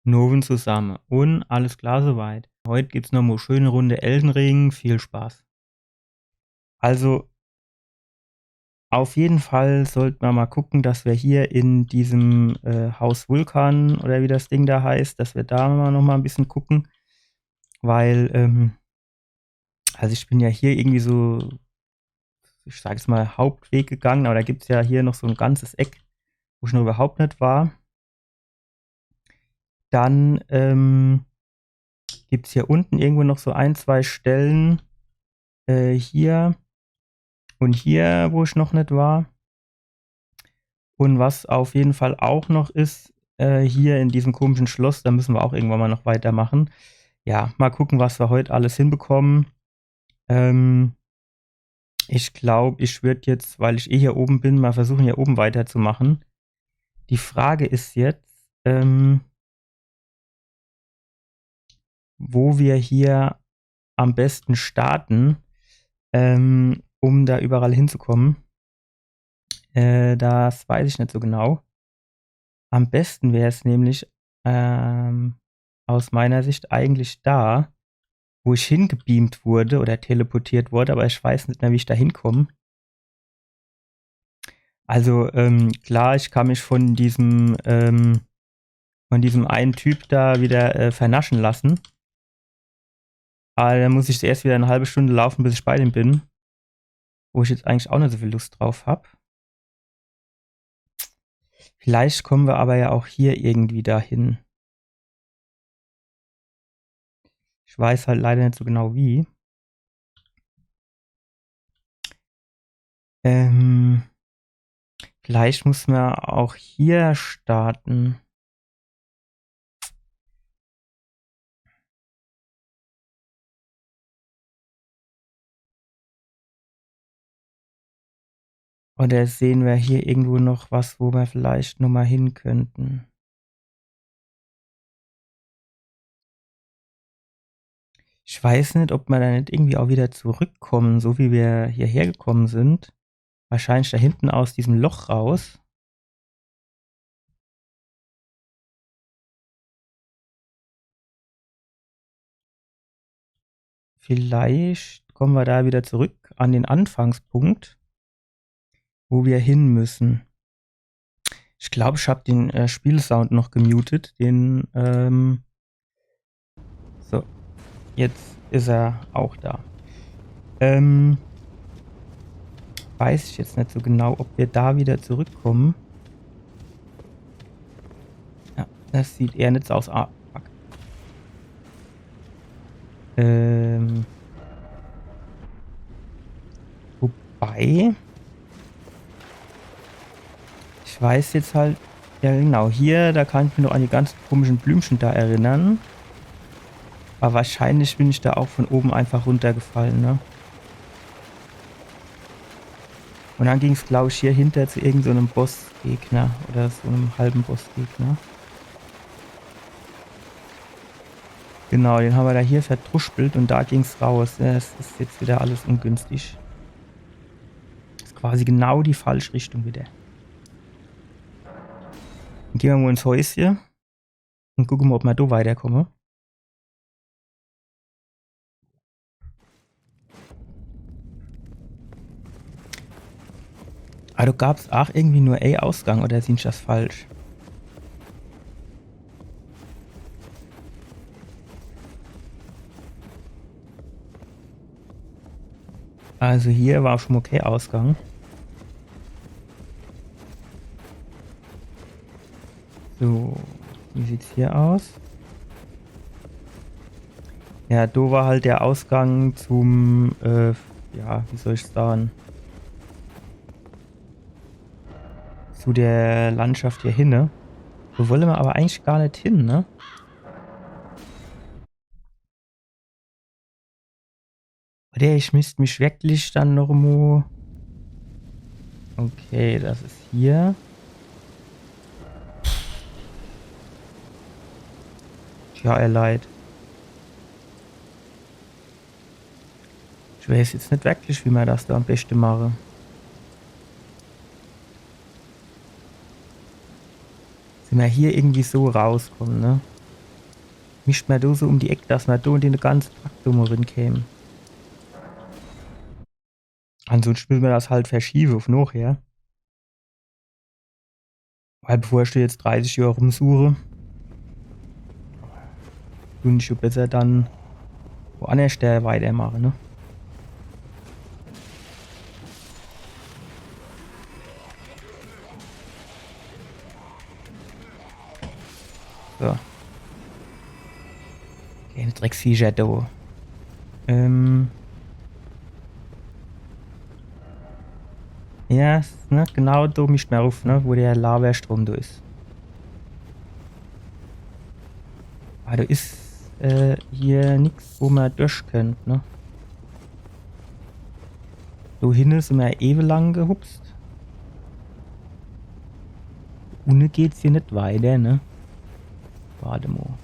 Noven zusammen und alles klar soweit. Heute geht's noch mal eine schöne Runde Elden Ring. Viel Spaß. Also auf jeden Fall sollten wir mal gucken, dass wir hier in diesem Haus Vulkan oder wie das Ding da heißt, dass wir da noch mal ein bisschen gucken, weil also ich bin ja hier irgendwie so, ich sage es mal, Hauptweg gegangen, aber da gibt es ja hier noch so ein ganzes Eck, wo ich noch überhaupt nicht war. Dann gibt es hier unten irgendwo noch so ein, zwei Stellen hier und hier, wo ich noch nicht war. Und was auf jeden Fall auch noch ist, hier in diesem komischen Schloss, da müssen wir auch irgendwann mal noch weitermachen. Ja, mal gucken, was wir heute alles hinbekommen. Ich glaube, ich würde jetzt, weil ich eh hier oben bin, mal versuchen, hier oben weiterzumachen. Die Frage ist jetzt, wo wir hier am besten starten, um da überall hinzukommen. Das weiß ich nicht so genau. Am besten wäre es nämlich aus meiner Sicht eigentlich da, wo ich hingebeamt wurde oder teleportiert wurde, aber ich weiß nicht mehr, wie ich da hinkomme. Also klar, ich kann mich von diesem einen Typ da wieder vernaschen lassen. Aber dann muss ich erst wieder eine halbe Stunde laufen, bis ich bei dem bin. Wo ich jetzt eigentlich auch nicht so viel Lust drauf habe. Vielleicht kommen wir aber ja auch hier irgendwie dahin. Ich weiß halt leider nicht so genau wie. Vielleicht muss man auch hier starten. Oder sehen wir hier irgendwo noch was, wo wir vielleicht noch mal hin könnten? Ich weiß nicht, ob wir da nicht irgendwie auch wieder zurückkommen, so wie wir hierher gekommen sind. Wahrscheinlich da hinten aus diesem Loch raus. Vielleicht kommen wir da wieder zurück an den Anfangspunkt, wo wir hin müssen. Ich glaube, ich habe den Spielsound noch gemutet. So, jetzt ist er auch da. Weiß ich jetzt nicht so genau, ob wir da wieder zurückkommen. Ja, das sieht eher nicht so aus. Ah, fuck. Wobei, ich weiß jetzt halt, ja genau, hier, da kann ich mich noch an die ganzen komischen Blümchen da erinnern. Aber wahrscheinlich bin ich da auch von oben einfach runtergefallen, ne? Und dann ging es, glaube ich, hier hinter zu irgendeinem Bossgegner oder so einem halben Bossgegner. Genau, den haben wir da hier verdruspelt und da ging es raus. Ja, es ist jetzt wieder alles ungünstig. Das ist quasi genau die falsche Richtung wieder. Dann gehen wir mal ins Häuschen und gucken mal, ob wir da weiterkommen. Aber du gab's auch irgendwie nur A-Ausgang oder sehe ich das falsch? Also hier war schon okay Ausgang. So, wie sieht's hier aus? Ja, da war halt der Ausgang zum, ja, wie soll ich sagen? Zu der Landschaft hier hin, ne? So wollen wir aber eigentlich gar nicht hin, ne? Oder ich müsste mich wirklich dann noch mal... Okay, das ist hier. Tja, er leid. Ich weiß jetzt nicht wirklich, wie man das da am besten mache. Sind wir hier irgendwie so rauskommen, ne? Mischt man da so um die Ecke, dass man da in den ganzen Traktor käme. Ansonsten will man das halt verschieben auf nachher. Weil bevor ich jetzt 30 Jahre rumsuche, tun ich schon besser dann woanders weitermachen, ne? So. Keine Drecksviecher da. Ja, ne, genau da mischt man auf, ne, wo der Lavastrom da ist. Aber da ist hier nichts, wo man durch könnt, ne? Da hinten sind wir ewig lang gehupst. Ohne geht's hier nicht weiter, ne? Warte mal.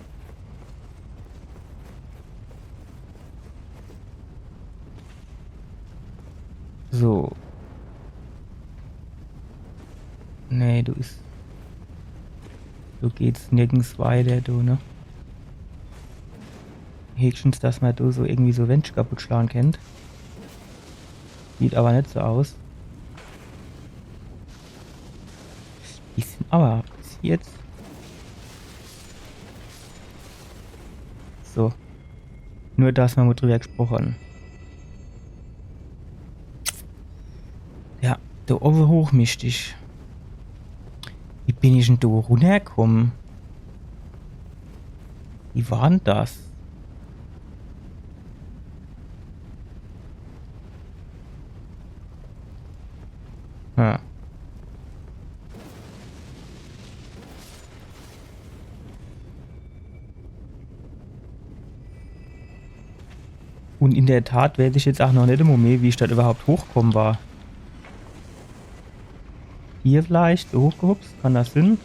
So. Nee, du ist. So geht's nirgends weiter, du, ne? Höchstens, dass man da so irgendwie so Wände kaputt schlagen kennt. Sieht aber nicht so aus. Die sind aber bis jetzt. So. Nur dass wir mal drüber gesprochen. Ja, da oben hoch mischt ich. Wie bin ich denn da runtergekommen? Wie war denn das? Ja. Und in der Tat weiß ich jetzt auch noch nicht im Moment, wie ich da überhaupt hochkommen war. Hier vielleicht so hochgehupst, kann das Sinn?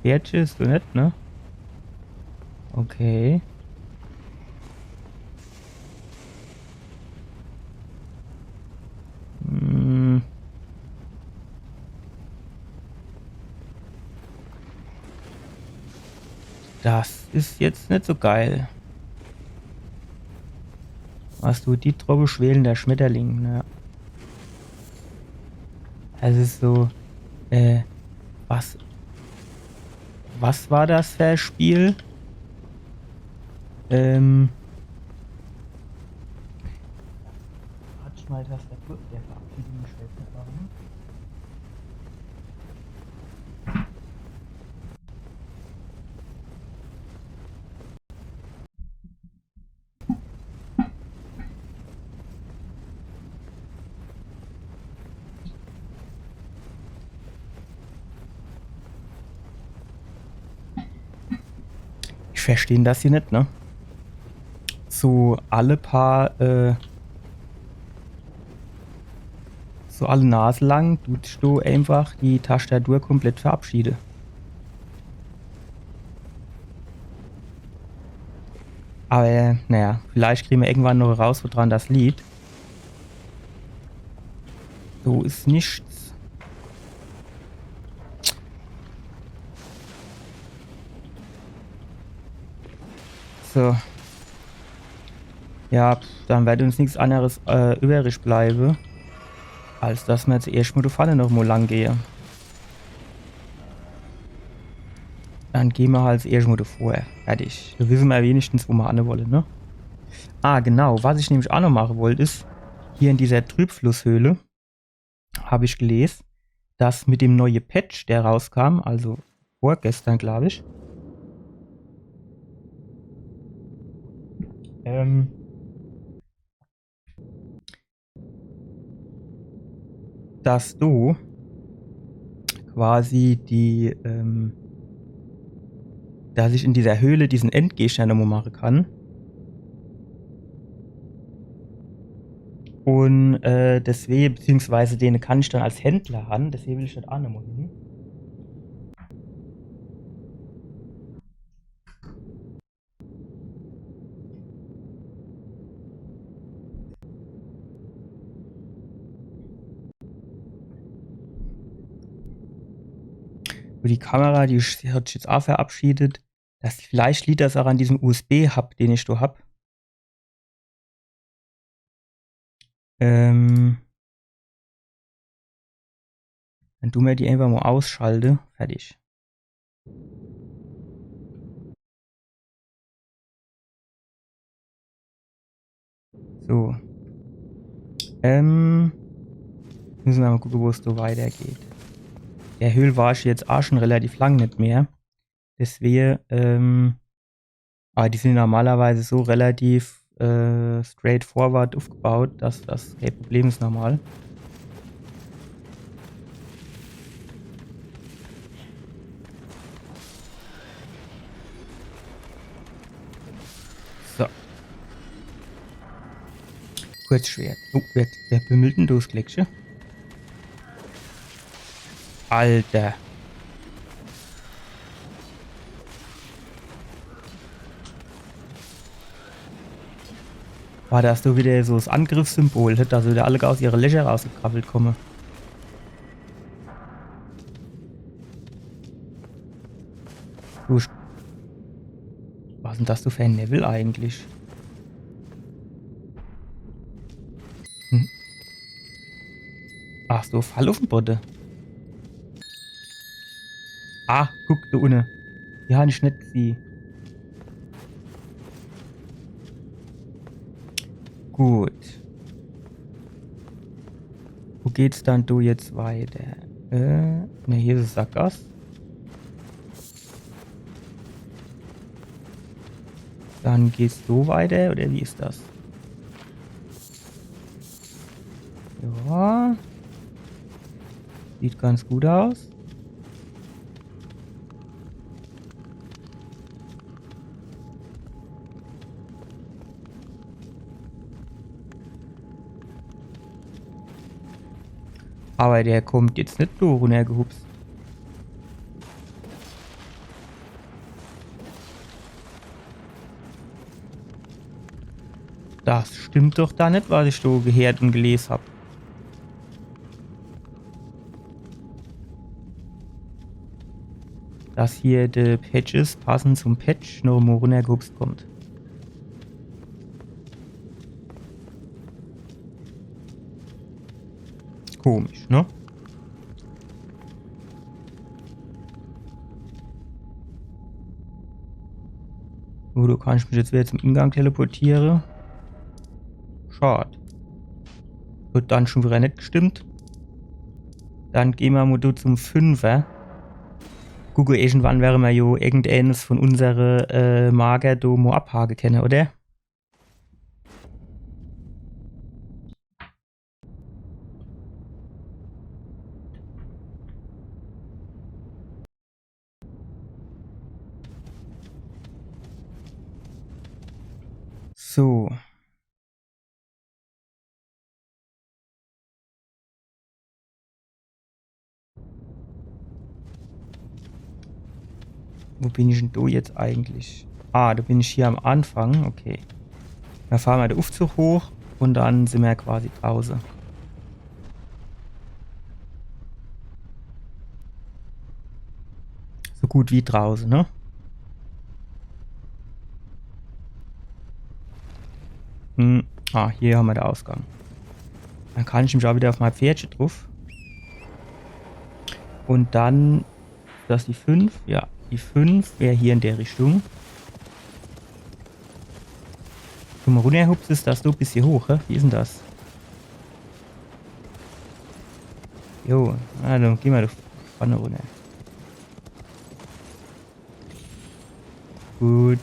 Pferdchen ist so nett, ne? Okay. Hm. Das ist jetzt nicht so geil. Was du die Traube schwelender Schmetterling, ne? Es ist so, was war das für ein Spiel? Warte ich mal, dass der Kurs der Verabschiedung gestellt hat. Ich verstehe das hier nicht, ne? So alle so alle Nase lang tust du einfach die Tastatur komplett verabschiede. Aber naja, vielleicht kriegen wir irgendwann noch raus, woran das liegt. So ist nichts. So. Ja, dann wird uns nichts anderes übrig bleiben, als dass wir jetzt erstmal die Pfanne noch mal lang gehen. Dann gehen wir halt erstmal davor. Fertig. Da wissen wir wenigstens, wo wir an wollen, ne? Ah, genau. Was ich nämlich auch noch machen wollte, ist, hier in dieser Trübflusshöhle habe ich gelesen, dass mit dem neuen Patch, der rauskam, also vorgestern, glaube ich, dass du quasi dass ich in dieser Höhle diesen Endgegner nochmal machen kann. Und deswegen, beziehungsweise den kann ich dann als Händler haben, deswegen will ich das auch nochmal hin. Und die Kamera, die hat sich jetzt auch verabschiedet. Vielleicht liegt das auch an diesem USB-Hub, den ich da hab. Wenn du mir die einfach mal ausschalte, fertig. So. Müssen wir mal gucken, wo es so weitergeht. Der Höhl war ich jetzt auch schon relativ lang nicht mehr. Deswegen, aber die sind normalerweise so relativ straightforward aufgebaut, dass das kein Problem ist normal. So. Kurzschwert. Oh, wer bimmelt denn das Kleckchen? Alter. War das so wieder so das Angriffssymbol, dass wieder alle aus ihrer Löcher rausgekrabbelt kommen. Du, was denn das so für ein Level eigentlich? Hm. Ach so, Fall auf den Boden. Ah, guck, da unten. Die habe ich nicht gesehen. Gut. Wo geht's dann du jetzt weiter? Ne, hier ist es Sackgasse. Dann geht's so weiter, oder wie ist das? Ja. Sieht ganz gut aus. Aber der kommt jetzt nicht so runtergehupst. Das stimmt doch da nicht, was ich so gehört und gelesen habe. Dass hier die Patches passend zum Patch noch mal runtergehupst kommt. Komisch, ne? So, du kannst mich jetzt wieder zum Ingang teleportieren. Schade. Wird dann schon wieder nicht gestimmt. Dann gehen wir mal zum 5er. Gucke, irgendwann wäre wir ja irgendeines von unseren Mager da mal abhaken können, oder? So. Wo bin ich denn da jetzt eigentlich? Ah, da bin ich hier am Anfang. Okay. Dann fahren wir den Aufzug hoch und dann sind wir quasi draußen. So gut wie draußen, ne? Ah, hier haben wir den Ausgang. Dann kann ich mich auch wieder auf mein Pferdchen drauf. Und dann, das ist die 5. Ja, die 5 wäre hier in der Richtung. Guck mal, runterhupst ist das so bis hier hoch, hä? Wie ist denn das? Jo, dann gehen wir doch vorne runter. Gut.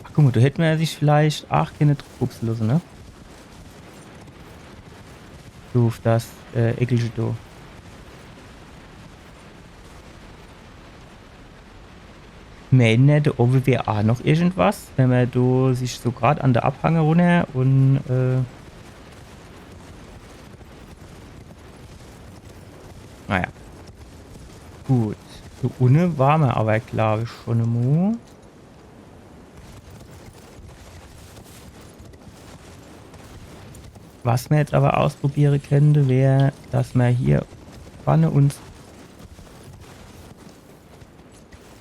Ach, guck mal, da hätten wir sich vielleicht... Ach, keine Druckhupslose, ne? So, auf das Eckelchen da. Meinen da oben wäre auch noch irgendwas, wenn man da sich so gerade an der Abhange runter und naja. Gut. So unten waren wir aber, glaube ich, schon einmal. Was wir jetzt aber ausprobieren könnte, wäre, dass wir hier vorne uns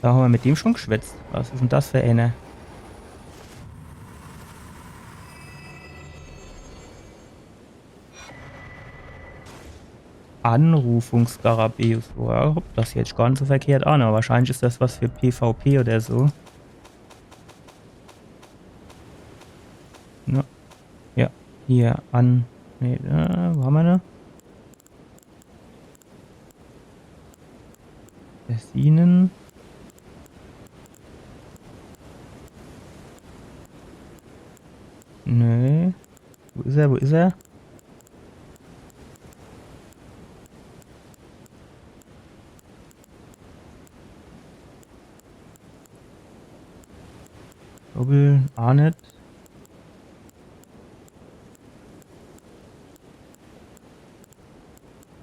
Da haben wir mit dem schon geschwätzt. Was ist denn das für eine? Anrufungsgarabeus. Ja, das jetzt gar nicht so verkehrt an, aber wahrscheinlich ist das was für PvP oder so. Ja, ja. Hier an. Ne, wo haben wir da? Tessinen. Nö. Wo ist er? Wo ist er? Doppel, Arnet.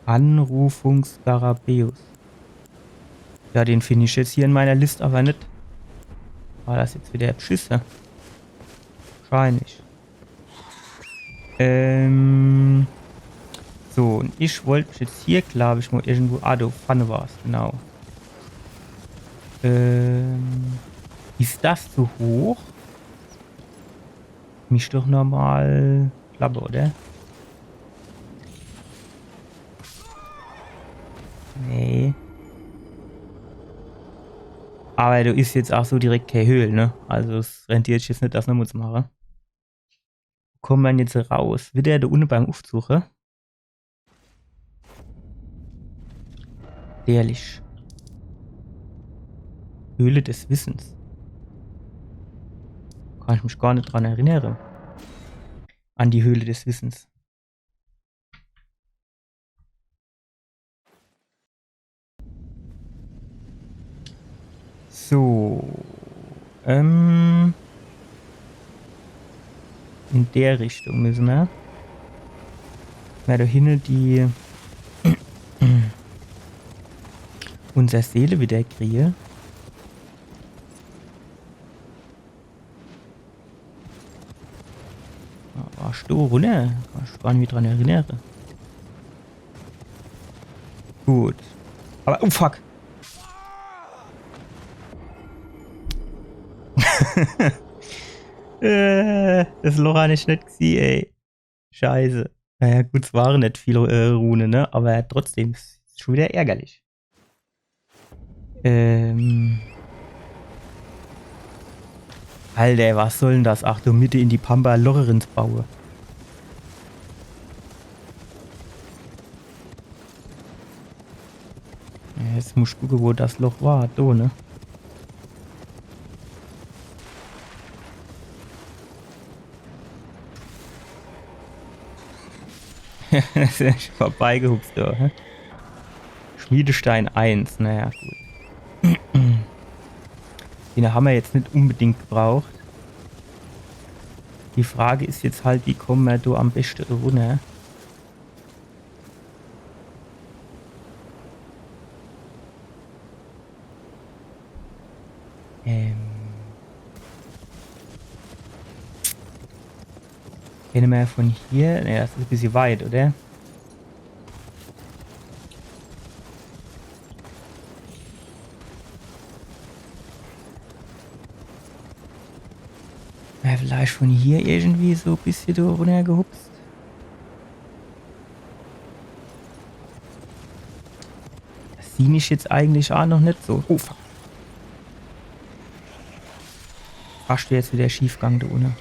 Anrufungsgarabeus. Ja, den finde ich jetzt hier in meiner Liste aber nicht. War das jetzt wieder Schüsse? Wahrscheinlich. So, und ich wollte mich jetzt hier, glaube ich, mal irgendwo... Ah, du Pfanne warst, genau. Ist das zu hoch? Mich doch normal Klappe, oder? Nee. Aber du ist jetzt auch so direkt keine Höhle, ne? Also es rentiert sich jetzt nicht, das nochmal zu machen. Kommen wir jetzt raus? Wieder da unten beim Aufsuchen? Ehrlich. Höhle des Wissens. Kann ich mich gar nicht dran erinnern. An die Höhle des Wissens. So. In der Richtung müssen wir. Na, da hinten die unsere Seele wieder kriegen. Warst du runter? Kann ich gar nicht dran erinnern. Gut. Aber, oh fuck. Das Loch habe ich nicht gesehen, ey. Scheiße. Naja, gut, es waren nicht viele Runen, ne? Aber trotzdem ist es schon wieder ärgerlich. Alter, was soll denn das? Ach du, Mitte in die Pampa Locherins baue. Ja, jetzt muss ich gucken, wo das Loch war. Da, ne? Das ist vorbeigehupst, da. Hä? Schmiedestein 1, naja, gut. Den haben wir jetzt nicht unbedingt gebraucht. Die Frage ist jetzt halt, wie kommen wir da am besten runter? Kennen wir von hier? Ne, das ist ein bisschen weit, oder? Ja, vielleicht von hier irgendwie so ein bisschen da runtergehupst. Das sehe ich jetzt eigentlich auch noch nicht so. Oh, fuck. Fast jetzt wieder Schiefgang da unten.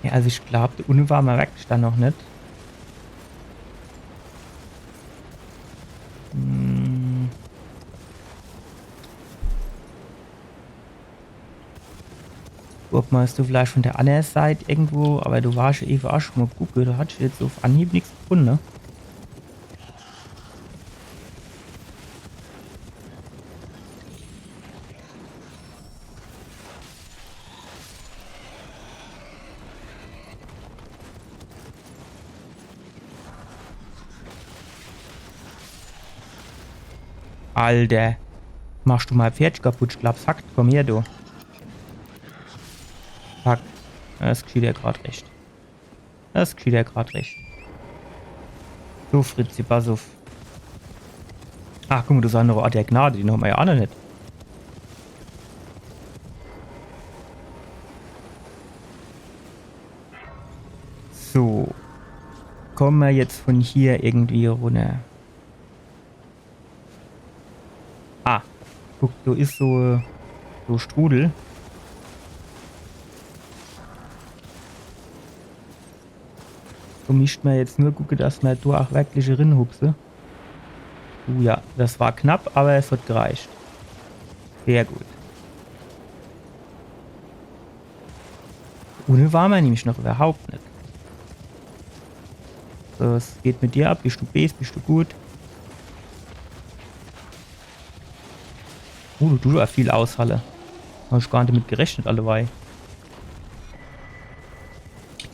Ja, also ich glaube, da unten war man wirklich dann noch nicht. Guck mal, du vielleicht von der anderen Seite irgendwo, aber du warst ja eben auch schon mal gucken, da hat jetzt auf Anhieb nichts gefunden, ne? Alter, machst du mal Pferd kaputt? Ich glaub's hackt, komm her, du. Fuck, das geschieht ja gerade recht. Das kriegt er gerade recht. So, Fritzi, pass auf. Ach, guck mal, das andere Art der Gnade, die haben wir ja auch noch nicht. So. Kommen wir jetzt von hier irgendwie runter. Ah, guck, da ist so Strudel. So mischt man jetzt nur gucken, dass man da auch wirklich rinhupse. Ja, das war knapp, aber es hat gereicht. Sehr gut. Ohne war man nämlich noch überhaupt nicht. So, es geht mit dir ab. Bist du best, bist du gut? Du tust ja viel Aushalle. Habe ich gar nicht damit gerechnet, allebei.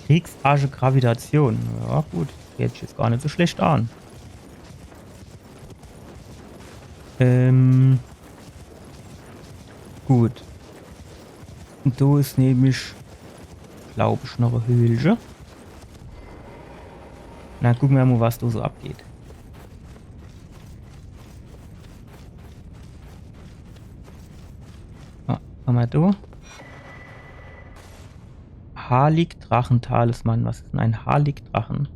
Kriegsarche Gravitation. Ja, gut. Geht sich jetzt gar nicht so schlecht an. Gut. Und da ist nämlich, glaube ich, noch eine Höhle. Na, gucken wir mal, was da so abgeht. Ah, haben wir da? Harlig-Drachen-Talisman. Was ist denn ein Harlig-Drachen?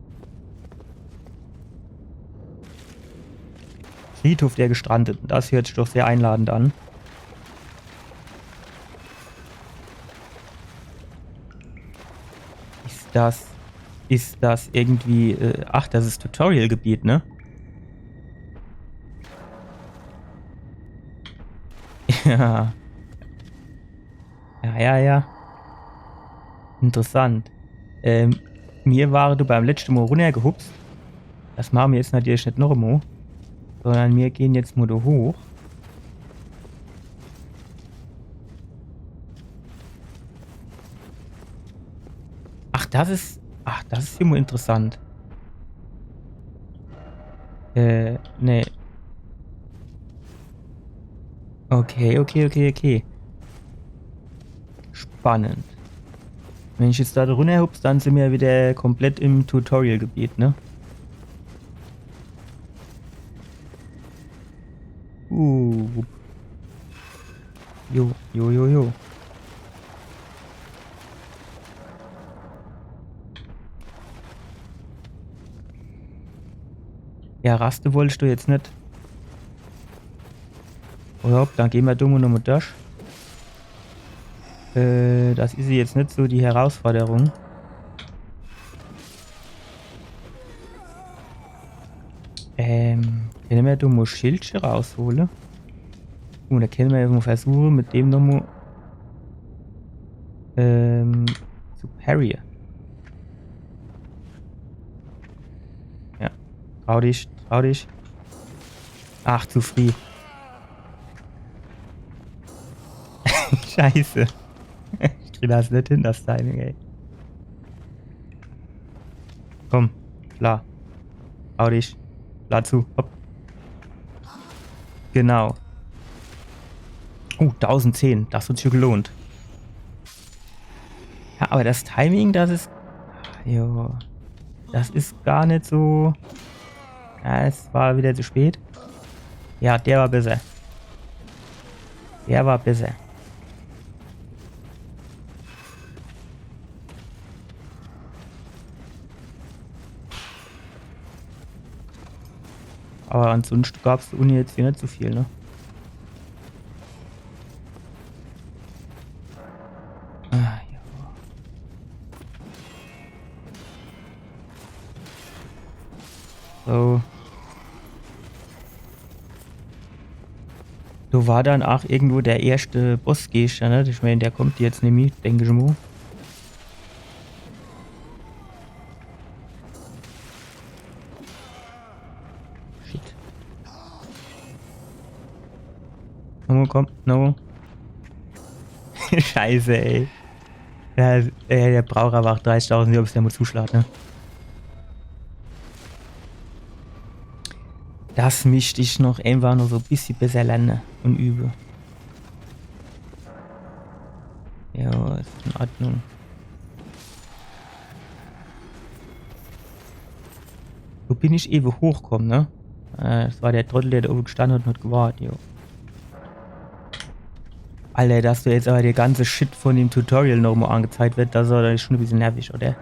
Friedhof der Gestrandeten. Das hört sich doch sehr einladend an. Ist das irgendwie... ach, das ist Tutorial-Gebiet, ne? Ja. Ja. Interessant. Mir war du beim letzten Mal runtergehupst. Das machen wir jetzt natürlich nicht noch einmal. Sondern wir gehen jetzt mal da hoch. Ach, das ist immer interessant. Nee. Okay. Spannend. Wenn ich jetzt da drunter hupst, dann sind wir wieder komplett im Tutorial-Gebiet, ne? Jo. Ja, raste wolltest du jetzt nicht. Oh, dann gehen wir dumm und nochmal durch. Das ist jetzt nicht so die Herausforderung. Können wir da mal Schildchen rausholen? Da können wir mal versuchen, mit dem nochmal zu parryen. Ja. Trau dich. Ach, zu früh. Scheiße. Ich krieg das nicht hin, das Timing, ey. Komm, klar. Trau dich. Klar zu. Hopp. Genau. 1010. Das hat sich gelohnt. Ja, aber das Timing, das ist... Jo. Das ist gar nicht so... Ja, es war wieder zu spät. Ja, der war besser. Aber ansonsten gab es Uni jetzt hier nicht so viel, ne? Ah, ja. So. Da war dann auch irgendwo der erste Bossgegner, ne? Ich meine, der kommt jetzt nämlich, denke ich mal. Shit. Komm, no. Scheiße, ey. Der Braucher war 30.000, bis der mal zuschlägt, ne? Das mischt ich noch einfach nur so ein bisschen besser lernen und übe. Ja, ist in Ordnung. Wo bin ich eben hochgekommen, ne? Das war der Trottel, der da oben gestanden hat und hat gewartet, jo. Alter, dass du jetzt aber der ganze Shit von dem Tutorial nochmal angezeigt wird, das ist schon ein bisschen nervig, oder?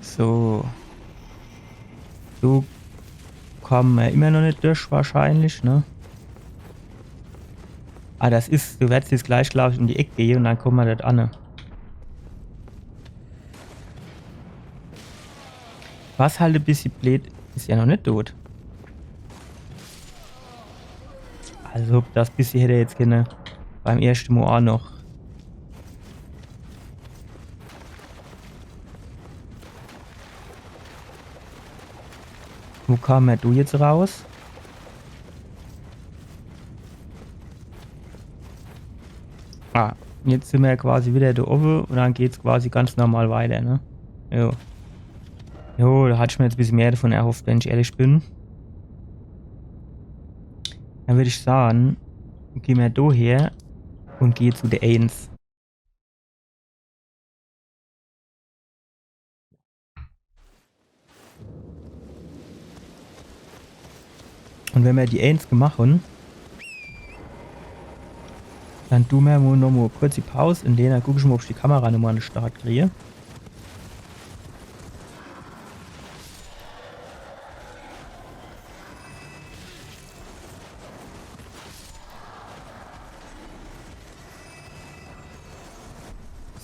So. Du kommen wir immer noch nicht durch, wahrscheinlich, ne? Ah, das ist, du wirst jetzt gleich, glaube ich, um die Ecke gehen und dann kommen wir dort an. Was halt ein bisschen blöd, ist ja noch nicht tot. Also, das bisschen hätte jetzt gerne beim ersten Mal auch noch. Wo kam du jetzt raus? Ah, jetzt sind wir ja quasi wieder da oben und dann geht's quasi ganz normal weiter, ne? Jo. Jo, da hatte ich mir jetzt ein bisschen mehr davon erhofft, wenn ich ehrlich bin. Dann würde ich sagen, gehen wir da her und gehen zu der 1. Und wenn wir die 1 gemacht haben, dann tun wir noch mal kurz die Pause, in der gucke ich mal, ob ich die Kamera nochmal an den Start kriege.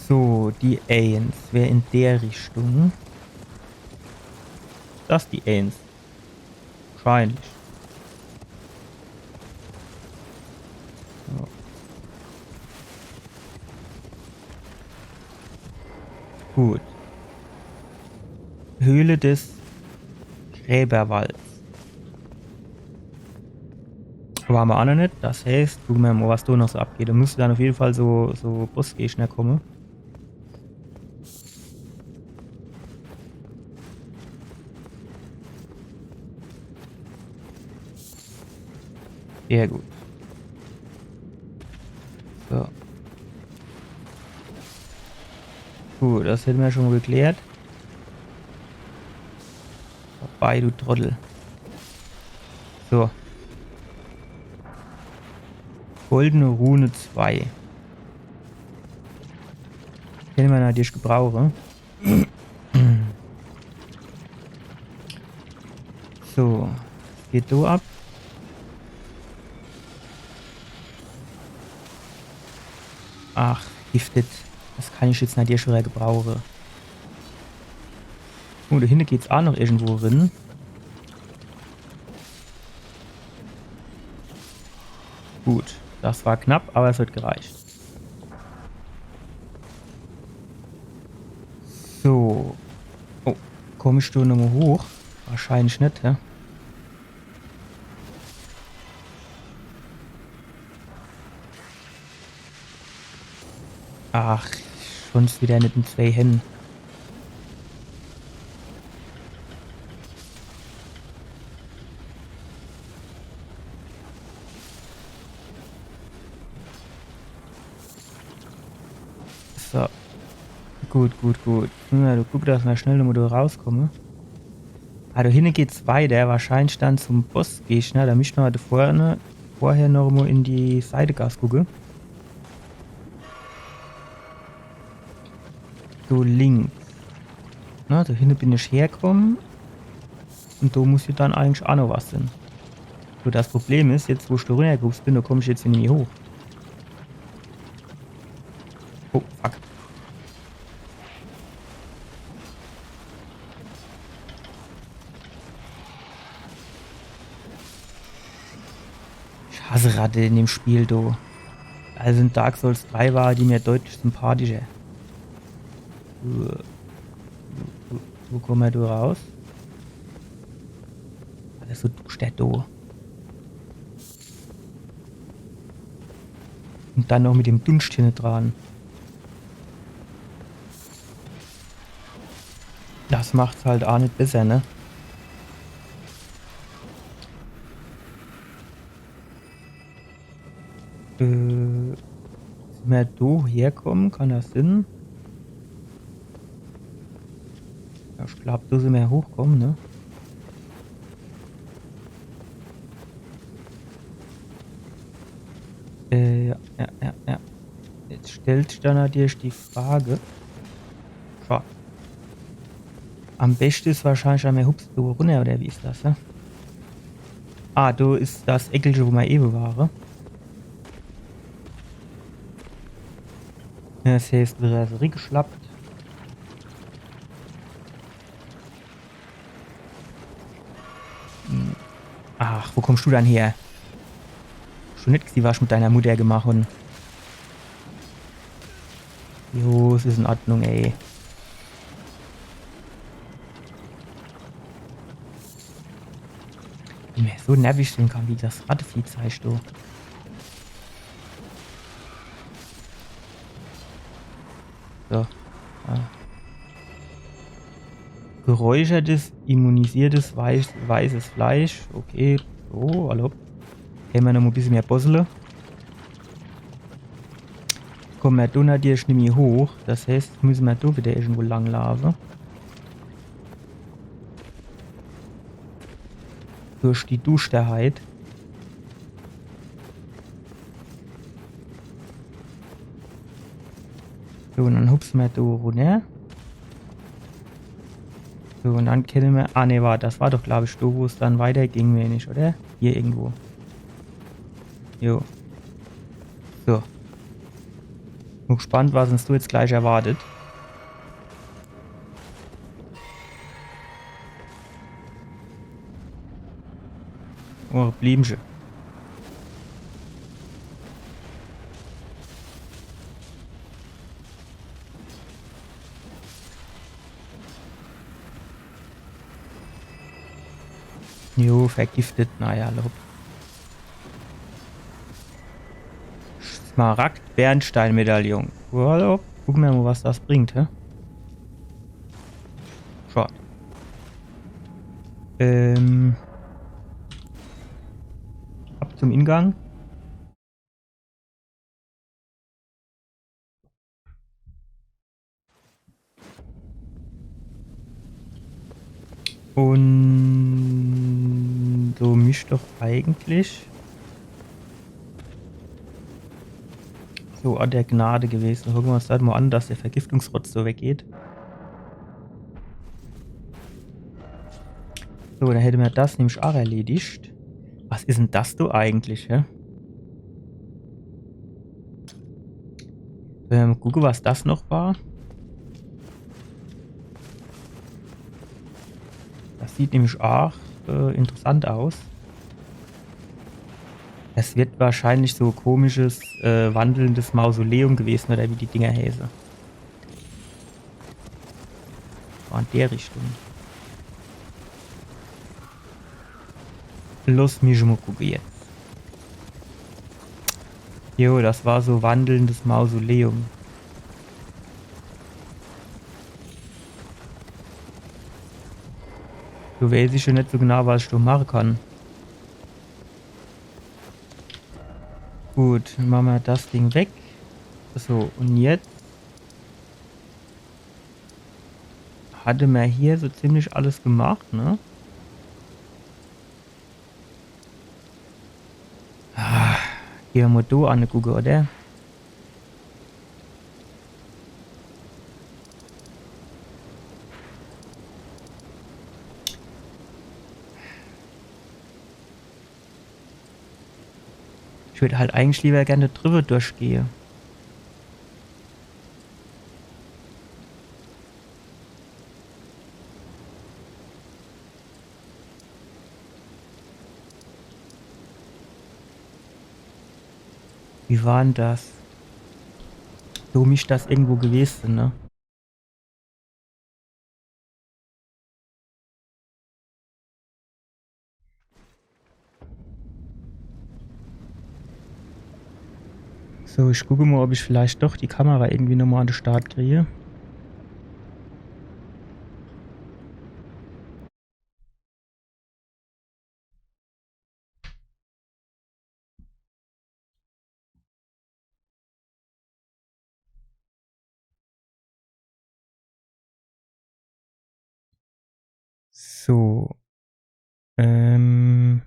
So, die 1 wäre in der Richtung. Das ist die 1. Wahrscheinlich. So. Gut. Höhle des Gräberwalds. Waren wir auch noch nicht. Das heißt, gucken wir mal, was da noch so abgeht. Da müsste dann auf jeden Fall so Bossgegner kommen. Sehr gut. So. Gut, das hätten wir schon mal geklärt. Vorbei, du Trottel. So. Goldene Rune 2. Können wir natürlich gebrauchen. So. Geht so ab. Ach, giftet. Das kann ich jetzt nicht schon gebrauchen. Oh, da hinten geht's auch noch irgendwo drin. Gut, das war knapp, aber es hat gereicht. So. Oh, komme ich da nochmal hoch? Wahrscheinlich nicht, hä? Ach, schon ist wieder nicht in 2 Händen. So. Gut, gut, gut. Ja, du guck, dass wir schnell nochmal da rauskomme. Ah, da hinten geht's weiter. Wahrscheinlich dann zum Bossgegner. Da müssen wir da vorher noch mal in die Seitegas gucken. So links. Na, da hinten bin ich hergekommen. Und da muss ich dann eigentlich auch noch was sein. So, das Problem ist, jetzt wo ich da runtergeguckt bin, da komme ich jetzt nicht mehr hoch. Oh, fuck. Ich hasse Ratte in dem Spiel, du. Also in Dark Souls 3 war die mir deutlich sympathischer. Wo kommen wir da raus? Alles so steht da. Und dann noch mit dem Dunst hinten dran. Das macht's halt auch nicht besser, ne? wir da herkommen, kann das Sinn? Ja, ich glaube, da sind wir hochkommen, ne? Ja, ja, ja, ja. Jetzt stellt sich dann natürlich die Frage. Schau, am besten ist wahrscheinlich einmal hups da runter, oder wie ist das, ne? Ah, da ist das Eckelchen, wo wir eben waren. Ja, das heißt, wir sind geschlappt. Hm. Ach, wo kommst du dann her? Schon nicht gesehen, was ich mit deiner Mutter gemacht habe. Jo, es ist in Ordnung, ey. Wie mir so nervig stehen kann, wie das Rattevieh zeigst du. So. Ja. Geräuchertes, immunisiertes, weißes Fleisch. Okay. So, hallo. Können wir noch mal ein bisschen mehr Bossele. Kommen wir da natürlich nicht mehr hoch. Das heißt, müssen wir da wieder irgendwo lang laufen. Durch die Dusterheit. So, und dann hupsen wir da runter. So, und dann können wir. Ah, ne, warte, das war doch, glaube ich, da, wo es dann weiterging, wenn nicht, oder? Hier irgendwo. Jo. So. Bin gespannt, was uns du jetzt gleich erwartet. Oh, Blümchen. Jo, vergiftet. Naja, lob. Smaragd-Bernstein-Medaillon. Hallo. Gucken wir mal, was das bringt, hä? Schaut. Ab zum Ingang. Und so mischt doch eigentlich so an der Gnade gewesen. Gucken wir uns das mal an, dass der Vergiftungsrotz so weggeht. So, dann hätten wir das nämlich auch erledigt. Was ist denn das du eigentlich, hä? Gucken, was das noch war. Das sieht nämlich auch interessant aus. Es wird wahrscheinlich so komisches, wandelndes Mausoleum gewesen, oder wie die Dinger heißen. War in der Richtung. Los mich mal gucken jetzt. Jo, das war so wandelndes Mausoleum. Du weiß ich schon nicht so genau, was ich da machen kann. Gut, dann machen wir das Ding weg. So, und jetzt hatte man hier so ziemlich alles gemacht, ne? Ah, gehen wir mal da angucken, oder? Ich würde halt eigentlich lieber gerne drüber durchgehen. Wie war denn das? So mich das irgendwo gewesen, ne? So, ich gucke mal, ob ich vielleicht doch die Kamera irgendwie nochmal an den Start kriege. So. Ähm.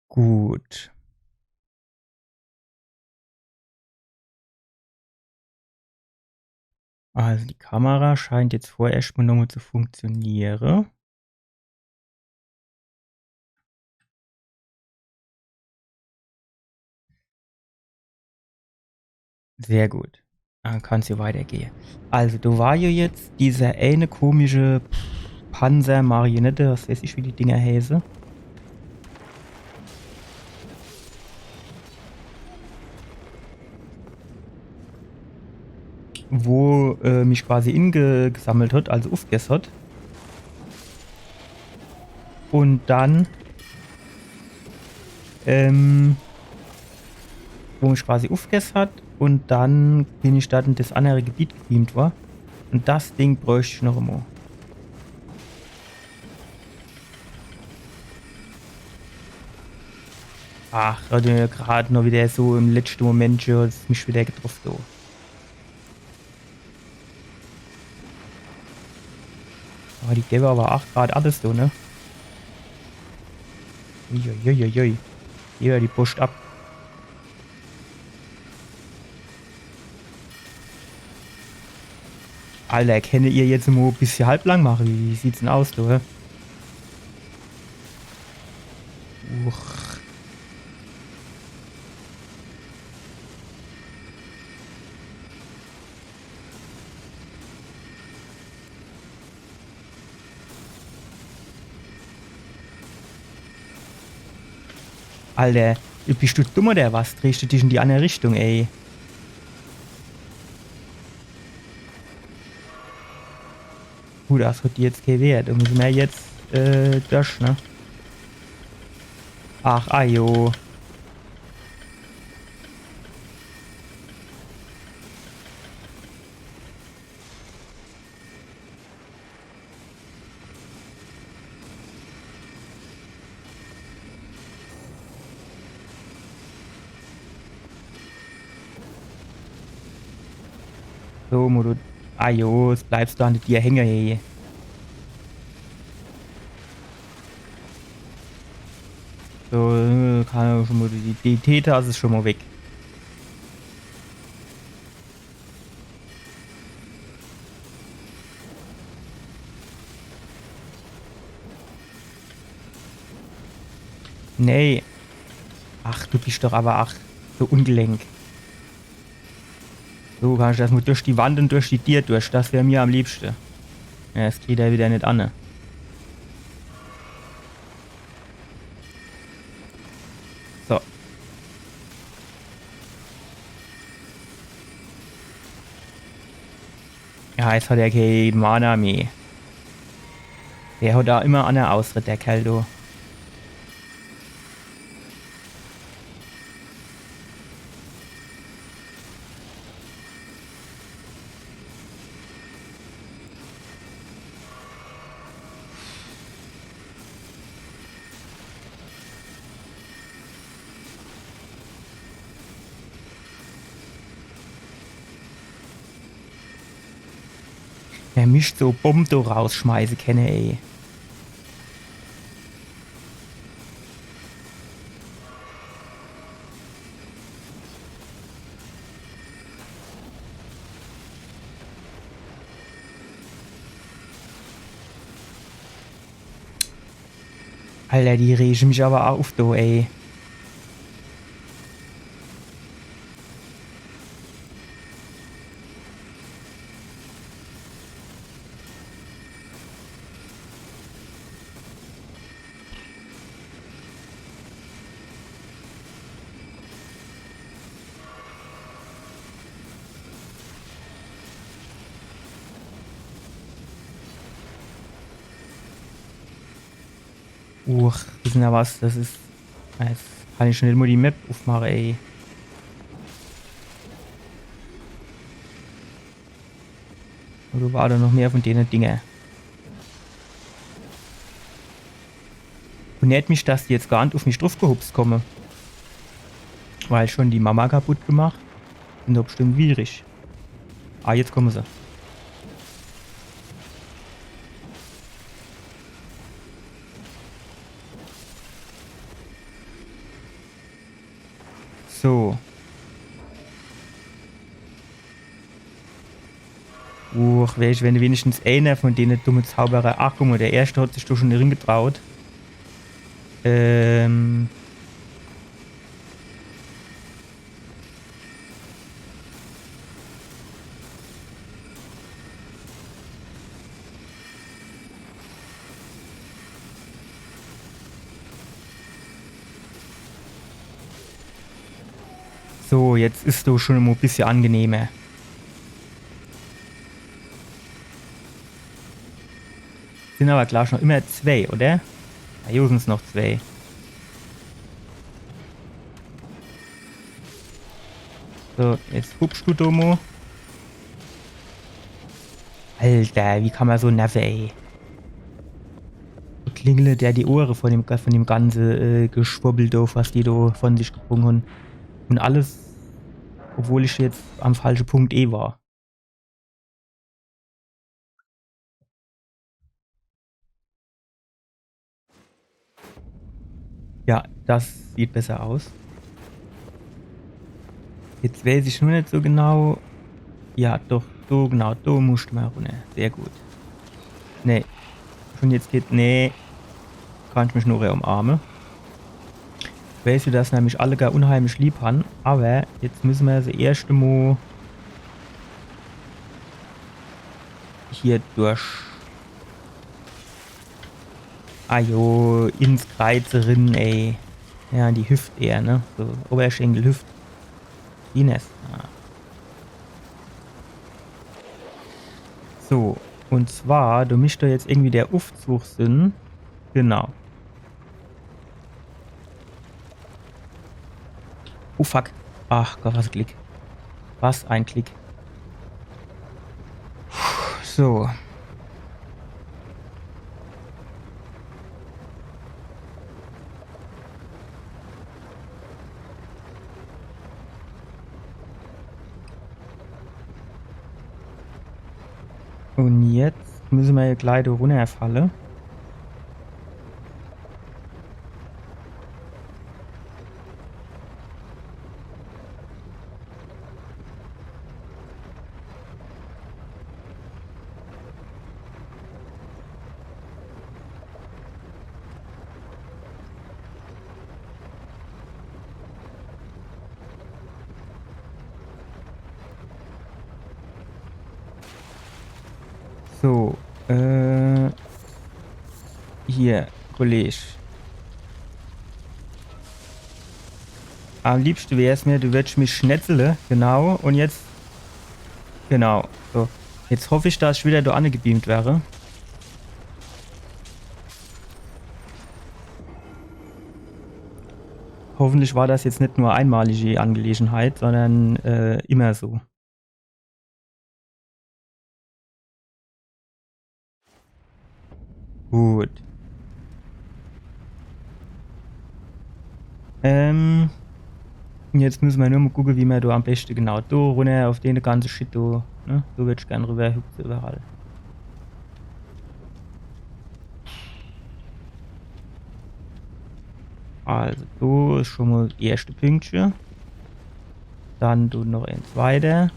Gut. Also die Kamera scheint jetzt vorerst mal nochmal zu funktionieren. Sehr gut. Dann kann's ja weitergehen. Also, da war ja jetzt dieser eine komische Panzer-Marionette, was weiß ich, wie die Dinger heißen, wo mich quasi gesammelt hat, also aufgegessen hat. Und dann, ähm, wo mich quasi aufgegessen hat. Und dann bin ich da in das andere Gebiet gebeamt war. Und das Ding bräuchte ich noch immer. Ach, hat mir gerade noch wieder so im letzten Moment schon mich wieder getroffen. So. Aber die gäbe aber auch gerade alles so, ne? Uiuiuiui. Hier, die pusht ab. Alter, kenne ihr jetzt mal ein bisschen halblang machen? Wie sieht's denn aus, du? Hä? Uch. Alter, bist du dumm oder was? Drehst du dich in die andere Richtung, ey? Gut, das hat jetzt kein Wert. Da müssen wir jetzt, durch, ne? Ach, ajo. So, Modo. Ajo, jetzt bleibst du an dir hängen, ey. So, kann schon mal die Täter ist schon mal weg. Nee. Ach, du bist doch aber ach, so ungelenk. So kannst du das mal durch die Wand und durch die Tür durch. Das wäre mir am liebsten. Ja, das geht ja wieder nicht an. Ne? So. Ja, jetzt hat er kein Mana mehr. Der hat da immer einen Ausritt, der Kerl, du. Der mischt so Bomben da rausschmeißen kenne, ey. Alter, die regen mich aber auf, du, ey. Wissen ja was, das ist. Jetzt kann ich schnell mal die Map aufmachen, ey. Oder war da noch mehr von denen Dinge? Wundert mich, dass die jetzt gar nicht auf mich drauf gehupst kommen. Weil schon die Mama kaputt gemacht. Sind doch bestimmt schwierig. Ah, jetzt kommen sie. So. Wäre ich, wenn wenigstens einer von denen dummen Zauberer. Ach, guck mal, der erste hat sich doch schon drin getraut. So, jetzt ist du schon ein bisschen angenehmer. Sind aber klar schon immer 2, oder? Ja, hier sind es noch 2. So, jetzt hupst du, Domo. Alter, wie kann man so nerven, ey? Klingelt der die Ohren von dem ganzen Geschwurbel doof, was die da von sich gebrungen haben. Und alles, obwohl ich jetzt am falschen Punkt war. Ja, das sieht besser aus. Jetzt weiß ich nur nicht so genau. Ja, doch, so genau, da musst du mal runter. Sehr gut. Nee. Und jetzt geht. Nee. Kann ich mich nur umarmen. Weißt du, dass nämlich alle gar unheimlich lieb haben. Aber jetzt müssen wir das erste Mal hier durch. Ajo, ins Kreizerin, ey. Ja, die Hüfte eher, ne? So, Oberschenkel, Hüft. Ines. Ah. So, und zwar, du müsst da jetzt irgendwie der Aufzug sind. Genau. Oh fuck. Ach Gott, was ein Klick. Was ein Klick. So. Und jetzt müssen wir gleich da runterfallen. So, hier, Kollege. Am liebsten wäre es mir, du würdest mich schnetzeln, genau, und jetzt, genau, so. Jetzt hoffe ich, dass ich wieder da angebeamt wäre. Hoffentlich war das jetzt nicht nur einmalige Angelegenheit, sondern immer so. Gut. Jetzt müssen wir nur mal gucken, wie wir da am besten genau da runter auf den ganzen Shit da, ne? So würde ich gerne rüber hüpfen überall. Also, da ist schon mal das erste Pünktchen. Dann du noch ein zweiter.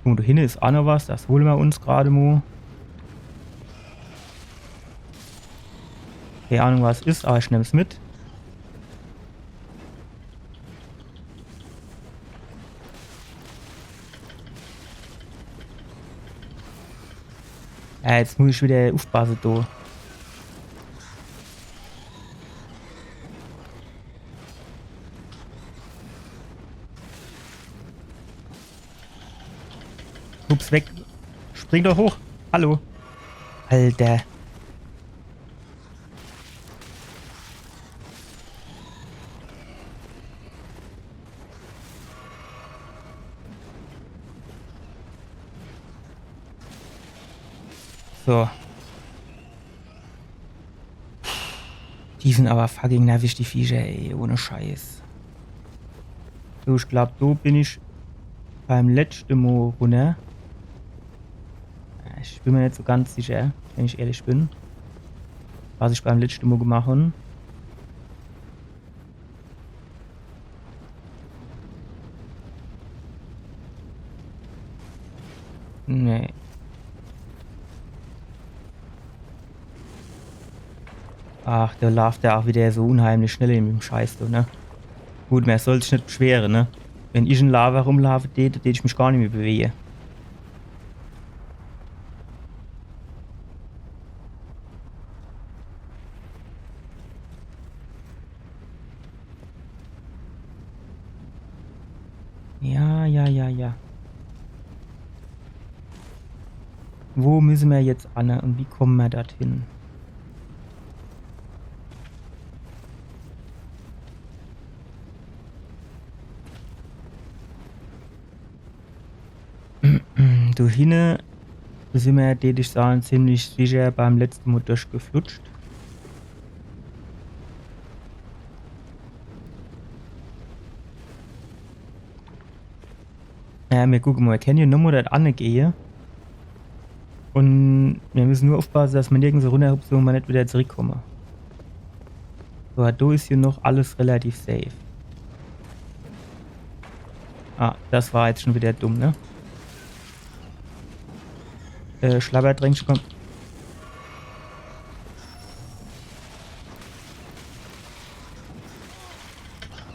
Und da hinten ist auch noch was, das holen wir uns gerade mal. Keine Ahnung, was es ist, aber ich nehme es mit. Ja, jetzt muss ich wieder aufpassen da. Ups, weg. Spring doch hoch. Hallo. Alter. So. Die sind aber fucking nervig, die Viecher, ey, ohne Scheiß. So, ich glaube, so bin ich beim letzten Mal runter. Ich bin mir nicht so ganz sicher, wenn ich ehrlich bin, was ich beim letzten Mal gemacht habe. Nee. Ach, da läuft der auch wieder so unheimlich schnell in dem Scheiß, du, ne? Gut, man soll sich nicht beschweren, ne? Wenn ich in Lava rumlaufe, tät ich mich gar nicht mehr bewegen. Ja, ja, ja, ja. Wo müssen wir jetzt an und wie kommen wir dorthin? Du hinne sind wir, würde ich sagen, ziemlich sicher beim letzten Mal durchgeflutscht. Ja, wir gucken mal, wir können hier nochmal dort angehen. Und wir müssen nur aufpassen, dass wir nirgends runterhupsen und wir nicht wieder zurückkommen. So, da ist hier noch alles relativ safe. Ah, das war jetzt schon wieder dumm, ne? Schlabberdrängchen kommt.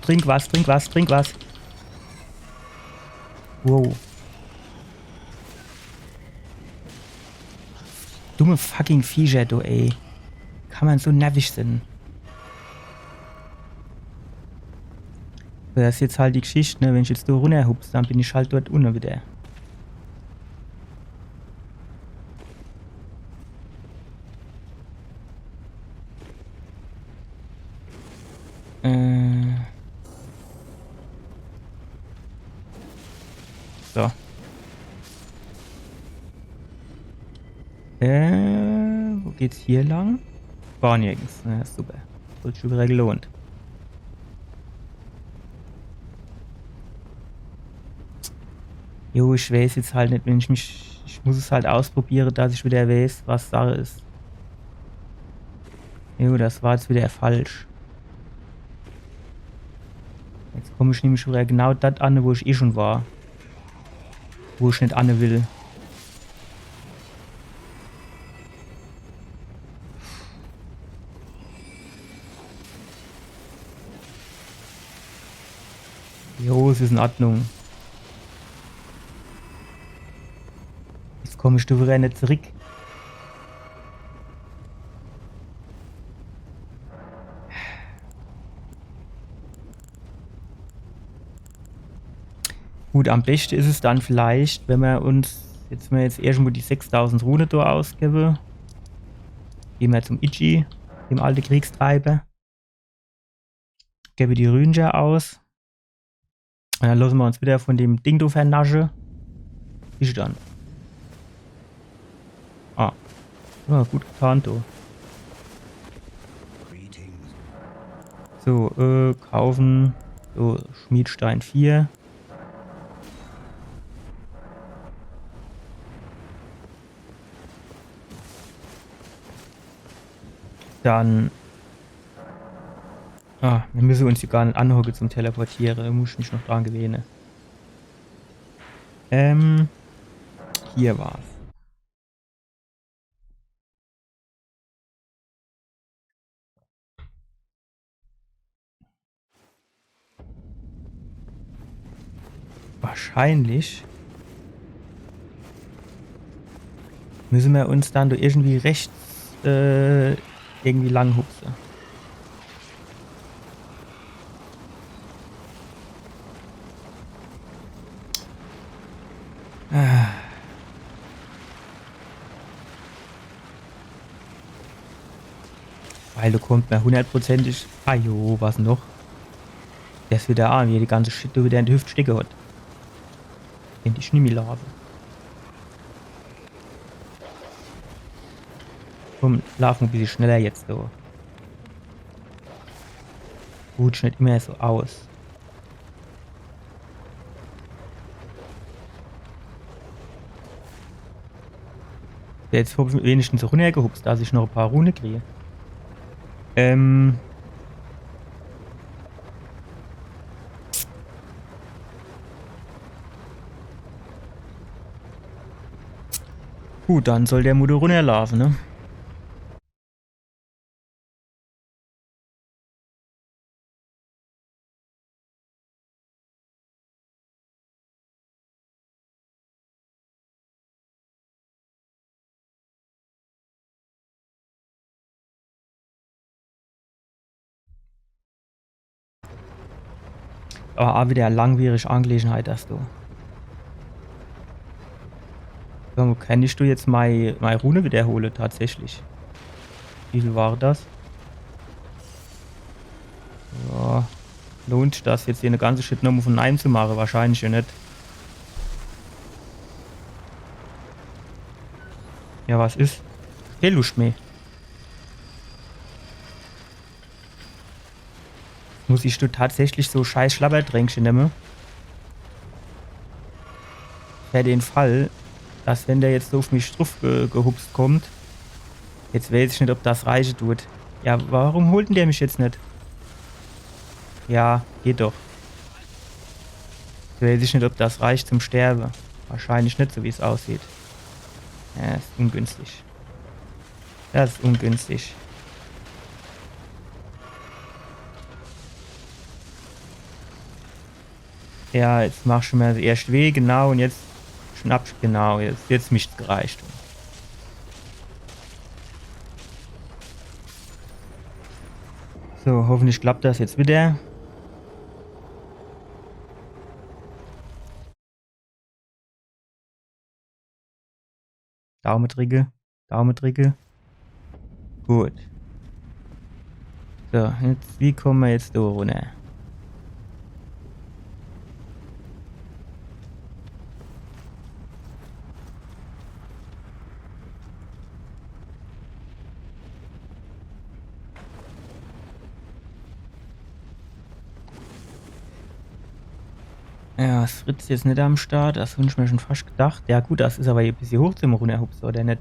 Trink was, trink was, trink was. Wow. Dumme fucking Viecher, du, ey. Kann man so nervig sein. Das ist jetzt halt die Geschichte, ne? Wenn ich jetzt da runterhupse, dann bin ich halt dort unten wieder. So. Wo geht's hier lang? Gar nirgends. Ja, super. Wird schon wieder gelohnt. Jo, ich weiß jetzt halt nicht, wenn ich mich. Ich muss es halt ausprobieren, dass ich wieder weiß, was Sache ist. Jo, das war jetzt wieder falsch. Jetzt komme ich nämlich wieder genau das an, wo ich eh schon war. Wo ich nicht an will. Jo, es ist in Ordnung. Jetzt komme ich da wieder nicht zurück. Gut, am besten ist es dann vielleicht, wenn wir uns, jetzt erstmal die 6000 Rune da ausgeben. Gehen wir zum Ichi, dem alten Kriegstreiber. Gebe die Rünscher aus. Und dann lassen wir uns wieder von dem Ding da vernaschen. Ist dann. Ah. Ja, gut getan, du. So, kaufen. So, Schmiedstein 4. Dann. Ah, wir müssen uns hier gar nicht anhocken zum Teleportieren. Da muss ich mich noch dran gewöhnen. Hier war's. Wahrscheinlich müssen wir uns dann irgendwie rechts irgendwie lang hupsen. Weil du kommt mir hundertprozentig. Ah jo, was noch? Der ist wieder an, wie die ganze Shit wieder in die Hüfte stecken hat. In die Schnimmilave. Komm, lauf ein bisschen schneller jetzt, du. Rutscht nicht immer so aus. Jetzt habe ich wenigstens so runtergehupst, dass ich noch ein paar Runen kriege. Gut, dann soll der Mutter runterlaufen, ne? Aber auch wieder eine langwierige Angelegenheit hast du. So, kann ich du jetzt meine Rune wiederholen, tatsächlich? Wie viel war das? Ja, lohnt sich das jetzt hier eine ganze Shit nochmal von Nein zu machen? Wahrscheinlich ja nicht. Ja, was ist? Hey, Lust mehr. Muss ich du tatsächlich so scheiß Schlabbertränkchen nehmen? Für den Fall, dass wenn der jetzt so auf mich drauf gehupst kommt, jetzt weiß ich nicht, ob das reichen tut. Ja, warum holt denn der mich jetzt nicht? Ja, geht doch. Jetzt weiß ich nicht, ob das reicht zum Sterben. Wahrscheinlich nicht, so wie es aussieht. Ja, ist ungünstig. Das ist ungünstig. Ja, jetzt machst du mir erst weh, genau, und jetzt schnappst genau, jetzt mischt's gereicht. So, hoffentlich klappt das jetzt wieder. Daumen drücke. Gut. So, jetzt, wie kommen wir jetzt da runter? Ja, das Fritz ist jetzt nicht am Start, das habe ich mir schon fast gedacht. Ja gut, das ist aber hier ein bisschen hoch zum runterhupsen, oder nicht?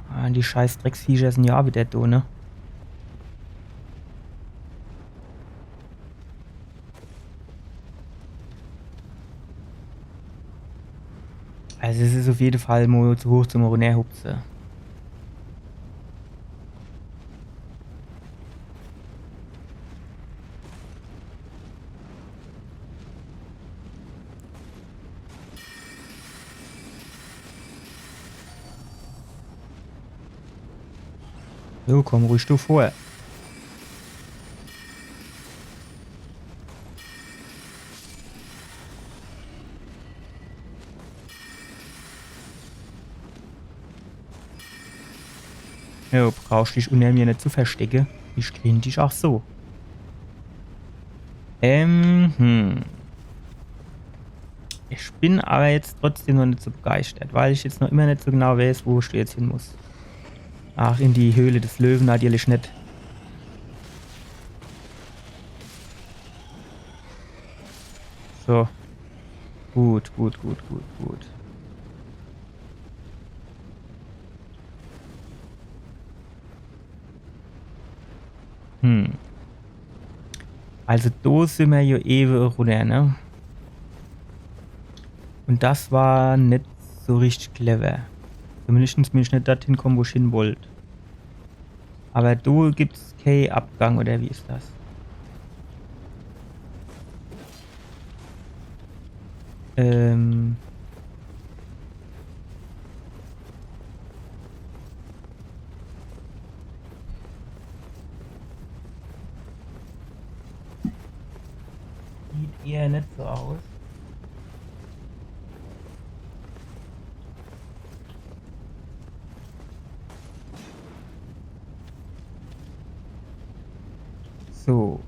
Ah, die scheiß Drecksviecher sind ja auch wieder da, ne? Also es ist auf jeden Fall mal zu hoch zum runterhupsen. So, komm ruhig du vor. Ja, brauchst dich unter mir nicht zu verstecken. Ich kenne dich auch so. Hm. Ich bin aber jetzt trotzdem noch nicht so begeistert, weil ich jetzt noch immer nicht so genau weiß, wo ich jetzt hin muss. Ach, in die Höhle des Löwen natürlich nicht. So. Gut. Hm. Also da sind wir ja eben runter, ne? Und das war nicht so richtig clever. Zumindest bin ich nicht dorthin gekommen, wo ich hin wollte. Aber da gibt's keinen Abgang, oder wie ist das? Ähm. Sieht eher nicht so aus. So.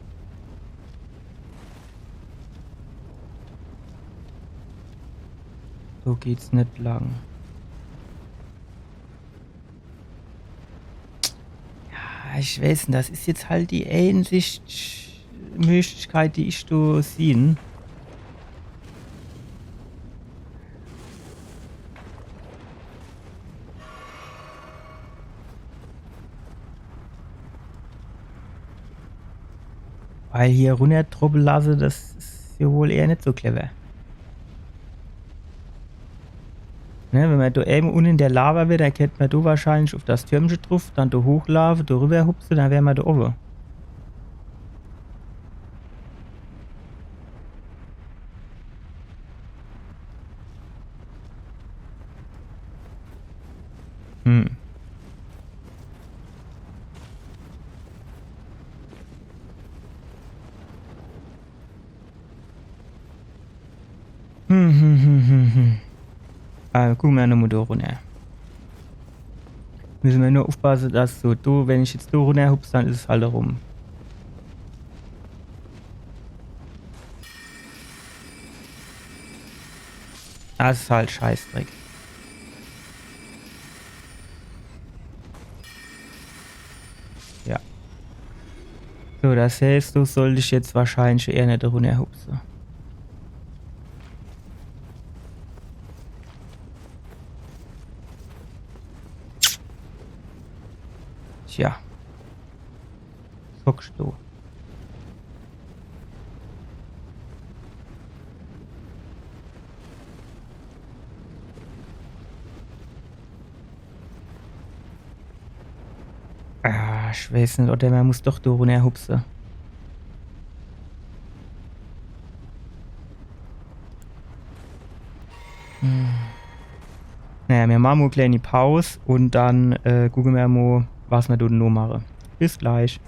So geht's nicht lang. Ja, ich weiß nicht, das ist jetzt halt die einzige Möglichkeit, die ich da sehe. Weil hier runter truppeln lassen, das ist ja wohl eher nicht so clever. Ne, wenn man da eben unten in der Lava wäre, dann könnte man da wahrscheinlich auf das Türmchen drauf, dann da hochlaufen, da rüber hupsen, dann wären wir da oben. Hm. Gucken wir nochmal da runter. Müssen wir nur aufpassen, dass so, da, wenn ich jetzt da runter hupse, dann ist es halt rum. Das ist halt Scheißdreck. Ja. So, das heißt, du solltest jetzt wahrscheinlich eher nicht runter hupsen. Tja. Hockst du. Ah, ich weiß nicht, oder man muss doch da runter hupsen. Naja, wir machen mal eine kleine Pause und dann gucken wir mal, was wir da noch machen. Bis gleich.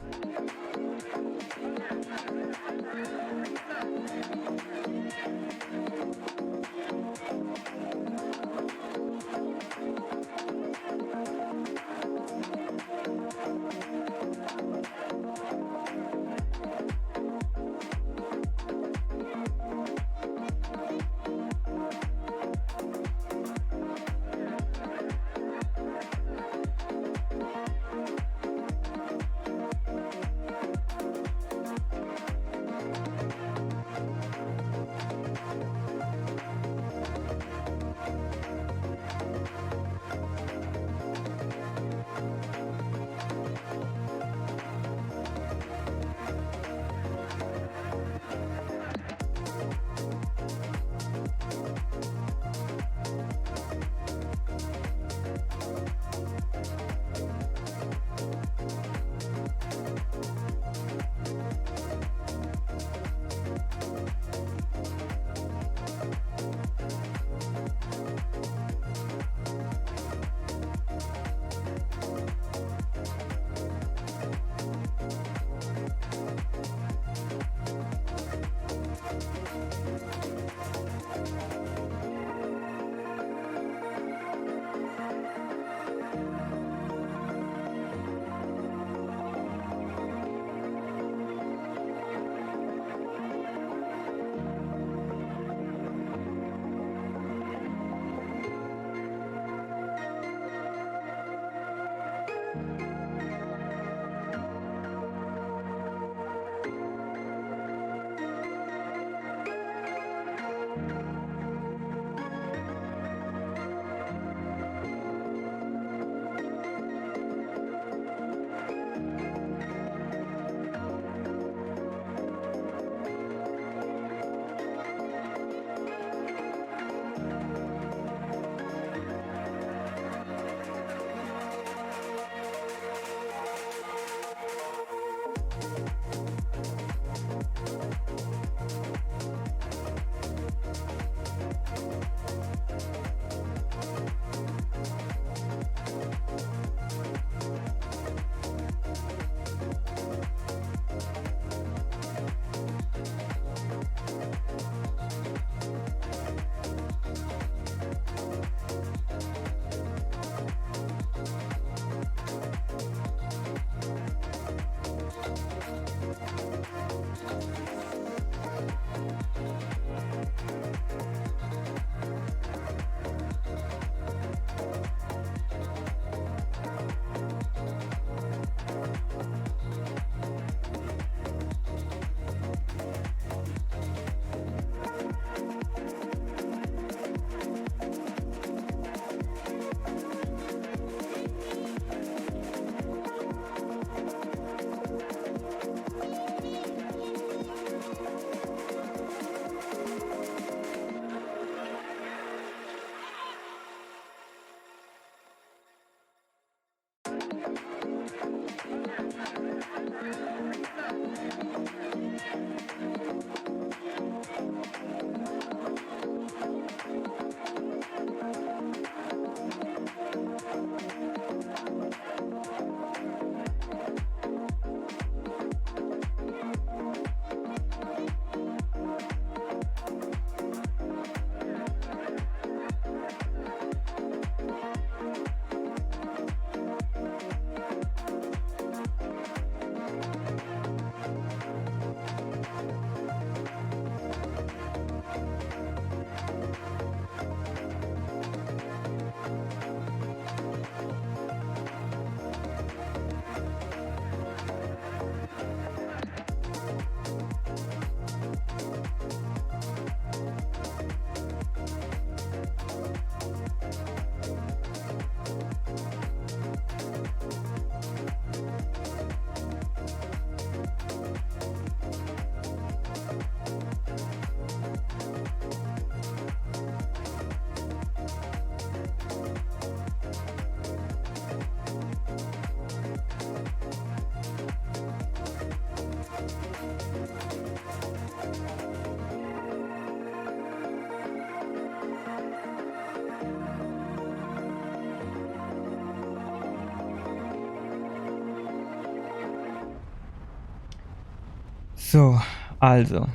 So, also.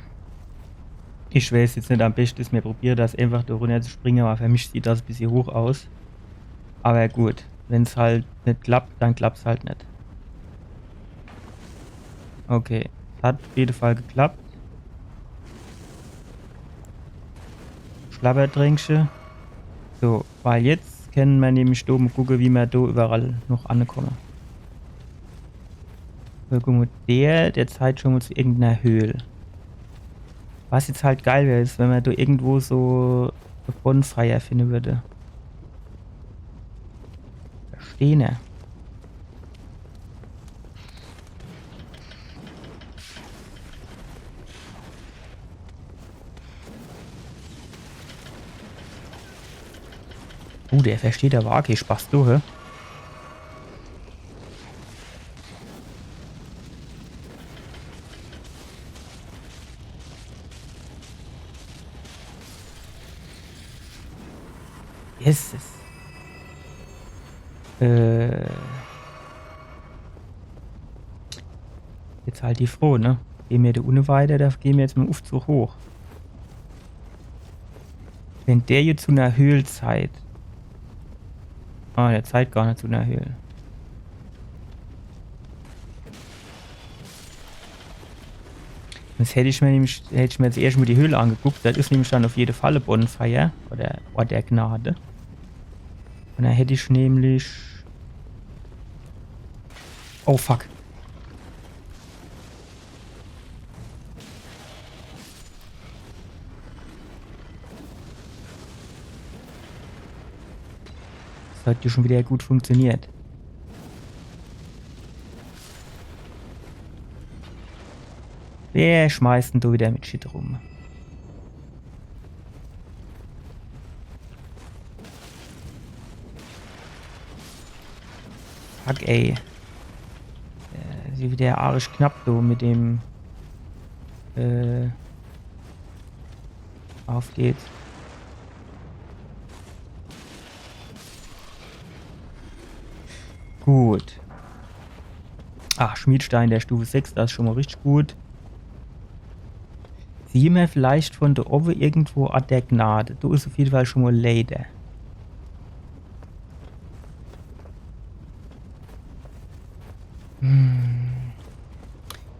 Ich weiß jetzt nicht, am besten ist mir probiert, das einfach da runter zu springen, aber für mich sieht das ein bisschen hoch aus. Aber gut, wenn es halt nicht klappt, dann klappt es halt nicht. Okay, hat auf jeden Fall geklappt. Schlabberdrängsche. So, weil jetzt können wir nämlich da mal gucken, wie wir da überall noch ankommen. So, guck mal, der zeigt schon mal zu irgendeiner Höhle. Was jetzt halt geil wäre, ist, wenn man da irgendwo so eine Bonfire finden würde. Verstehen. Der versteht aber auch kein Spaß, du, hä? Yes. Jetzt halt die froh, ne? Gehen wir da unten weiter, da gehen wir jetzt mit dem Aufzug hoch. Wenn der jetzt zu einer Höhle zeigt. Ah, der zeigt gar nicht zu einer Höhle. Sonst hätte ich mir jetzt erst mal die Höhle angeguckt. Das ist nämlich dann auf jeden Fall eine Bonfire. Oder Ort der Gnade. Und dann hätte ich nämlich... Oh, fuck. Das hat ja schon wieder gut funktioniert. Wer schmeißt denn da wieder mit Shit rum? Fuck, ey. Sie wieder arisch knapp so mit dem... Auf geht's. Gut. Ach, Schmiedstein der Stufe 6, das ist schon mal richtig gut. Sehen wir vielleicht von der oben irgendwo an der Gnade. Du ist auf jeden Fall schon mal Leder.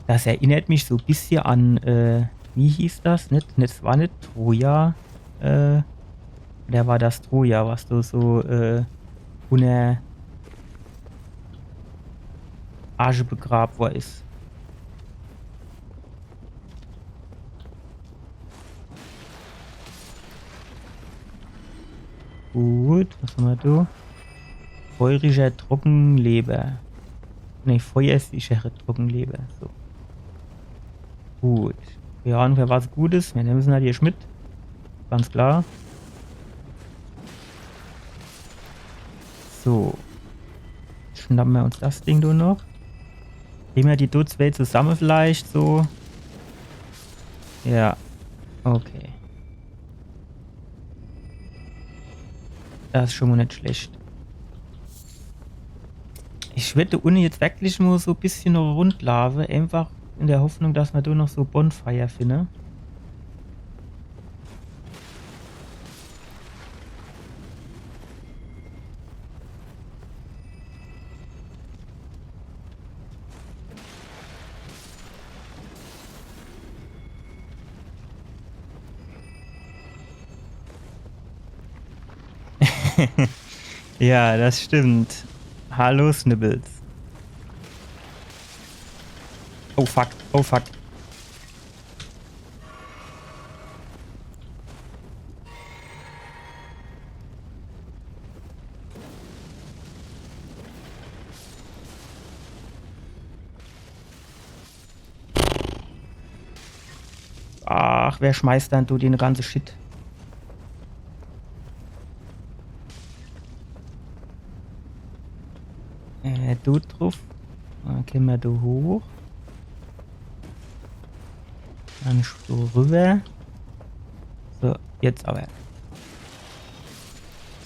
Das erinnert mich so ein bisschen an, wie hieß das? Das war nicht Troja. Oder war das Troja, was du so unter Asche begraben worden ist? Gut, was haben wir da? Feuriger Trockenleber. Ne, feuersichere Trockenleber. So. Gut. Ja, ungefähr was Gutes. Wir müssen halt hier Schmidt. Ganz klar. So. Schnappen wir uns das Ding da noch. Nehmen wir die zwei zusammen vielleicht so. Ja. Okay. Das ist schon mal nicht schlecht. Ich werde unten jetzt wirklich nur so ein bisschen noch rundlaufen. Einfach in der Hoffnung, dass wir da noch so Bonfire finden. Ja, das stimmt. Hallo Snibbles. Oh fuck, oh fuck. Ach, wer schmeißt dann du den ganze Shit? Du drauf. Dann gehen wir da hoch. Dann so rüber. So, jetzt aber.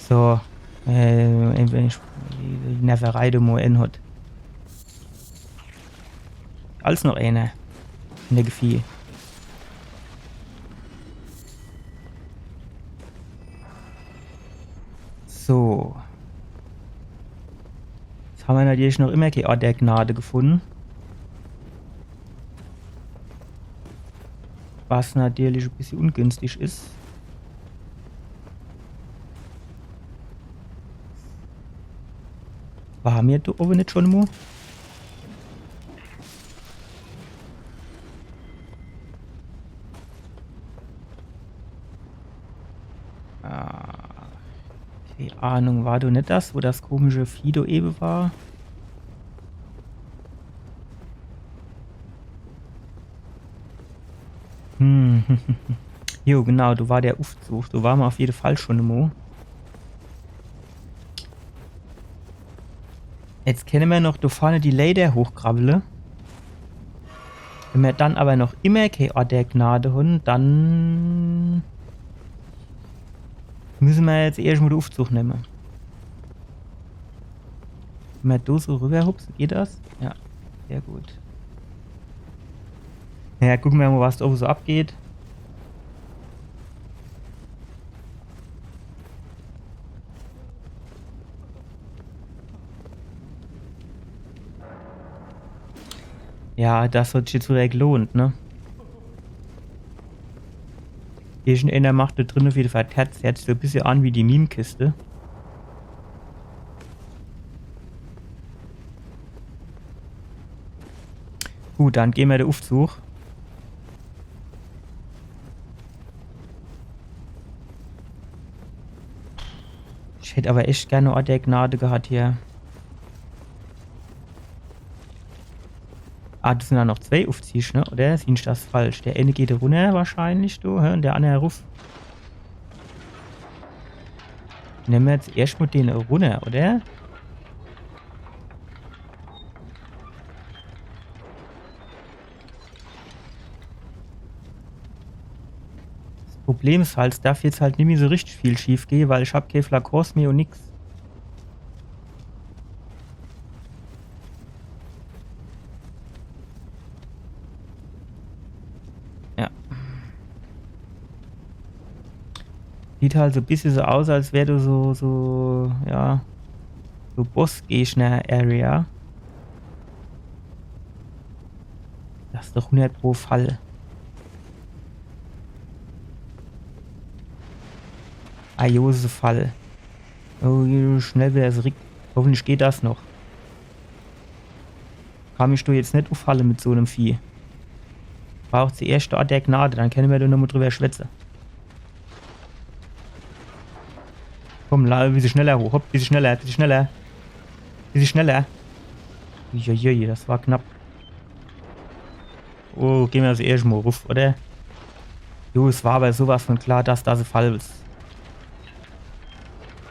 So. Wenn ich die Nerverei da mal hat. Alles noch eine. Neckevieh. So. Jetzt haben wir natürlich noch immer kein Ort der Gnade gefunden. Was natürlich ein bisschen ungünstig ist. War mir da oben nicht schon mal? Keine Ahnung, war du nicht das, wo das komische Fido eben war? Jo, genau, du war der Aufzug. Du warst auf jeden Fall schon im. Jetzt kennen wir noch da vorne die Leder hochkrabbeln. Wenn wir dann aber noch immer kein Ort der Gnade haben, dann müssen wir jetzt erstmal den Aufzug nehmen. Wenn wir da so rüberhupsen, geht das? Ja, sehr gut. Ja, gucken wir mal, was da oben so abgeht. Ja, das hat sich jetzt wieder gelohnt, ne? Irgendeiner macht da drinnen wieder verterzt. Hört sich so ein bisschen an wie die Meme-Kiste. Gut, dann gehen wir den Aufzug. Ich hätte aber echt gerne Ort der Gnade gehabt hier. Ah, das sind ja noch zwei Aufziehs, ne? Oder siehst du das falsch? Der eine geht runter wahrscheinlich, du, und der andere rauf. Nehmen wir jetzt erstmal den runter, oder? Das Problem ist halt, es darf jetzt halt nicht mehr so richtig viel schief gehen, weil ich hab kein Flakons mehr und nix. Ja. Sieht halt so ein bisschen so aus, als wäre du so, ja, so Bossgegner-Area. Das ist doch 100 pro Fall. Ayose Fall. Oh, schnell wieder das Rick. Hoffentlich geht das noch. Kann mich du jetzt nicht auffallen mit so einem Vieh. Braucht sie erst Ort der Gnade, dann können wir da nochmal drüber schwätzen. Komm, ein bisschen schneller hoch. Hopp, bisschen schneller, bisschen schneller. Bisschen schneller. Uiuiui, das war knapp. Oh, gehen wir also erst mal ruf, oder? Jo, es war aber sowas von klar, dass das ein Fall ist.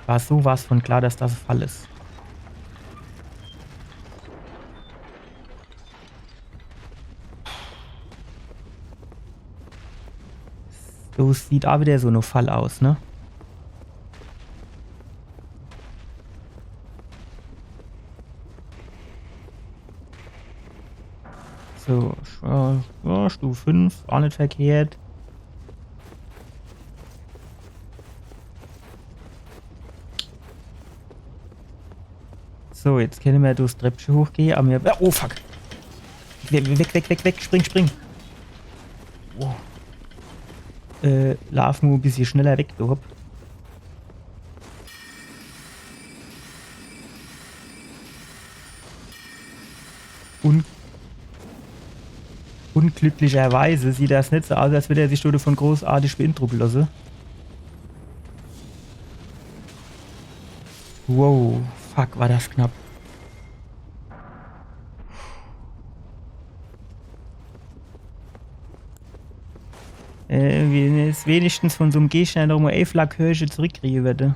War sowas von klar, dass das ein Fall ist. So sieht auch wieder so ein Fall aus, ne? So, ja, Stufe 5, auch nicht verkehrt. So, jetzt können wir durchs Treppchen hochgehen, aber wir... Oh, fuck! Weg, spring! Oh. Lauf nur ein bisschen schneller weg, du Hopp. Unglücklicherweise sieht das nicht so aus, als würde er sich davon großartig beeindrucken lassen. Wow, fuck, war das knapp. Wenn es wenigstens von so einem Gegner noch mal 11 Lackhirsche zurückkriegen würde.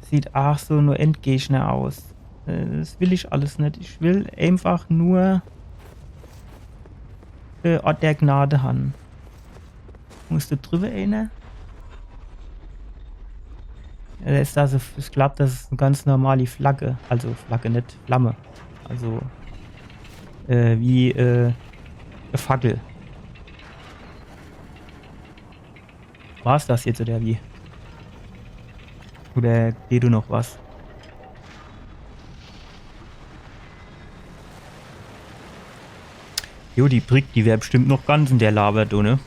Sieht auch so nur Endgegner aus. Das will ich alles nicht. Ich will einfach nur Ort der Gnade haben. Musst du drüber eine? Ja, ist das, ich glaube, das ist eine ganz normale Flagge. Also Flagge, nicht Flamme. Also wie eine Fackel. War's das jetzt oder wie? Oder geht du noch was? Jo, die Brick, die wäre bestimmt noch ganz in der Lava, du, ne?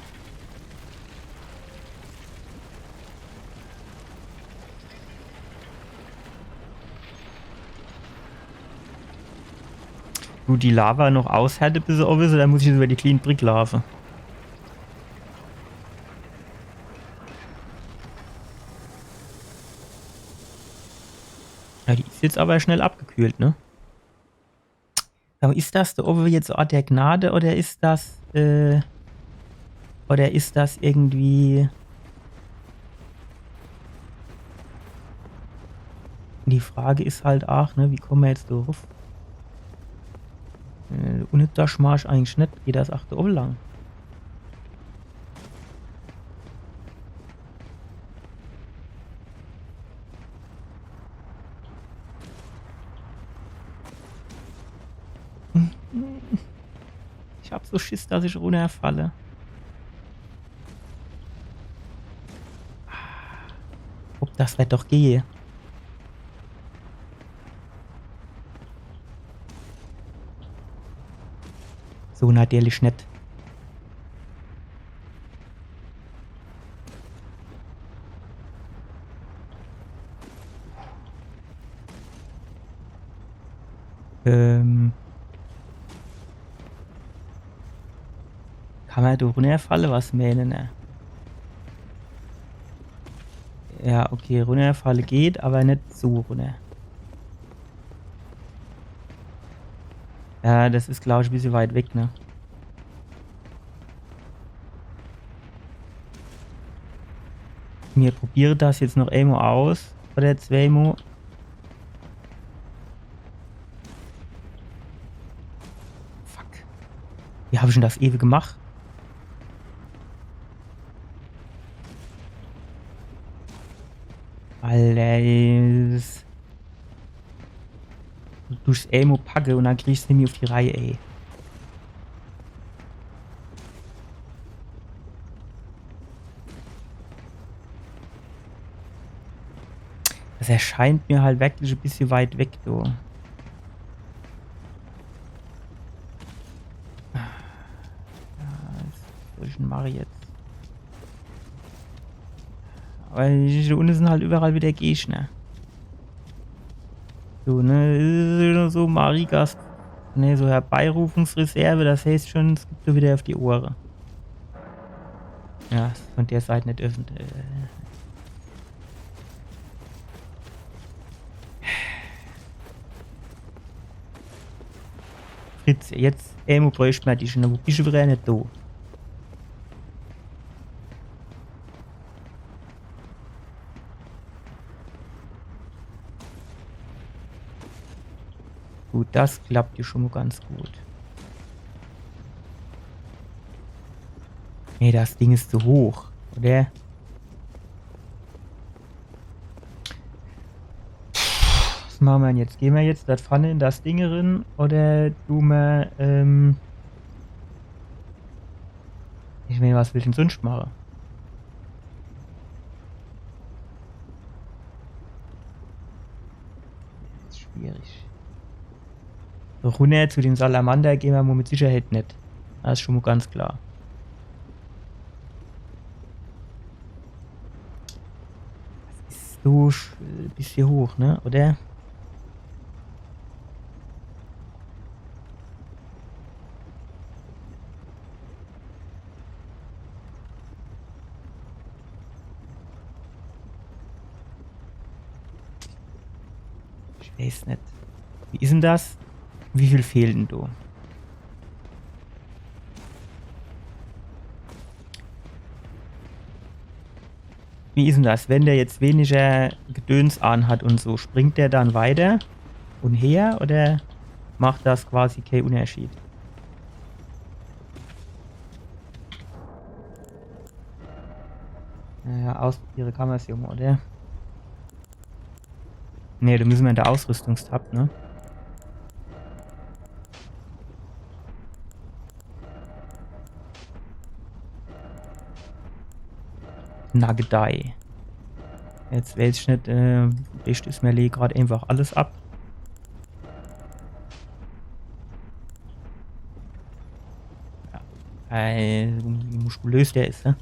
Gut, die Lava noch aushärtet, bis sie auf ist, dann muss ich jetzt über die Clean Brick laufen. Ja, die ist jetzt aber schnell abgekühlt, ne? Aber ist das da oben jetzt Ort der Gnade oder ist das irgendwie... Die Frage ist halt auch, ne, wie kommen wir jetzt drauf? Und da schmarsch eigentlich nicht, geht das auch da oben lang? Ich hab so Schiss, dass ich runterfalle. Ob das wird doch gehe. So natürlich nicht. Kann man da runterfallen, was meinen, ne? Ja, okay, runterfallen geht, aber nicht so runter. Ja, das ist, glaube ich, ein bisschen weit weg, ne? Wir probieren das jetzt noch einmal aus. Oder zweimal. Fuck. Wie habe ich denn das ewig gemacht? Alter, das... Du tust einmal packe und dann kriegst du nämlich auf die Reihe, ey. Das erscheint mir halt wirklich ein bisschen weit weg, du. Was ich denn mache jetzt? Aber hier unten sind halt überall wieder Gegner. So, ne, so Marigas, ne, so Herbeirufungsreserve, das heißt schon, es gibt so wieder auf die Ohren. Ja, ist von der Seite nicht öffentlich. Fritz, jetzt Emo bräuchte man dich schon, wo bist du wieder nicht da? Gut, das klappt hier schon mal ganz gut. Nee, das Ding ist zu hoch, oder? Was machen wir denn jetzt? Gehen wir jetzt das Pfanne in das Ding rein oder tun wir, ich meine, was will ich denn sonst machen? Das ist schwierig. So runter zu dem Salamander gehen wir mal mit Sicherheit nicht. Das ist schon mal ganz klar. Das ist so ein bisschen hoch, ne? Oder? Ich weiß nicht. Wie ist denn das? Wie viel fehlen du? Wie ist denn das? Wenn der jetzt weniger Gedöns anhat und so, springt der dann weiter und her oder macht das quasi keinen Unterschied? Ja, ausprobieren kann man es, Junge, oder? Ne, da müssen wir in der Ausrüstungstab, ne? Nagedei. Jetzt weiß ich nicht, bricht es mir gerade einfach alles ab. Ja. Wie muskulös der ist, ne?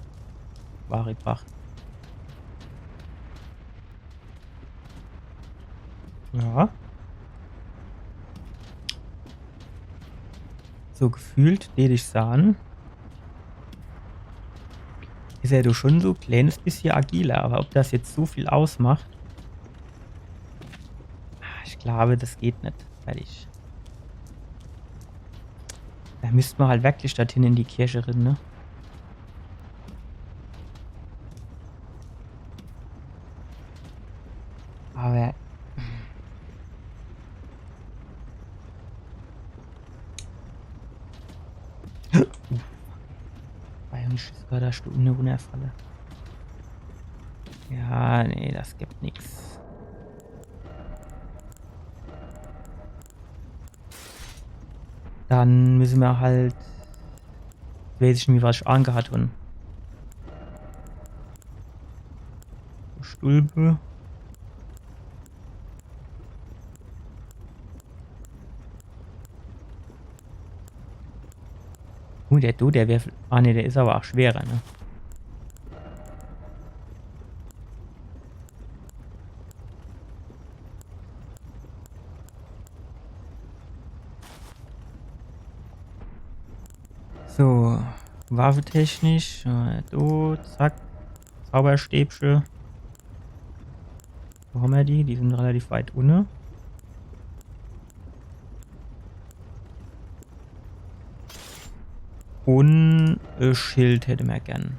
Wahre Pracht. Ja. So gefühlt, würde ich sagen, ist er doch schon so 'n kleines bisschen agiler, aber ob das jetzt so viel ausmacht, ich glaube, das geht nicht, fertig. Da müsste man halt wirklich dorthin in die Kirche rennen, ne? Aber weil mich grad da Stunde runterfalle. Ja, ne, das gibt nix. Dann müssen wir halt weiß ich nicht, was ich angehabt habe. Stulpe. Der du, der wäre ne, der ist aber auch schwerer, ne? So, waffentechnisch, du, zack, Zauberstäbchen. Wo haben wir die? Die sind relativ weit unten. Und Schild hätte wir gern.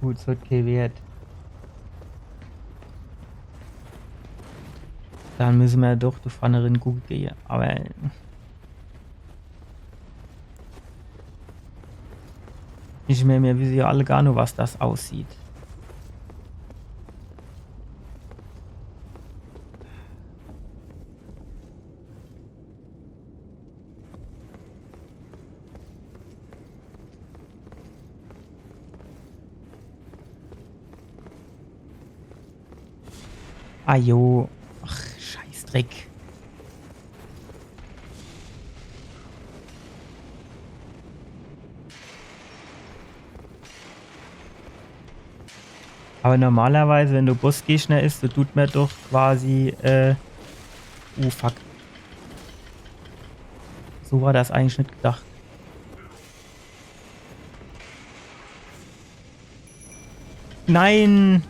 Gut, es hat keinen Wert. Dann müssen wir doch die Pfannerin gut gehen. Aber ich meine, wir wissen ja alle gar nicht, was das aussieht. Ah jo. Ach, Scheißdreck. Aber normalerweise, wenn du Bossgegner ist, so tut mir doch quasi, fuck. So war das eigentlich nicht gedacht. Nein!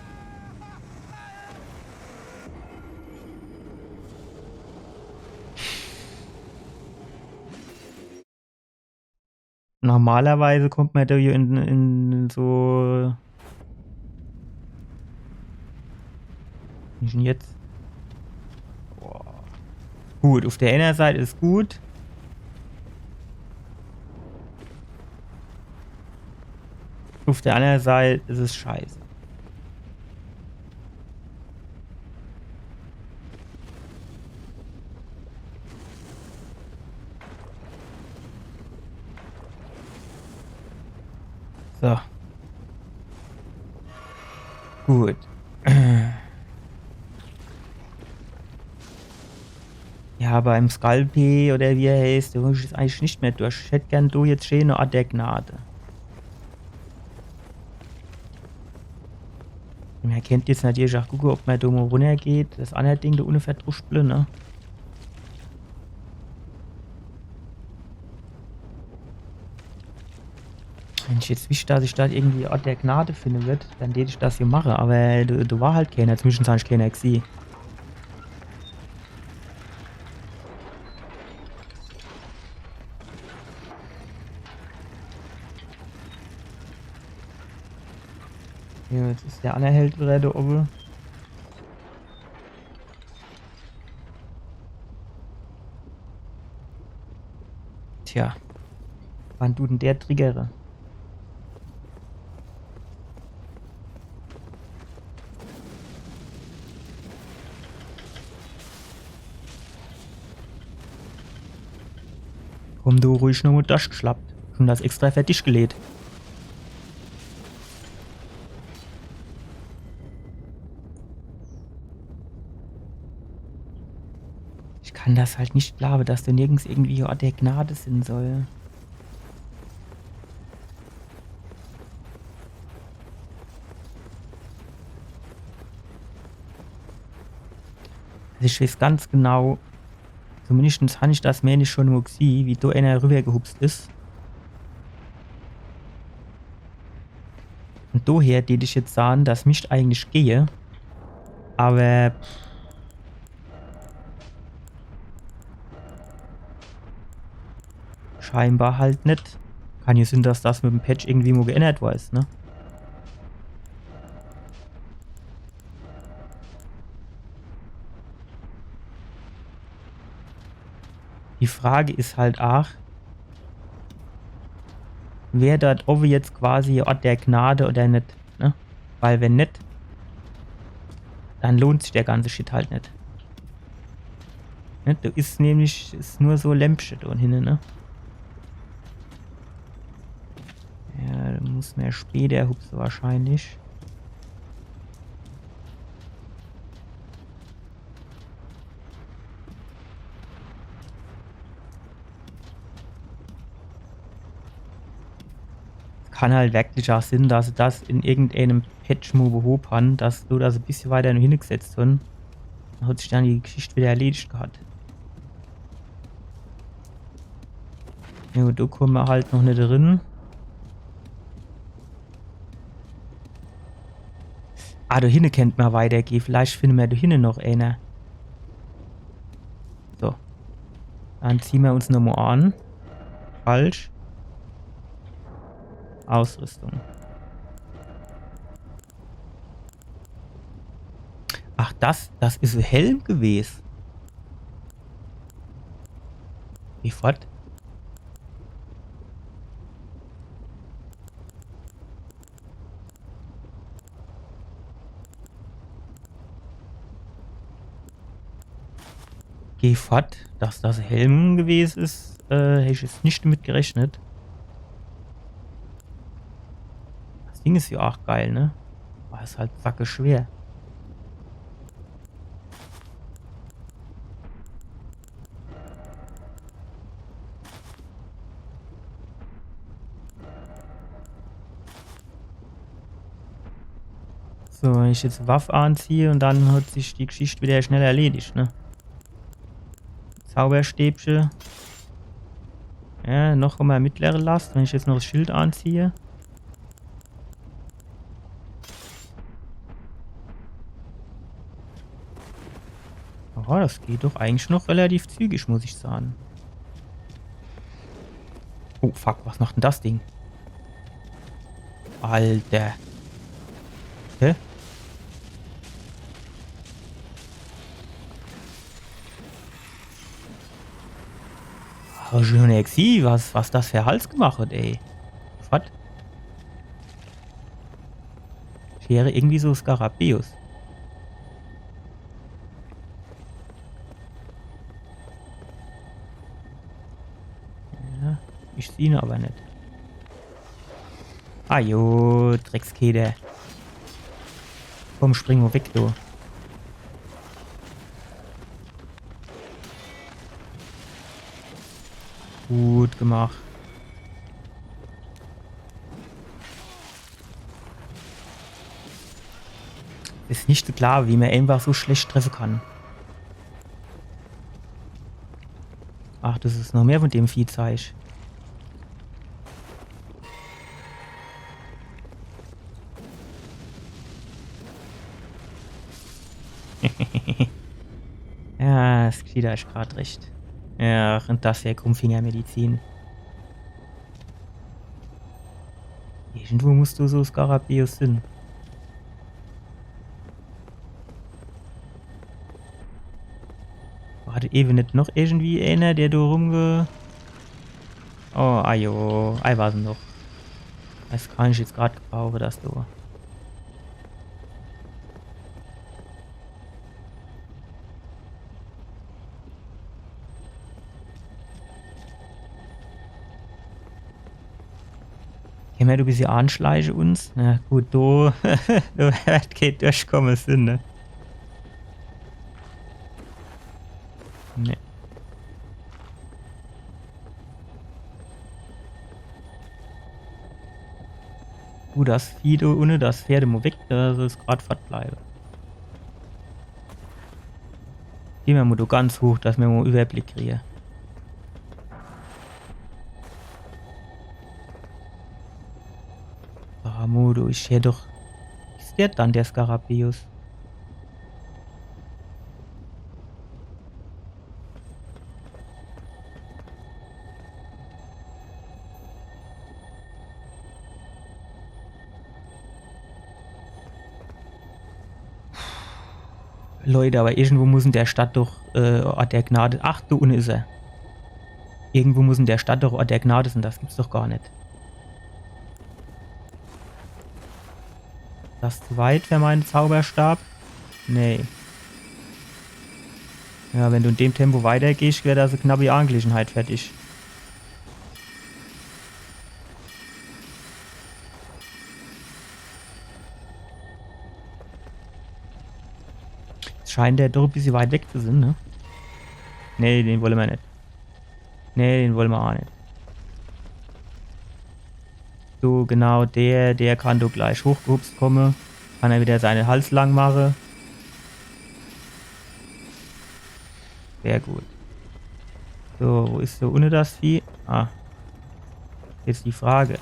Normalerweise kommt man da hier in so. Wie ist denn jetzt? Boah. Gut, auf der einen Seite ist gut. Auf der anderen Seite ist es scheiße. So. Gut. Ja, beim Skalpé oder wie er heißt, da muss ich jetzt eigentlich nicht mehr durch. Ich hätte gern du jetzt schöne Art der Gnade. Man kennt jetzt natürlich auch gucken, ob man da mal runtergeht. Das andere Ding da unten verdruspeln, ne? Wenn ich jetzt wüsste, dass ich da irgendwie Ort der Gnade finden wird, dann würde ich das hier machen. Aber du war halt keiner. Zwischenzeitlich keiner gewesen. Ja, jetzt ist der andere Held wieder da oben. Tja. Wann du denn der triggere? Komm du ruhig noch mal durchgeschlappt. Schon das extra für dich gelegt. Ich kann das halt nicht glauben, dass du nirgends irgendwie Ort der Gnade sind soll. Also ich weiß ganz genau, zumindest habe ich das mäßig schon mal gesehen, wie da einer rübergehupst ist. Und daher würde ich jetzt sagen, dass mich eigentlich gehe. Aber scheinbar halt nicht. Kann ja sein, dass das mit dem Patch irgendwie mal geändert war, ne? Die Frage ist halt auch, wer dort ob jetzt quasi Ort der Gnade oder nicht, ne? Weil wenn nicht, dann lohnt sich der ganze Shit halt nicht. Ne? Da ist nämlich ist nur so Lämpchen da hinten, ne? Ja, da muss mehr später hupsen wahrscheinlich. Kann halt wirklich auch Sinn, dass sie das in irgendeinem Patch mal behoben haben, dass du das ein bisschen weiter hingesetzt hast. Dann hat sich dann die Geschichte wieder erledigt gehabt. Ja gut, da kommen wir halt noch nicht drin. Ah, da hinten kennt man weitergehen. Vielleicht finden wir da hinten noch eine. So. Dann ziehen wir uns nochmal an. Falsch. Ausrüstung. Ach, das ist ein Helm gewesen. Wie fort? Geh fort, dass das Helm gewesen ist, hätte ich jetzt nicht damit gerechnet. Das Ding ist ja auch geil, ne? Aber ist halt sacke schwer. So, wenn ich jetzt Waffe anziehe und dann hat sich die Geschichte wieder schnell erledigt, ne? Zauberstäbchen. Ja, noch einmal mittlere Last, wenn ich jetzt noch das Schild anziehe. Oh, das geht doch eigentlich noch relativ zügig, muss ich sagen. Oh, fuck, was macht denn das Ding? Alter. Hä? Oh, schon exi, was das für Hals gemacht hat, ey. Was? Ich wäre irgendwie so Skarabäus. Ja, ich sehe ihn aber nicht. Ah jo, Dreckskede. Komm, spring mal weg, du. Gut gemacht. Ist nicht so klar, wie man einfach so schlecht treffen kann. Ach, das ist noch mehr von dem Viehzeug. Ja, das geschieht euch gerade recht. Ja, und das wäre Krummfingermedizin. Irgendwo musst du so Skarabäus sind. War da eben nicht noch irgendwie einer, der da rumge... Oh, ajo. Ei, was denn noch? Das kann ich jetzt gerade gebrauchen, das du. Können wir du ein bisschen anschleichen uns? Na gut, du, du geht durchkommen sind, ne? Ne. Das Vieh da unten, das Pferd mal weg, da soll es gerade fort bleiben. Gehen wir mal da ganz hoch, dass wir mal einen Überblick kriegen. Ah, Modo, ich hätte doch. Ist der dann der Skarabäus? Leute, aber irgendwo muss in der Stadt doch Ort der Gnade. Ach, da unten ist er. Irgendwo muss in der Stadt doch Ort der Gnade sein, das gibt's doch gar nicht. Das ist zu weit für meinen Zauberstab? Nee. Ja, wenn du in dem Tempo weitergehst, wäre das eine knappe Angelegenheit fertig. Jetzt scheint der doch ein bisschen weit weg zu sein, ne? Nee, den wollen wir nicht. Nee, den wollen wir auch nicht. So, genau, der kann doch gleich hochgehupst kommen. Kann er wieder seinen Hals lang machen. Sehr gut. So, wo ist so ohne das Vieh? Ah, jetzt die Frage.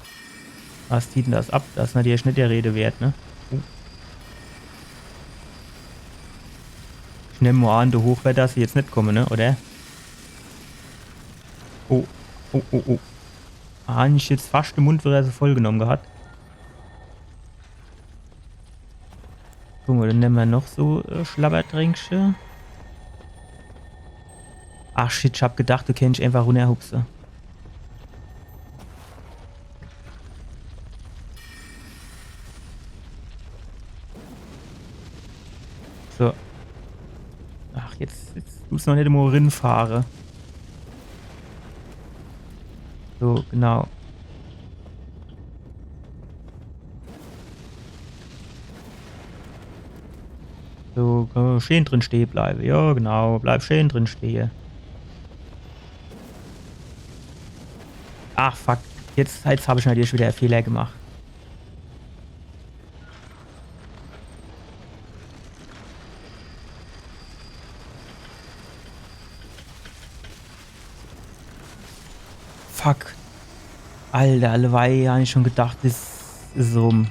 Was zieht denn das ab? Das ist natürlich nicht der Rede wert, ne? Ich nehme mal an, du hoch wird das jetzt nicht kommen, ne? Oder? Oh, oh, oh, oh. Habe ich jetzt fast den Mund wieder so voll genommen gehabt. Guck mal, dann nehmen wir noch so Schlabbertrinkchen. Ach shit, ich hab gedacht, du kennst einfach runterhupsen. So. Ach, jetzt muss noch nicht immer rinfahren. So, genau. So, schön drin stehen bleiben. Ja, genau, bleib schön drin stehen. Ach, fuck. Jetzt habe ich natürlich wieder einen Fehler gemacht. Fuck. Alter, alleweil habe ich schon gedacht, das ist rum.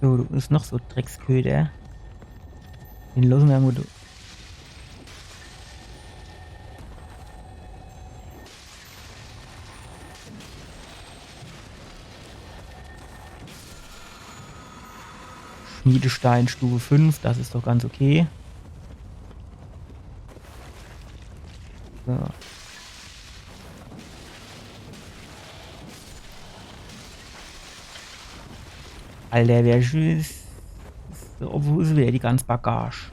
So, du bist noch so Drecksköder. Den losen wir mal. Schmiedestein Stufe 5, das ist doch ganz okay. So. Alter, wer ist. Wo ist wieder die ganze Bagage?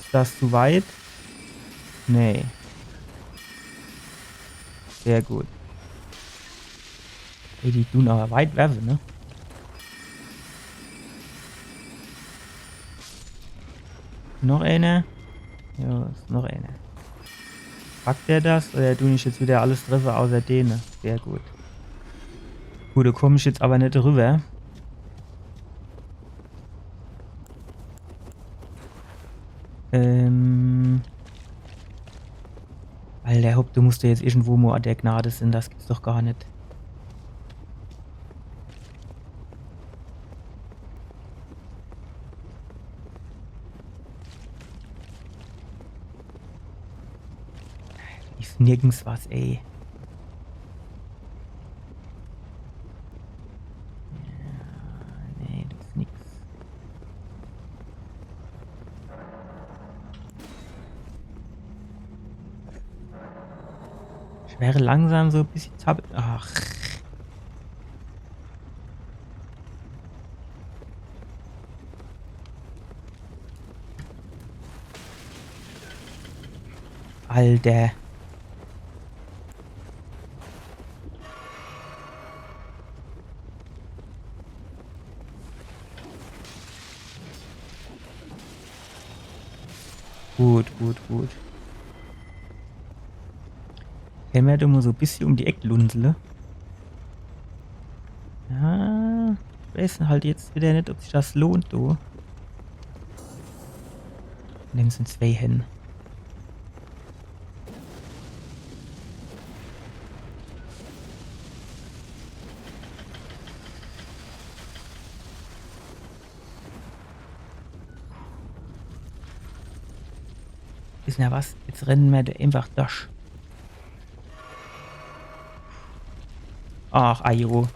Ist das zu weit? Nee. Sehr gut. Ey, die tun aber weit werfen, ne? Noch eine? Ja, ist noch eine. Packt der das oder tue ich jetzt wieder alles treffen außer denen? Sehr gut. Gut, da komme ich jetzt aber nicht rüber. Alter, Hopp, du musst ja jetzt irgendwo mal an der Gnade sind, das gibt's doch gar nicht. ist nirgends was, ey. Ja, nee, das ist nix. Ich wäre langsam so ein bisschen zappel. Ach. Alter. Gut, gut, gut. Wenn wir da mal so ein bisschen um die Ecke lunzle. Ja, ich weiß halt jetzt wieder nicht, ob sich das lohnt, du. Nimm sind 2 hin. Wissen ja was? Jetzt rennen wir da einfach durch. Ach, ajo.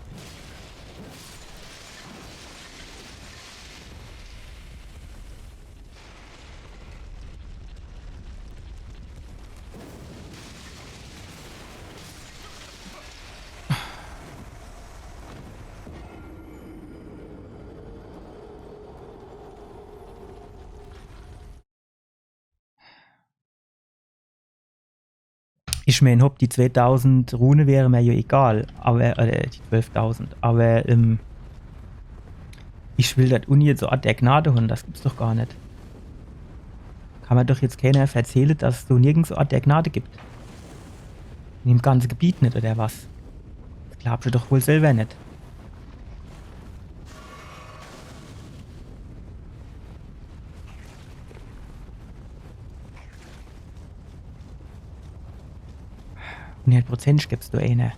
Ich meine, ob die 2000 Rune wäre mir ja egal, aber, die 12.000, aber, ich will das Uni jetzt so Art der Gnade haben, das gibt's doch gar nicht. Kann man doch jetzt keiner erzählen, dass es so nirgends so Art der Gnade gibt. In dem ganzen Gebiet nicht, oder was? Das glaubst du doch wohl selber nicht. Hundertprozentig gibst du eine.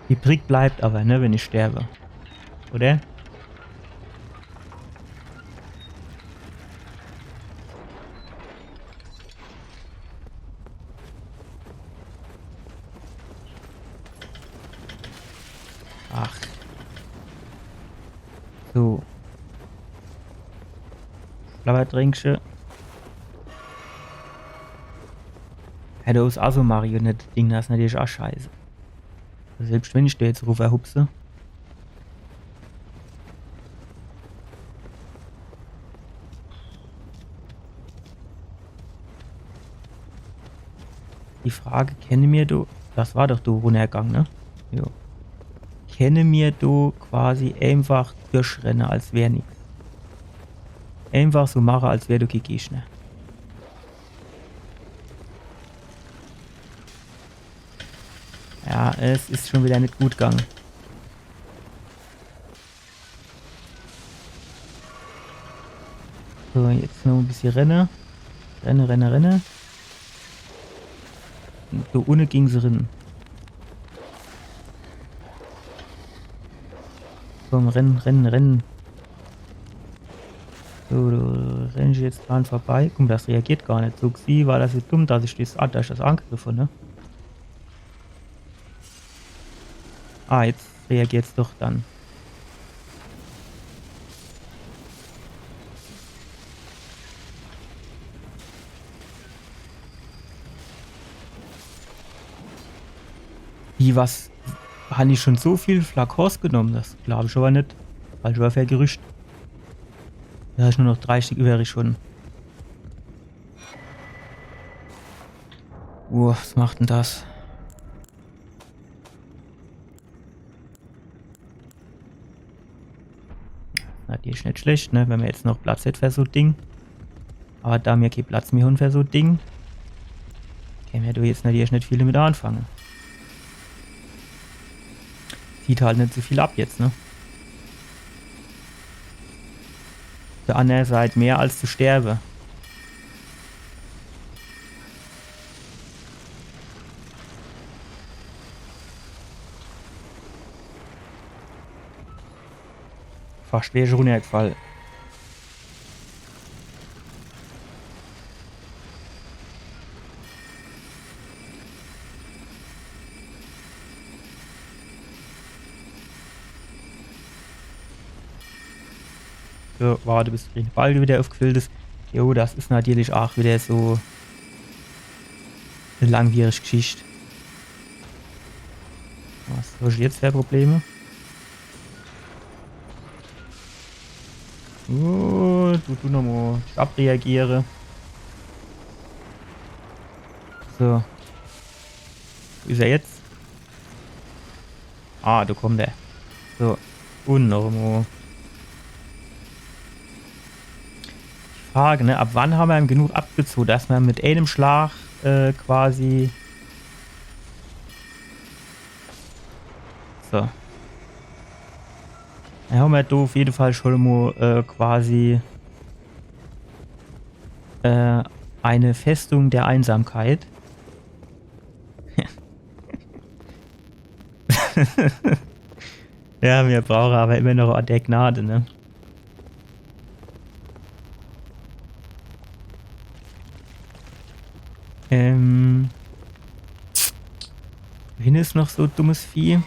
Die Brick bleibt aber, ne, wenn ich sterbe. Oder? Ach. So. Blabbertrinkchen. Ja, du ist auch so Marionette-Ding, das ist natürlich auch scheiße. Also selbst wenn ich da jetzt rüber hupse. Die Frage, kenne mir du, das war doch du runtergegangen, ne? Jo. Kenne mir du quasi einfach durchrennen, als wäre nichts. Einfach so mache, als wäre du kein Gegner. Ja, es ist schon wieder nicht gut gegangen. So, jetzt noch ein bisschen rennen. Renne. Und so ohne ging sie rennen. Komm, rennen. So, du rennst jetzt dran vorbei. Guck, das reagiert gar nicht. So, sie war das jetzt dumm, dass ich das angegriffen, ne? Ah, jetzt reagiert es doch dann. Wie, was? Habe ich schon so viel Flakons genommen? Das glaube ich aber nicht. Weil ich war für Gerücht. Da ist nur noch 3 Stück übrig schon. Was macht denn das? Na, die ist nicht schlecht, ne? Wenn man jetzt noch Platz hätte für so ein Ding. Aber da mir kein Platz mehr haben für so ein Ding, können wir da jetzt natürlich nicht viele mit anfangen. Sieht halt nicht so viel ab jetzt, ne? Auf der anderen Seite mehr als zu sterben. Fast wäre ich runtergefallen. So, warte, bis der Balken wieder aufgefüllt ist. Jo, das ist natürlich auch wieder so eine langwierige Geschichte. Was hast du jetzt für Probleme? Du nochmal abreagiere. So. Wo ist er jetzt? Ah, da kommt er. So. Und noch mal. Frage, ne? Ab wann haben wir ihm genug abgezogen, dass wir mit einem Schlag quasi. So. Da haben wir da auf jeden Fall schon mal quasi eine Festung der Einsamkeit. Ja, wir brauchen aber immer noch der Gnade, ne? Wohin ist noch so dummes Vieh?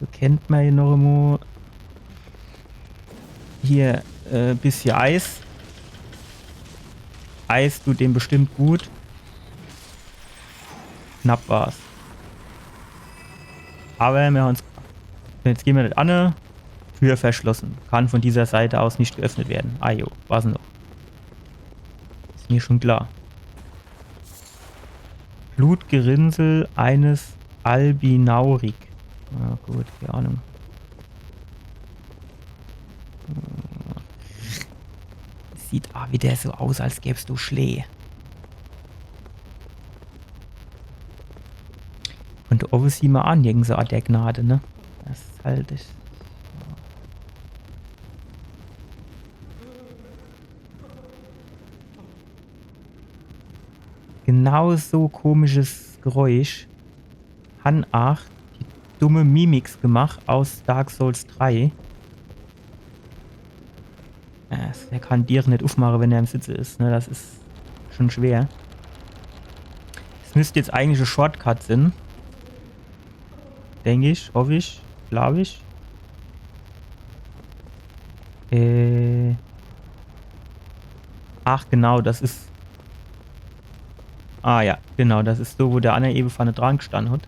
So kennt man hier noch immer. Hier, bisschen Eis. Eis tut dem bestimmt gut. Knapp war's. Aber wir haben uns. Jetzt gehen wir nicht an. Tür verschlossen. Kann von dieser Seite aus nicht geöffnet werden. Ah jo, was noch? Ist mir schon klar. Blutgerinnsel eines Albinaurik. Ah, gut, keine Ahnung. Sieht wieder so aus, als gäbst du Schlee. Und oben sieht man an, irgend so der Gnade, ne? Das ist halt. Genau so komisches Geräusch. Han 8, die dumme Mimics gemacht aus Dark Souls 3. Er kann dir nicht aufmachen, wenn er im Sitze ist. Ne? Das ist schon schwer. Es müsste jetzt eigentlich ein Shortcut sein. Denke ich, hoffe ich, glaube ich. Ach genau, das ist... Ah ja, genau, das ist so, wo der andere eben vorne dran gestanden hat.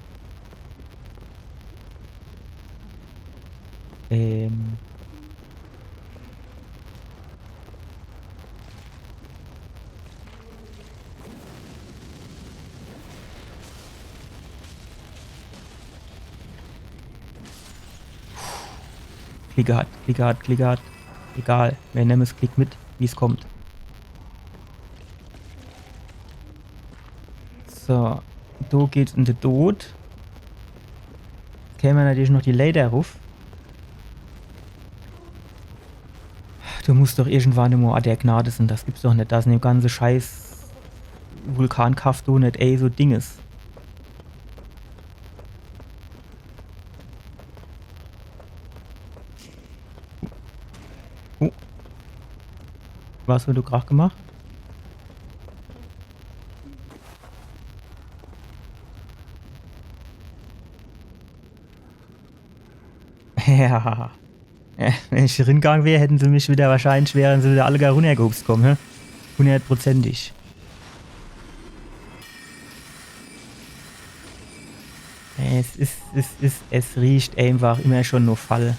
Klicke hat, Klicke hat, Klicke hat. Egal, wir nehmen es Klick mit, wie es kommt. So, da geht's in den Tod. Kämen natürlich noch die Lader ruf. Du musst doch irgendwann immer der Gnade sein, das gibt's doch nicht. Das sind dem ganze Scheiß Vulkankraft doch nicht, ey, so Dinges. Oh. Was hast du gerade gemacht? Ja. Wenn ich hingegangen wäre, hätten sie mich wieder wahrscheinlich, wären sie wieder alle gar runtergehupst kommen, hä? 100%ig. Es riecht einfach immer schon nur Fall.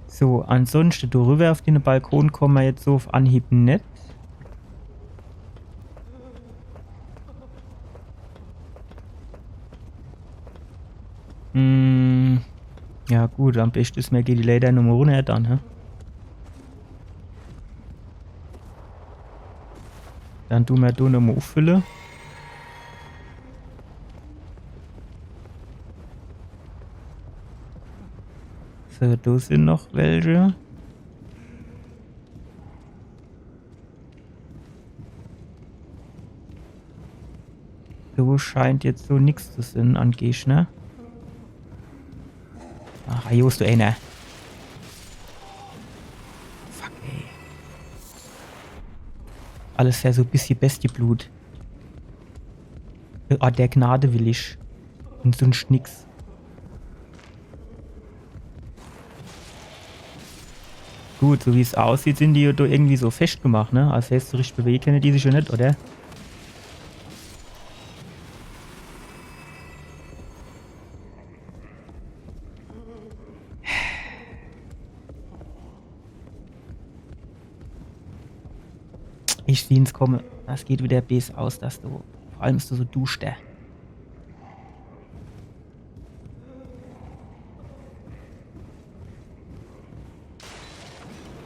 So, ansonsten darüber auf den Balkon kommen wir jetzt so auf Anhieb nicht. Ja gut, am besten ist mir geht die Lader nochmal runter dann, hä? Dann tun wir da nochmal auffüllen. So, da sind noch welche. Da scheint jetzt so nichts zu sein an Gegner. Ach, just du einer. Fuck, ey. Alles ja so ein bisschen Bestieblut. Ah, der Gnade will ich. Und sonst nix. Gut, so wie es aussieht, sind die da irgendwie so festgemacht, ne? Als hättest du richtig bewegen können, die sich schon nicht, oder? Ich seh's kommen. Das geht wieder bis aus, dass du. Vor allem bist du so duster.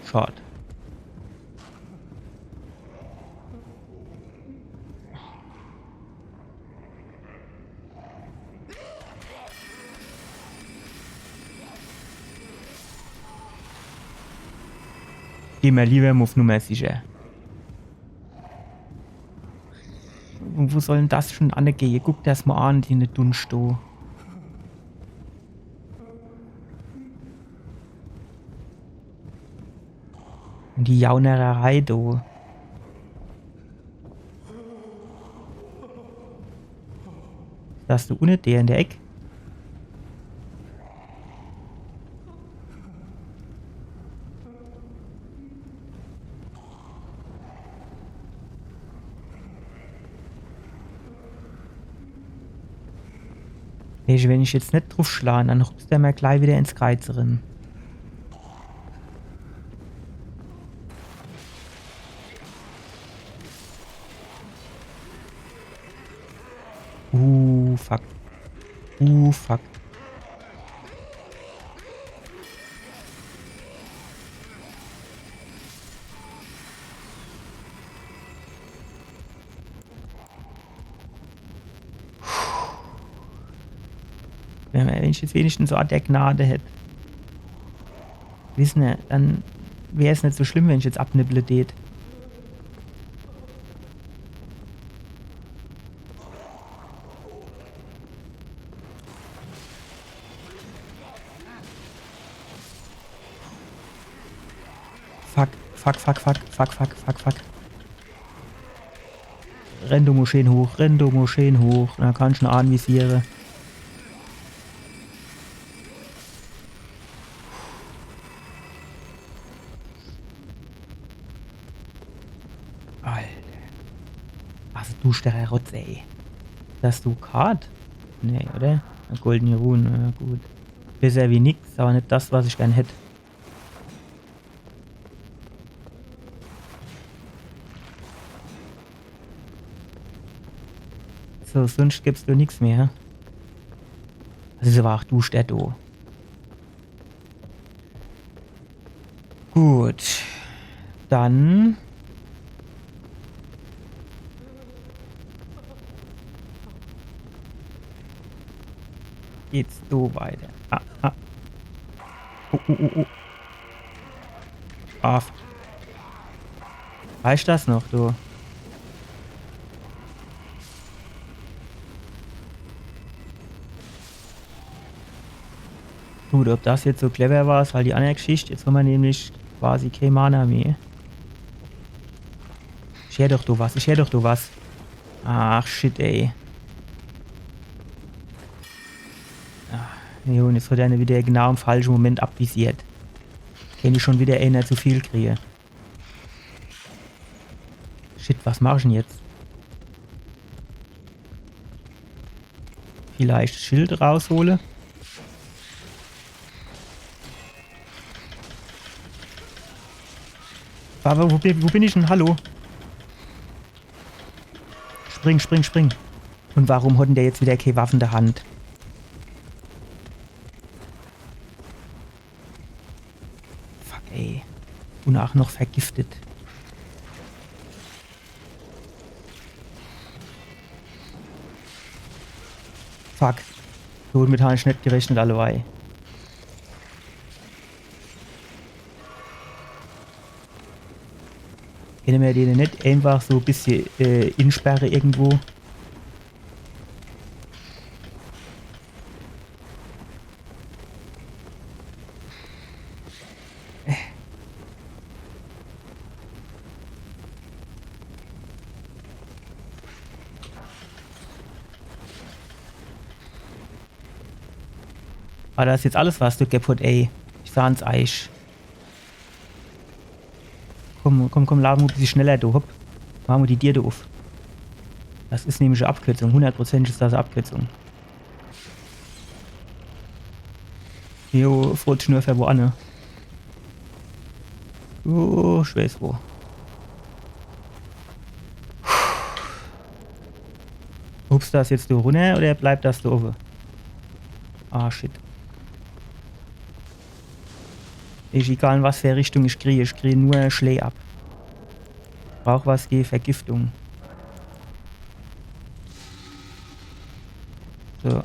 Schade. Gehen wir lieber auf Nummer sicher. Und wo soll denn das schon angehen? Guck das mal an, die ne Dunst da. Und die Jaunerei da. Das du ohne der in der Ecke. Wenn ich jetzt nicht drauf schlage, dann rupst der mir gleich wieder ins Kreuz drin. Fuck. Fuck. Wenn ich jetzt wenigstens so der Gnade hätte. Wissen wir, dann wäre es nicht so schlimm, wenn ich jetzt abnibble tät. Fuck. Renn du Moscheen hoch. Da kann ich schon anvisieren. Alter. Also du starrer Rotz, ey. Das du Kart? Nee, oder? Eine goldene Rune, ja, gut. Besser wie nix, aber nicht das, was ich gern hätte. So, sonst gibst du nichts mehr. Das ist aber auch du Städto. Gut. Dann. Geht's so weiter. Oh. Ah. Reicht das noch, du? Gut, ob das jetzt so clever war, ist halt die andere Geschichte. Jetzt haben wir nämlich quasi kein Mana mehr. Ich hör doch du was. Ach, shit, ey. Jo, und jetzt hat er wieder genau im falschen Moment abvisiert. Kann ich schon wieder einer zu viel kriege. Shit, was mach ich denn jetzt? Vielleicht Schild raushole. Aber wo bin ich denn? Hallo? Spring. Und warum hat denn der jetzt wieder keine Waffe in der Hand? Fuck, ey. Und auch noch vergiftet. Fuck. So mit habe ich nicht gerechnet, allebei. Können wir den nicht einfach so ein bisschen insperre irgendwo? Ah, da ist jetzt alles was, du Gepard, ey. Ich fahr ans Eis. Komm, komm, komm, laden wir ein bisschen schneller, du, hopp. Machen wir die Dir auf. Das ist nämlich eine Abkürzung. 100% ist das eine Abkürzung. Jo, froh Schnür für wo an. Oh, ich weiß wo. Hupst das jetzt du runter oder bleibt das da oben? Ah, shit. Ist egal, in was für Richtung ich kriege nur Schlee ab. Brauch was gegen Vergiftung. So.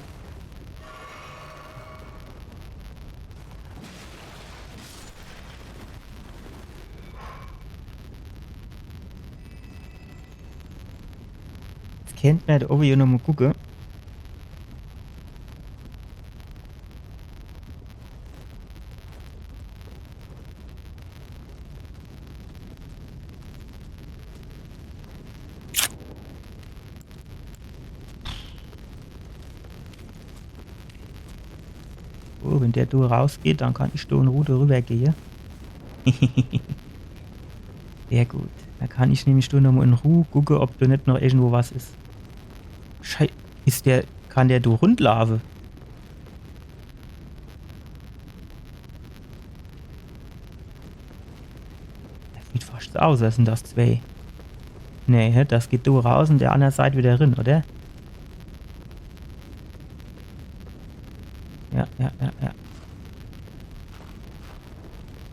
Jetzt kennt man da oben hier nochmal gucken. Oh, wenn der da rausgeht, dann kann ich da in Route rübergehen. Sehr gut. Dann kann ich nämlich da nochmal in Ruhe gucken, ob da nicht noch irgendwo was ist. Kann der da rundlaufen? Das sieht fast so aus, als sind das zwei. Nee, das geht da raus und der andere Seite wieder rein, oder? Ja, ja, ja, ja.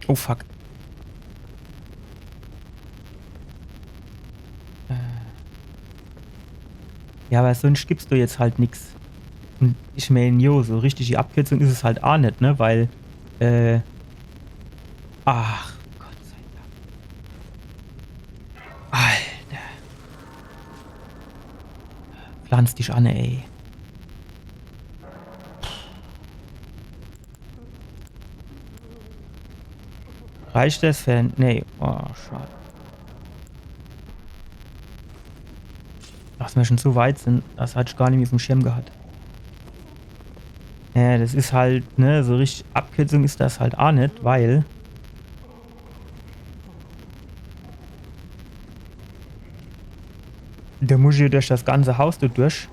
Oh, fuck. Ja, aber sonst gibst du jetzt halt nix. Und ich meine, jo, so richtig die Abkürzung ist es halt auch nicht, ne? Weil, ach, Gott sei Dank. Alter. Pflanz dich an, ey. Reicht das für... Nee, oh, schade. Dass wir schon so weit sind, das hatte ich gar nicht mehr auf dem Schirm gehabt. Ja, das ist halt, ne, so richtig Abkürzung ist das halt auch nicht, weil... Da muss ich durch das ganze Haus da durch.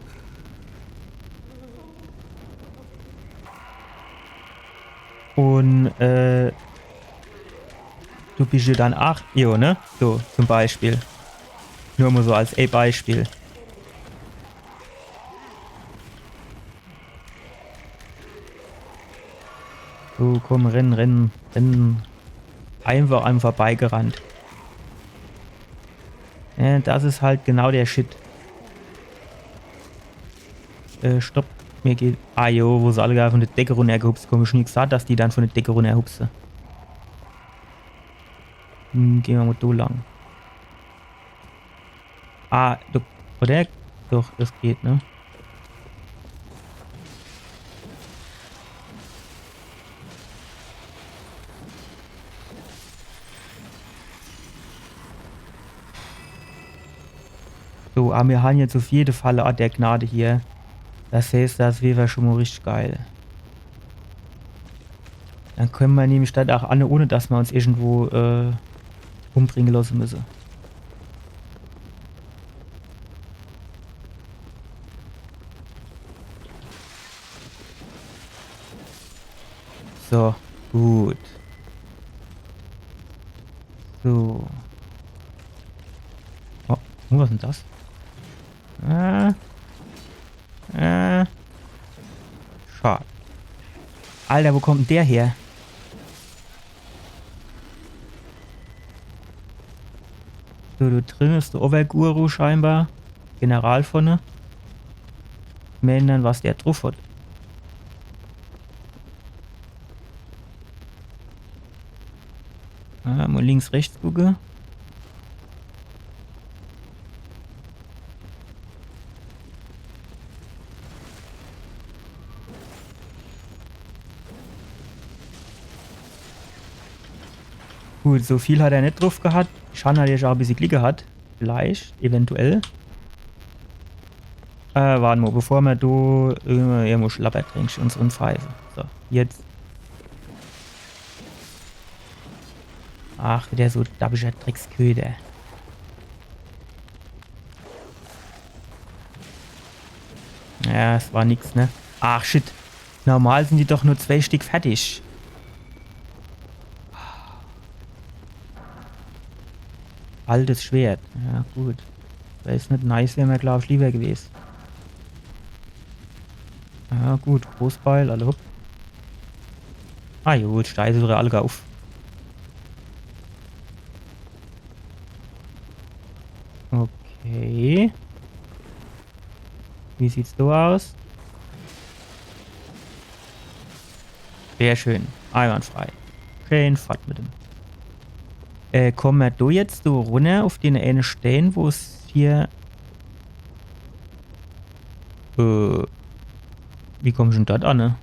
Und, du bist ja dann auch, jo, ne? So, zum Beispiel. Nur mal so als Beispiel. So, komm, renn, renn, renn. Einfach am vorbeigerannt. Ja, das ist halt genau der Shit. Stopp. Mir geht... Ah, jo, wo sie alle gerade von der Decke runtergehupst. Komm, ich nie gesagt, dass die dann von der Decke runterhupsen. Gehen wir mal da lang. Ah, oder? Doch, das geht, ne? So, aber wir haben jetzt auf jeden Fall auch der Gnade hier. Das heißt, das wäre schon mal richtig geil. Dann können wir nämlich das auch an, ohne dass wir uns irgendwo umbringen lassen müssen. So, gut. So. Oh, was ist denn das? Schade. Alter, wo kommt denn der her? So, du drin ist der Overguru scheinbar. General vorne. Melden dann, was der drauf hat. Mal links, rechts gucke. Gut, so viel hat er nicht drauf gehabt. Schan hat ja schon ein bisschen Glück gehabt. Vielleicht, eventuell. Warte mal, bevor wir da irgendwo Schlapper trinkst, unseren Pfeife. So, jetzt. Ach, wieder so dabischer Drecksköder. Ja, es war nix, ne? Ach, shit. Normal sind die doch nur 2 Stück fertig. Altes Schwert. Ja, gut. Wäre es nicht nice, wäre mir, glaube ich, lieber gewesen. Ja, gut. Großbeil, alle hopp. Ah, gut. Steisere alle auf. Okay. Wie sieht's da aus? Sehr schön. Einwandfrei. Schön fort mit dem. Kommen wir da jetzt so runter auf den einen Stellen, wo es hier... wie kommst du denn dort an, ne?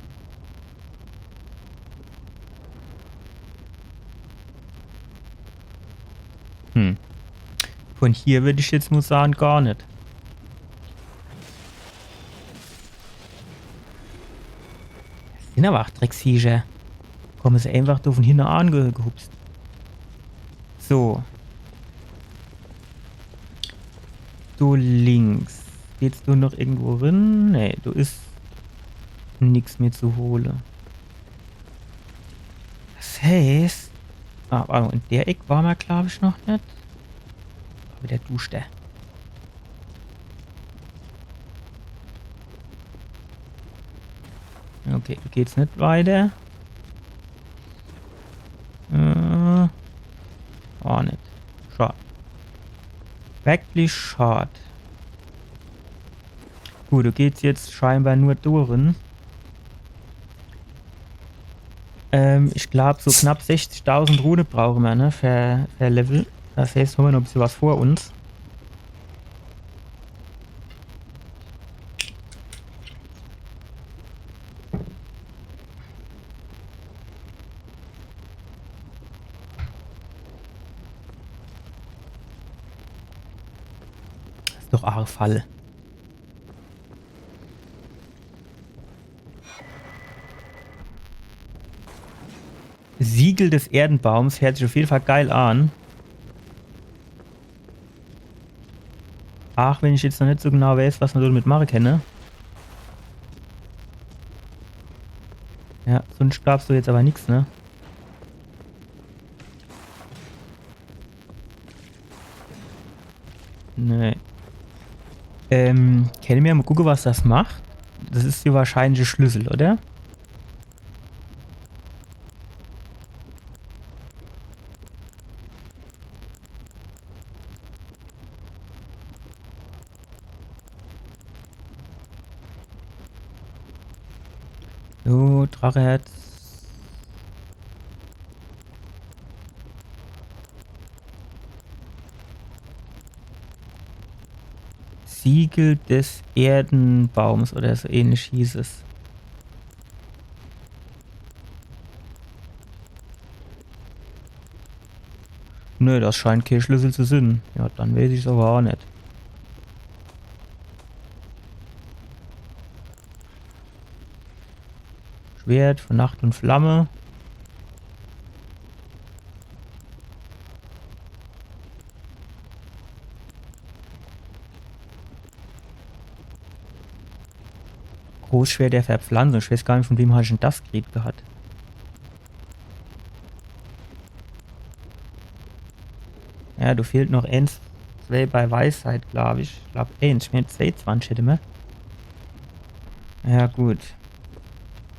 Hm. Von hier würde ich jetzt nur sagen, gar nicht. Das sind aber auch Drecksviecher. Kommen sie einfach da von hinten angehupst. So. Du links. Geht's du noch irgendwo rein? Nee, du ist nichts mehr zu holen. Das heißt... Ah, warte, in der Eck war man, glaube ich, noch nicht. Aber der duscht der. Okay, geht's nicht weiter. Auch nicht. Schade. Wirklich schade. Gut, du geht's jetzt scheinbar nur durch. Ich glaube, so knapp 60.000 Rune brauchen wir, ne, für Level. Das heißt, haben wir noch ein bisschen was vor uns. Das ist doch arg Fall. Siegel des Erdenbaums hört sich auf jeden Fall geil an. Ach, wenn ich jetzt noch nicht so genau weiß, was man damit machen kann, ne? Ja, sonst gab's du jetzt aber nichts, ne? Nee. Können wir mal gucken, was das macht? Das ist die wahrscheinliche Schlüssel, oder? So, Dracheherz. Siegel des Erdenbaums oder so ähnlich hieß es. Nö, das scheint kein Schlüssel zu sein. Ja, dann weiß ich es aber auch nicht. Schwert von Nacht und Flamme. Großschwert der Verpflanzung. Ich weiß gar nicht, von wem habe ich denn das Gerät gehabt. Ja, du fehlt noch 1, 2 bei Weisheit, glaube ich. Ich glaube 1. Ich meine 22 hätte mir. Ja, gut.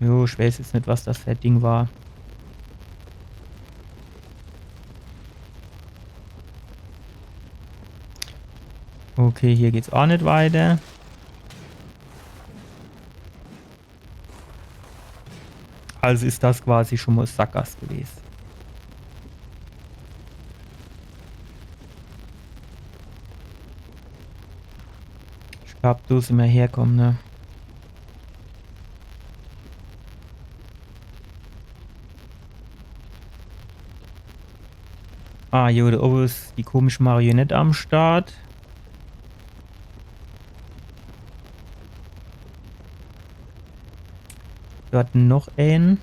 Jo, ich weiß jetzt nicht, was das für ein Ding war. Okay, hier geht's auch nicht weiter. Also ist das quasi schon mal Sackgasse gewesen. Ich glaube, du sind wir herkommen, ne? Ah, jo, da oben ist die komische Marionette am Start. Dort noch ein.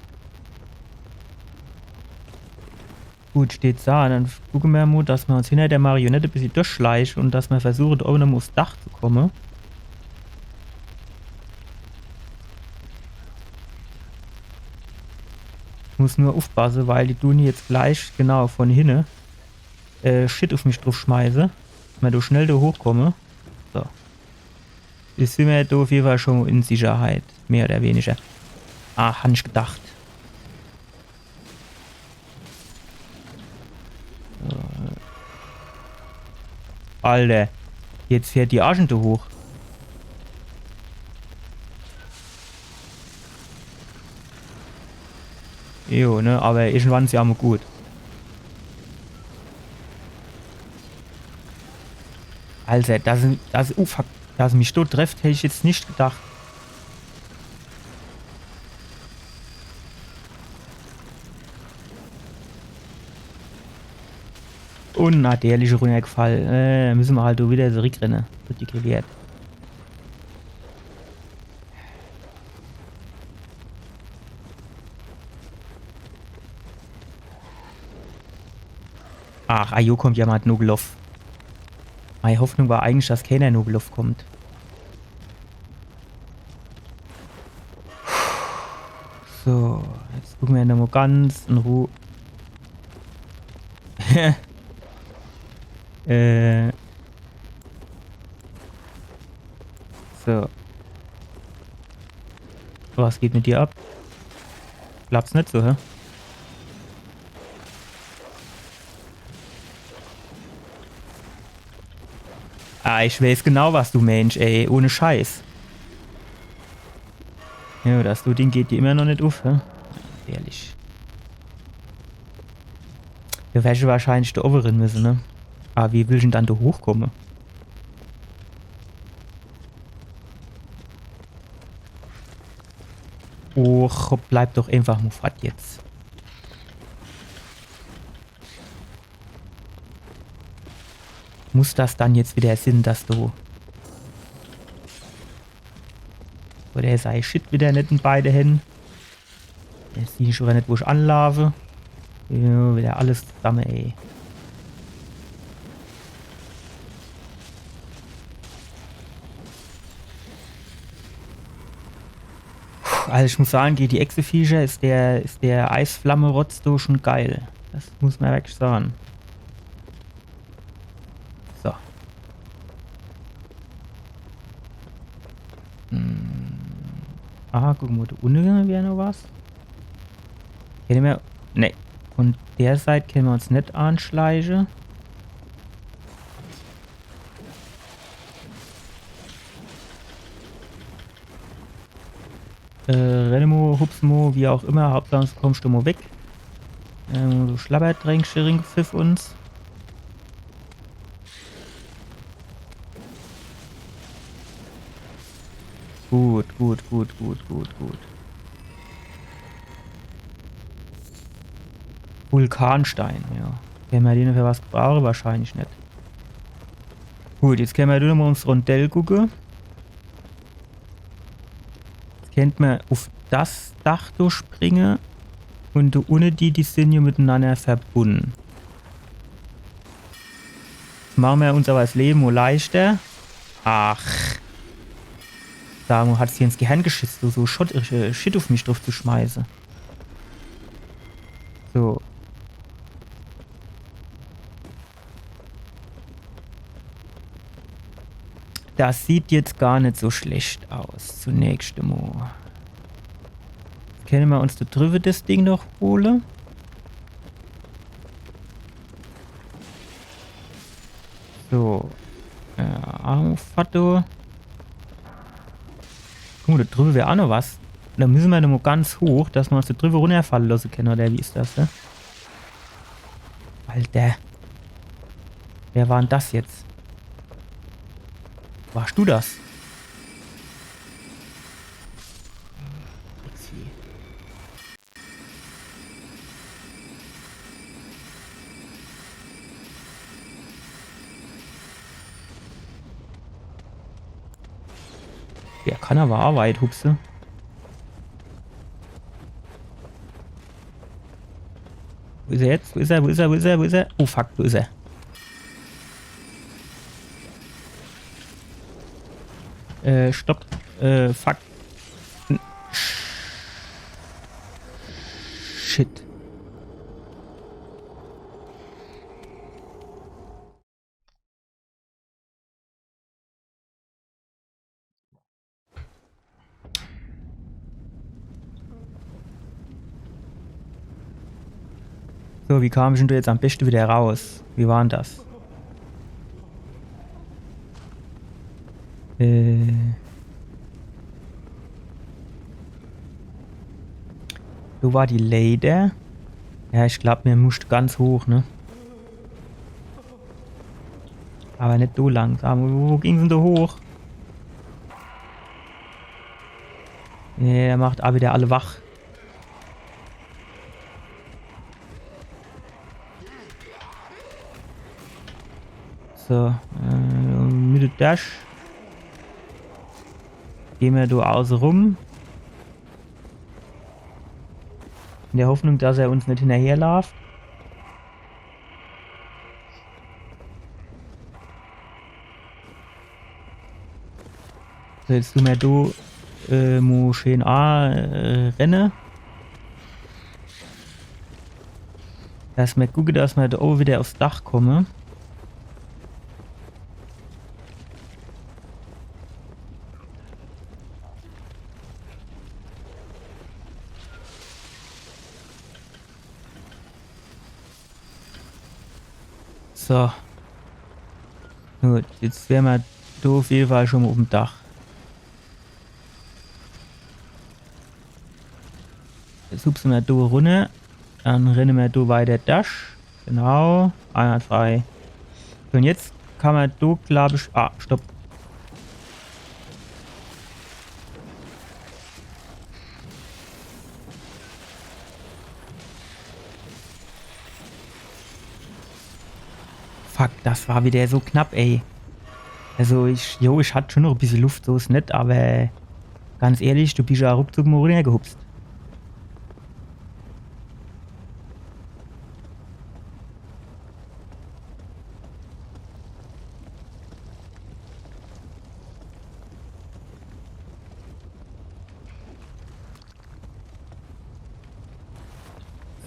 Gut, steht's da. Dann gucken wir mal, dass wir uns hinter der Marionette ein bisschen durchschleichen und dass wir versuchen, da oben noch aufs Dach zu kommen. Ich muss nur aufpassen, weil die tun jetzt gleich genau von hinten Shit auf mich drauf schmeißen. Wenn du schnell da hochkomme. So. Jetzt sind wir da auf jeden Fall schon in Sicherheit. Mehr oder weniger. Ah, hab ich gedacht. So. Alter. Jetzt fährt die Arschente hoch. Jo, ne? Aber irgendwann ist ja mal gut. Alter, fuck, dass mich dort trifft, hätte ich jetzt nicht gedacht. Unnatürliche runtergefallen. Müssen wir halt wieder zurückrennen. Wird die gewährt. Ach, Ajo kommt ja mal Nobelov. Meine Hoffnung war eigentlich, dass keiner Nobelov kommt. So, jetzt gucken wir nochmal ganz in Ruhe. So. Was geht mit dir ab? Glaubt's nicht so, hä? Ah, ich weiß genau, was du Mensch, ey. Ohne Scheiß. Ja, das Ding geht dir immer noch nicht auf, hä? Ehrlich. Wir werden wahrscheinlich da oben müssen, ne? Aber wie will ich denn dann da hochkommen? Och, bleib doch einfach Muffat jetzt. Muss das dann jetzt wieder Sinn, dass du... Oder sei Shit wieder nicht in beide Hände. Jetzt sehe ich schon nicht, wo ich anlaufe. Ja, wieder alles zusammen, ey. Also ich muss sagen, geht die Echse-Viecher ist der Eisflamme-Rotz doch schon geil. Das muss man wirklich sagen. So. Ah, gucken wir, da unten wäre noch was. Kennen wir... Ne. Von der Seite können wir uns nicht anschleichen. Rennemo, Hupsmo, wie auch immer. Hauptsache, du kommst du mal weg. Du Schlabberdränk, Schering, pfiff uns. Gut. Vulkanstein, ja. Können wir den für was brauchen? Wahrscheinlich nicht. Gut, jetzt können wir nur mal ins Rondell gucken. Jetzt könnte man auf das Dach durchspringen und ohne die sind hier miteinander verbunden. Jetzt machen wir unser Leben mal leichter. Ach. Da hat sie ins Gehirn geschissen, so Shit auf mich drauf zu schmeißen. So. Das sieht jetzt gar nicht so schlecht aus, zunächst einmal. Können wir uns da drüber das Ding noch holen? So. Armufato. Guck mal, da drüber wäre auch noch was. Da müssen wir noch mal ganz hoch, dass wir uns da drüber runterfallen lassen können, oder wie ist das, ne? Alter. Wer war denn das jetzt? Warst du das? Ja, kann aber Arbeit, Hupse. ist er jetzt? Wo ist er? Wo ist er? Wo ist er? Wo ist er? Oh fuck, wo ist er? Stopp. Fuck. Shit. So, wie kam ich denn jetzt am besten wieder raus? Wie war denn das? So war die Lady. Ja, ich glaube, mir musste ganz hoch, ne? Aber nicht so langsam. Wo ging's denn da hoch? Ja, er macht auch wieder alle wach. So, mit dem Dash. Gehen wir da außen rum. In der Hoffnung, dass er uns nicht hinterherläuft. So, jetzt tun wir da mal schön rennen. Dass wir gucken, dass wir da oben wieder aufs Dach kommen. So. Gut, jetzt wären wir da auf jeden Fall schon mal auf dem Dach. Jetzt hupsen wir da runter. Dann rennen wir da weiter Dash. Genau. Einwandfrei. So, und jetzt kann man da, glaube ich. Ah, stopp. Fuck, das war wieder so knapp, ey. Also ich hatte schon noch ein bisschen Luft, so ist nicht, aber ganz ehrlich, du bist ja ruckzuck mal runtergehupst.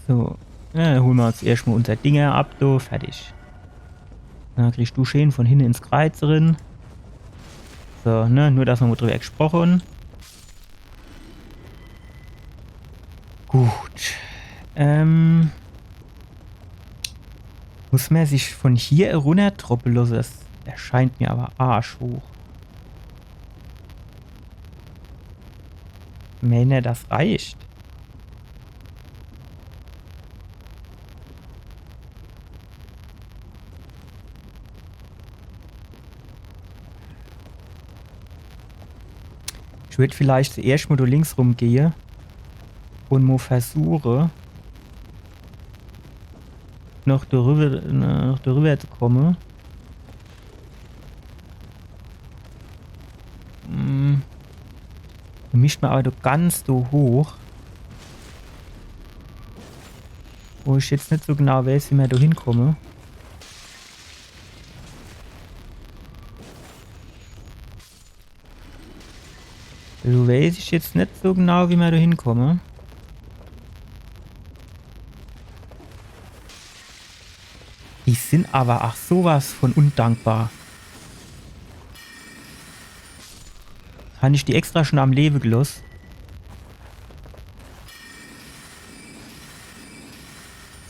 So, holen wir uns erstmal unser Dinger ab, du, fertig. Dann kriegst du schön von hinten ins Kreuz drin. So, ne, nur dass wir mal drüber gesprochen. Gut. Muss man sich von hier runter troppeln lassen? Das erscheint mir aber arschhoch. Meine, das reicht. Ich würde vielleicht zuerst mal da links rumgehen und mal versuche, noch darüber zu kommen. Mischt man aber doch ganz so hoch. Wo ich jetzt nicht so genau weiß, wie man da hinkomme. Also weiß ich jetzt nicht so genau, wie man da hinkomme. Die sind aber ach sowas von undankbar. Habe ich die extra schon am Leben gelassen?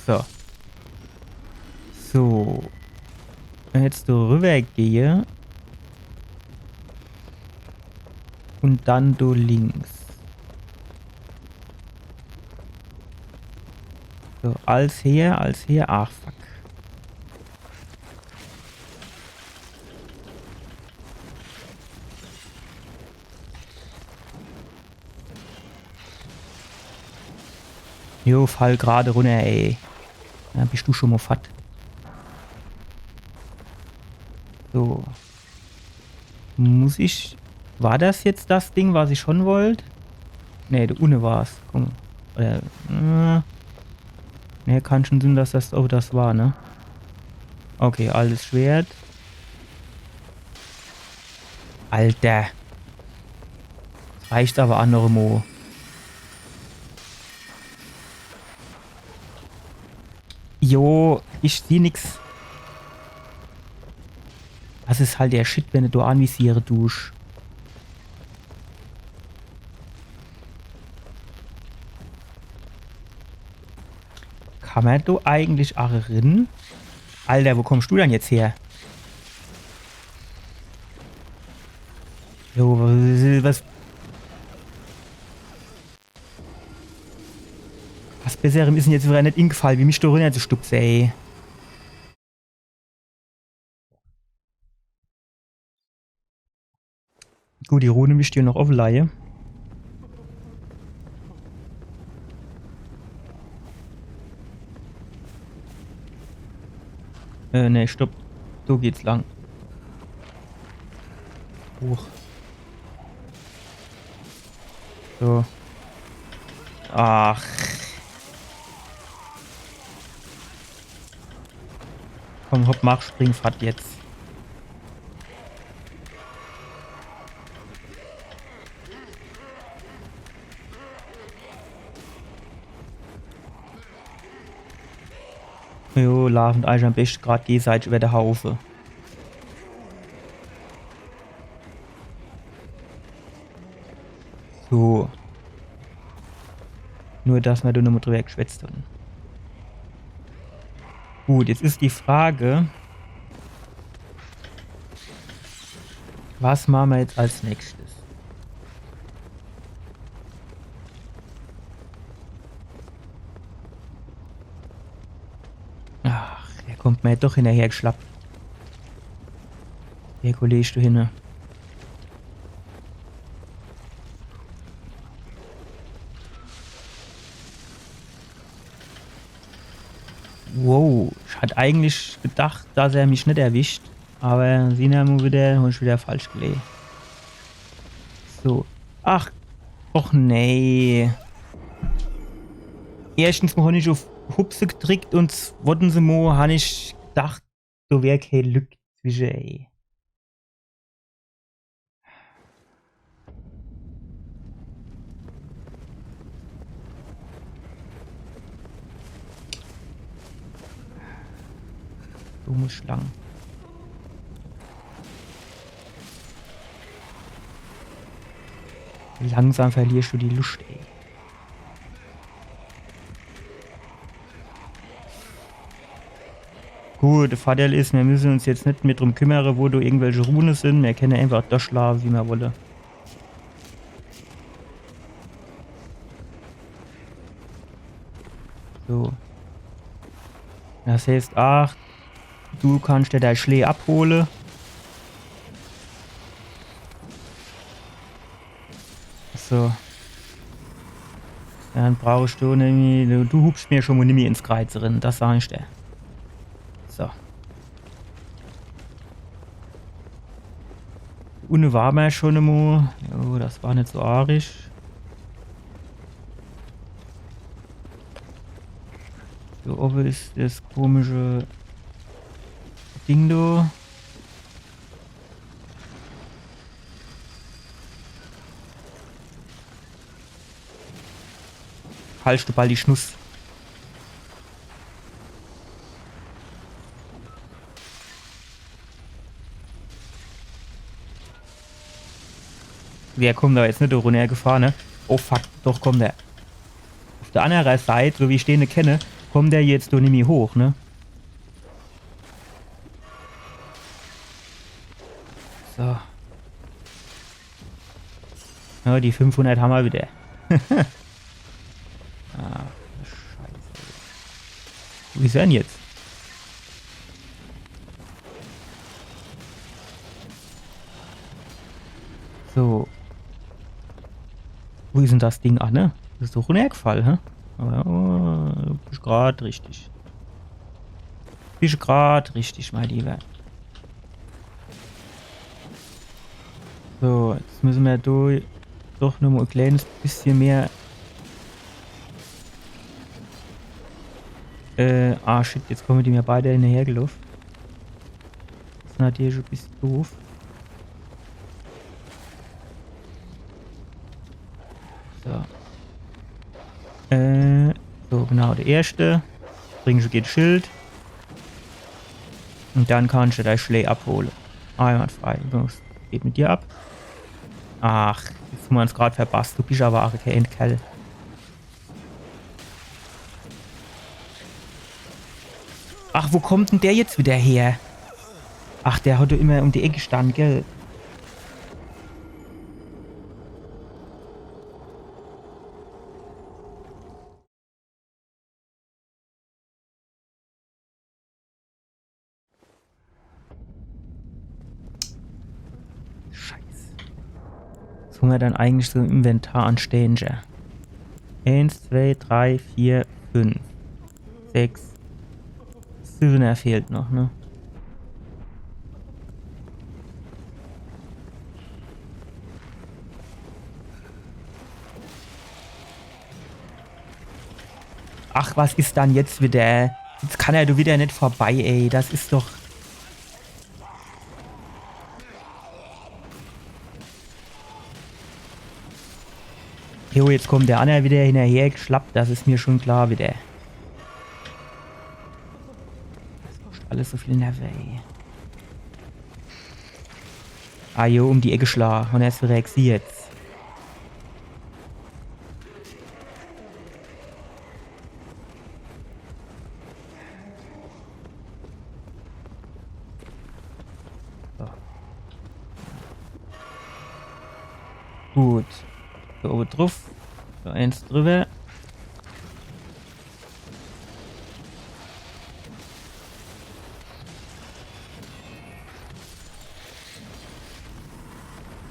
So. So. Wenn ich jetzt da rüber gehe. Und dann da links. So, als her. Ach, fuck. Jo, fall gerade runter, ey. Ja, bist du schon mal fett. So. Muss ich... War das jetzt das Ding, was ich schon wollte? Ne, da unten war's. Komm. Oder... Ne, Ne, kann schon sein, dass das... Oh, das war, ne? Okay, altes Schwert. Alter. Reicht aber andere Mo. Jo, ich sehe nix. Das ist halt der Shit, wenn du anvisiere dusch. Kann man du eigentlich auch rein? Alter, wo kommst du denn jetzt her? Jo, was Besserem ist denn jetzt wieder nicht ingefallen, wie mich da rein zu stupsen, ey. Gut, die Rune mischt hier noch auf Laie. Ne, stopp. So geht's lang. Hoch. So. Ach. Komm, hopp, mach, spring, fahrt jetzt. Jo, Larven, eigentlich am besten gerade G-Seite über der Haufe. So. Nur, dass wir da nochmal drüber geschwätzt haben. Gut, jetzt ist die Frage, was machen wir jetzt als nächstes? Ach, der kommt mir doch hinterher geschlappt. Der Kollege du hin. Wow, ich hatte eigentlich gedacht, dass er mich nicht erwischt. Aber sie haben wieder falsch gelegt. So. Ach, och nee. Erstens mal habe ich auf Hupse gedrückt und zweitens mal habe ich gedacht, da wäre kein Lück zwischen, ey. Dumme Schlangen. Langsam verlierst du die Lust, ey. Gut, der Vorteil ist, wir müssen uns jetzt nicht mit drum kümmern, wo du irgendwelche Runen sind. Wir können einfach durchschlafen, wie wir wollen. So. Das heißt, ach, du kannst dir dein Schlee abholen. So. Dann brauchst du nämlich, du hupst mir schon mal nicht mehr ins Kreuz drin, das sag ich dir. So. Unten war man schon einmal. Jo, das war nicht so arisch. So oben ist das komische Ding da. Halst du bald die Schnuss. Wer kommt da jetzt nicht runtergefahren, ne? Oh fuck, doch kommt der. Auf der anderen Seite, so wie ich den kenne, kommt der jetzt doch nicht mehr hoch, ne? So. Ja, die 500 haben wir wieder. Ah, Scheiße. Wo ist er denn jetzt? So. Wo ist denn das Ding? Ach, ne? Das ist doch runtergefallen, hä? Aber, oh, du bist gerade richtig. Bist gerade richtig, mein Lieber. So, jetzt müssen wir doch noch mal ein kleines bisschen mehr Ah, shit, jetzt kommen die mir beide hinterhergelaufen. Das ist natürlich ein bisschen doof. So. So, genau, der erste. Bringst du geht Schild. Und dann kannst du dein Schlee abholen. Einwandfrei. Was geht mit dir ab? Ach, jetzt haben wir uns gerade verpasst. Du bist aber auch kein Kerl. Ach, wo kommt denn der jetzt wieder her? Ach, der hat doch immer um die Ecke gestanden, gell? Scheiße. Was haben wir dann eigentlich so im Inventar an Stänge? 1, 2, 3, 4, 5, 6. 7 fehlt noch, ne? Ach, was ist dann jetzt wieder? Jetzt kann er doch wieder nicht vorbei, ey. Das ist doch... Jo, jetzt kommt der andere wieder hinterher geschlappt. Das ist mir schon klar wieder. Das kostet alles so viel Nerven, ey. Ah, jo, um die Ecke schlagen. Und er ist rexiert. So. Gut. So, oben drauf. So, eins drüber.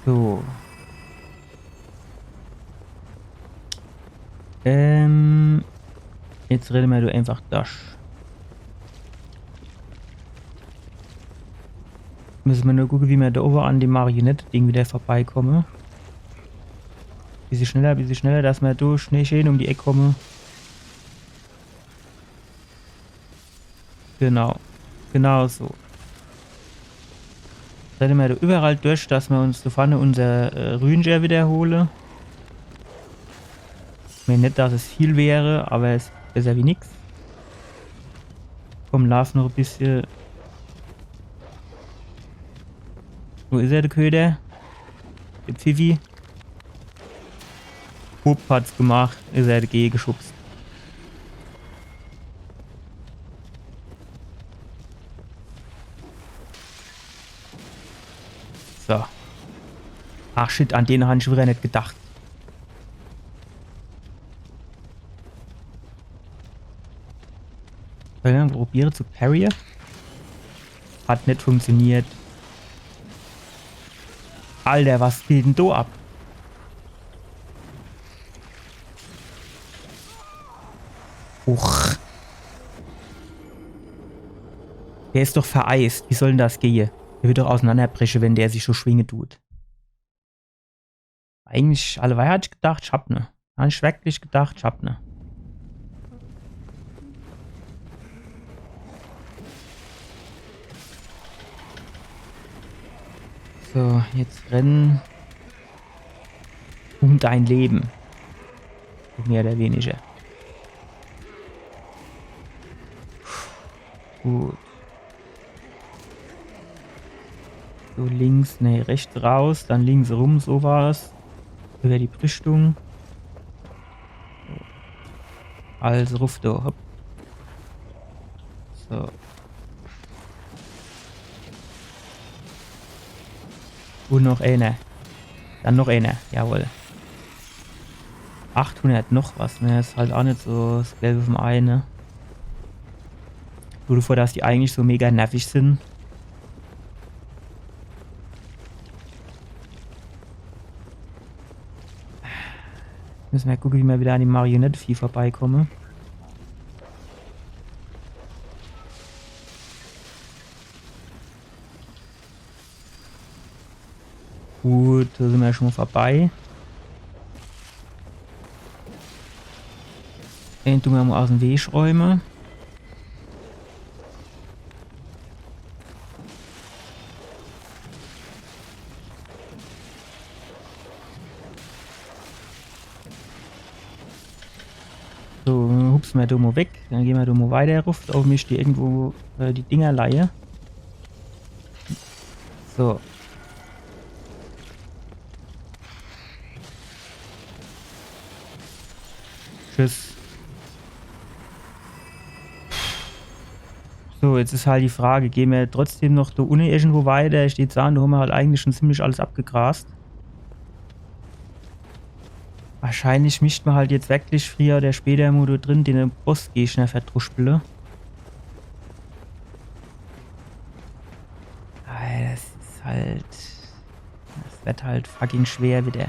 So. Jetzt reden wir du einfach das. Müssen wir nur gucken, wie wir da oben an dem Marionette-Ding wieder vorbeikommen. Bisschen schneller, dass wir da schnell schön um die Ecke kommen. Genau. Genau so. Rennen wir da überall durch, dass wir uns da vorne unser Rühnscher wiederholen. Ich meine nicht, dass es viel wäre, aber es ist besser wie nix. Komm, lauf noch ein bisschen. Wo ist er, der Köder? Der Pfiffi. Hup hat's gemacht, ist er dagegen geschubst. So. Ach shit, an den habe ich wieder nicht gedacht. Probiere zu parryen. Hat nicht funktioniert. Alter, was geht denn da ab? Uch. Der ist doch vereist. Wie soll denn das gehen? Der wird doch auseinanderbrechen, wenn der sich so schwingen tut. Eigentlich, alleweil hatte ich gedacht, ich hab ne. Habe ich wirklich gedacht, ich hab ne. So, jetzt rennen um dein Leben. Mehr oder weniger. Gut. So links, ne, rechts raus, dann links rum, sowas. Über die Brüstung. Also ruf da, hopp. So. Und noch einer. Dann noch einer, jawohl. 800 noch was, ne? Ist halt auch nicht so das Gelbe vom Ei, ne? Stell dir vor, dass die eigentlich so mega nervig sind. Müssen wir gucken, wie wir wieder an die Marionette-Vieh vorbeikommen. Gut, da sind wir schon mal vorbei. Den tun wir mal aus dem Weg räumen. So, hupsen wir da mal weg. Dann gehen wir da mal weiter rauf. Auf mich die irgendwo die Dinger leihe. So. Tschüss. So, jetzt ist halt die Frage, gehen wir trotzdem noch da unten irgendwo weiter? Steht da, da haben wir halt eigentlich schon ziemlich alles abgegrast. Wahrscheinlich mischt man halt jetzt wirklich früher oder später mal da drin den Bossgegner verdruspele. Das ist halt... Das wird halt fucking schwer wieder.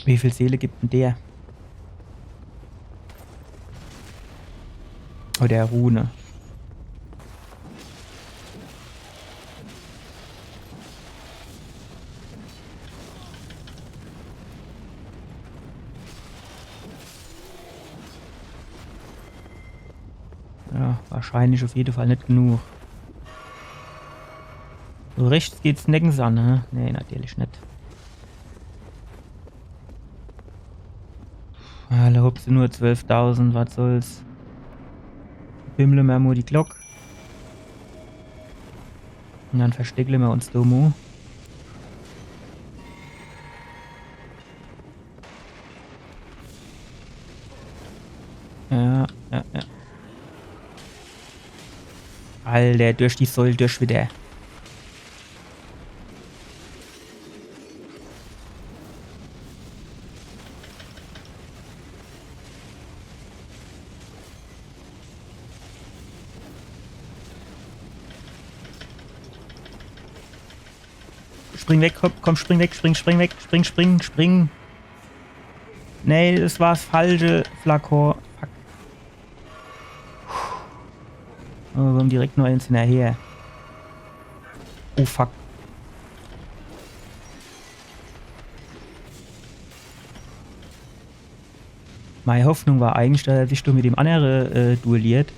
Wie viel Seele gibt denn der? Oder Rune. Ja, wahrscheinlich auf jeden Fall nicht genug. So rechts geht's nirgends an, ne? Nee, natürlich nicht. Alle hupse nur 12.000, was soll's. Bimmle wir mal die Glock. Und dann versteckle wir uns Domo. Ja. Alter, durch die Säule durch wieder. Spring weg, komm, spring weg, spring. Nee, das war das falsche Flakor. Fuck. Oh, wir haben direkt nur eins hinterher. Oh fuck. Meine Hoffnung war eigentlich, dass er sich mit dem anderen duelliert.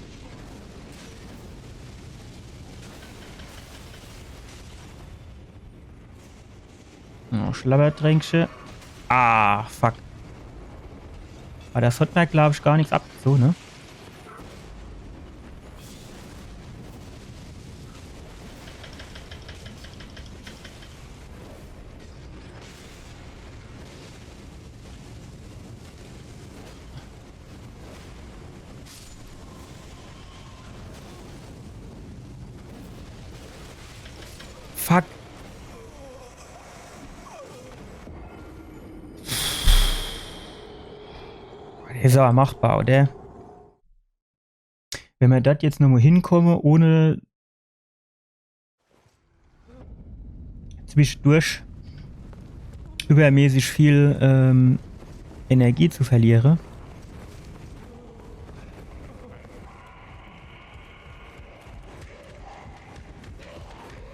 Oh, Schlabbertränkchen. Ah, fuck. Aber das hat mir, glaube ich, gar nichts ab. So, ne? Fuck. Das ist aber machbar, oder? Wenn wir das jetzt nochmal hinkommen, ohne zwischendurch übermäßig viel Energie zu verlieren.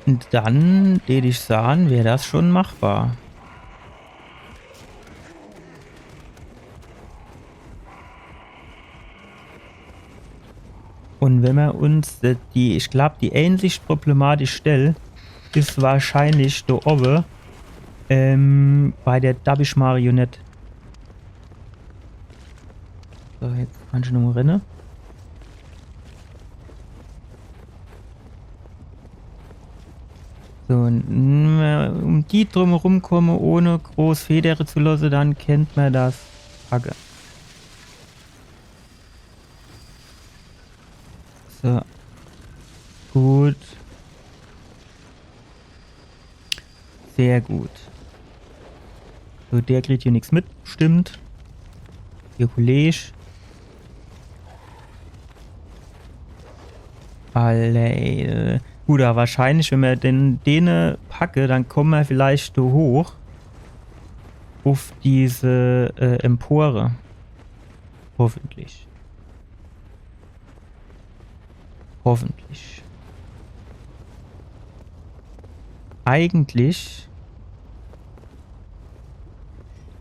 Und dann, würde ich sagen, wäre das schon machbar. Und wenn wir uns ich glaube, die einzig problematische Stelle ist wahrscheinlich da oben bei der Dabisch Marionette. So, jetzt kann ich nochmal rennen. So, um die drumherum komme, ohne groß Federe zu lassen, dann kennt man das Hacke. So. Gut. Sehr gut. So, der kriegt hier nichts mit, stimmt. Ihr Kollege. Alter. Gut, aber wahrscheinlich, wenn wir den packe, dann kommen wir vielleicht so hoch auf diese Empore. Hoffentlich. Hoffentlich. Eigentlich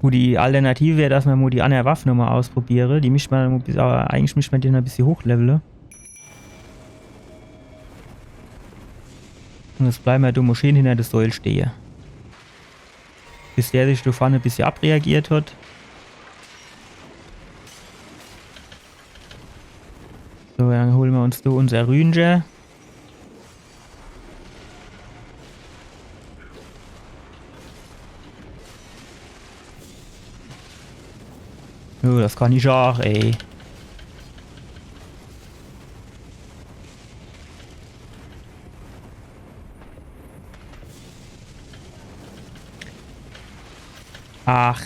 Gut, die Alternative wäre, dass man mal die andere Waffe nochmal ausprobiere. Die mischt man, aber eigentlich mischt man die noch ein bisschen hochleveln. Und jetzt bleiben wir da schön hinter der Säule stehen. Bis der sich da vorne ein bisschen abreagiert hat. So, dann holen wir uns da unser Rühnchen. Oh, das kann ich auch, ey. Ach.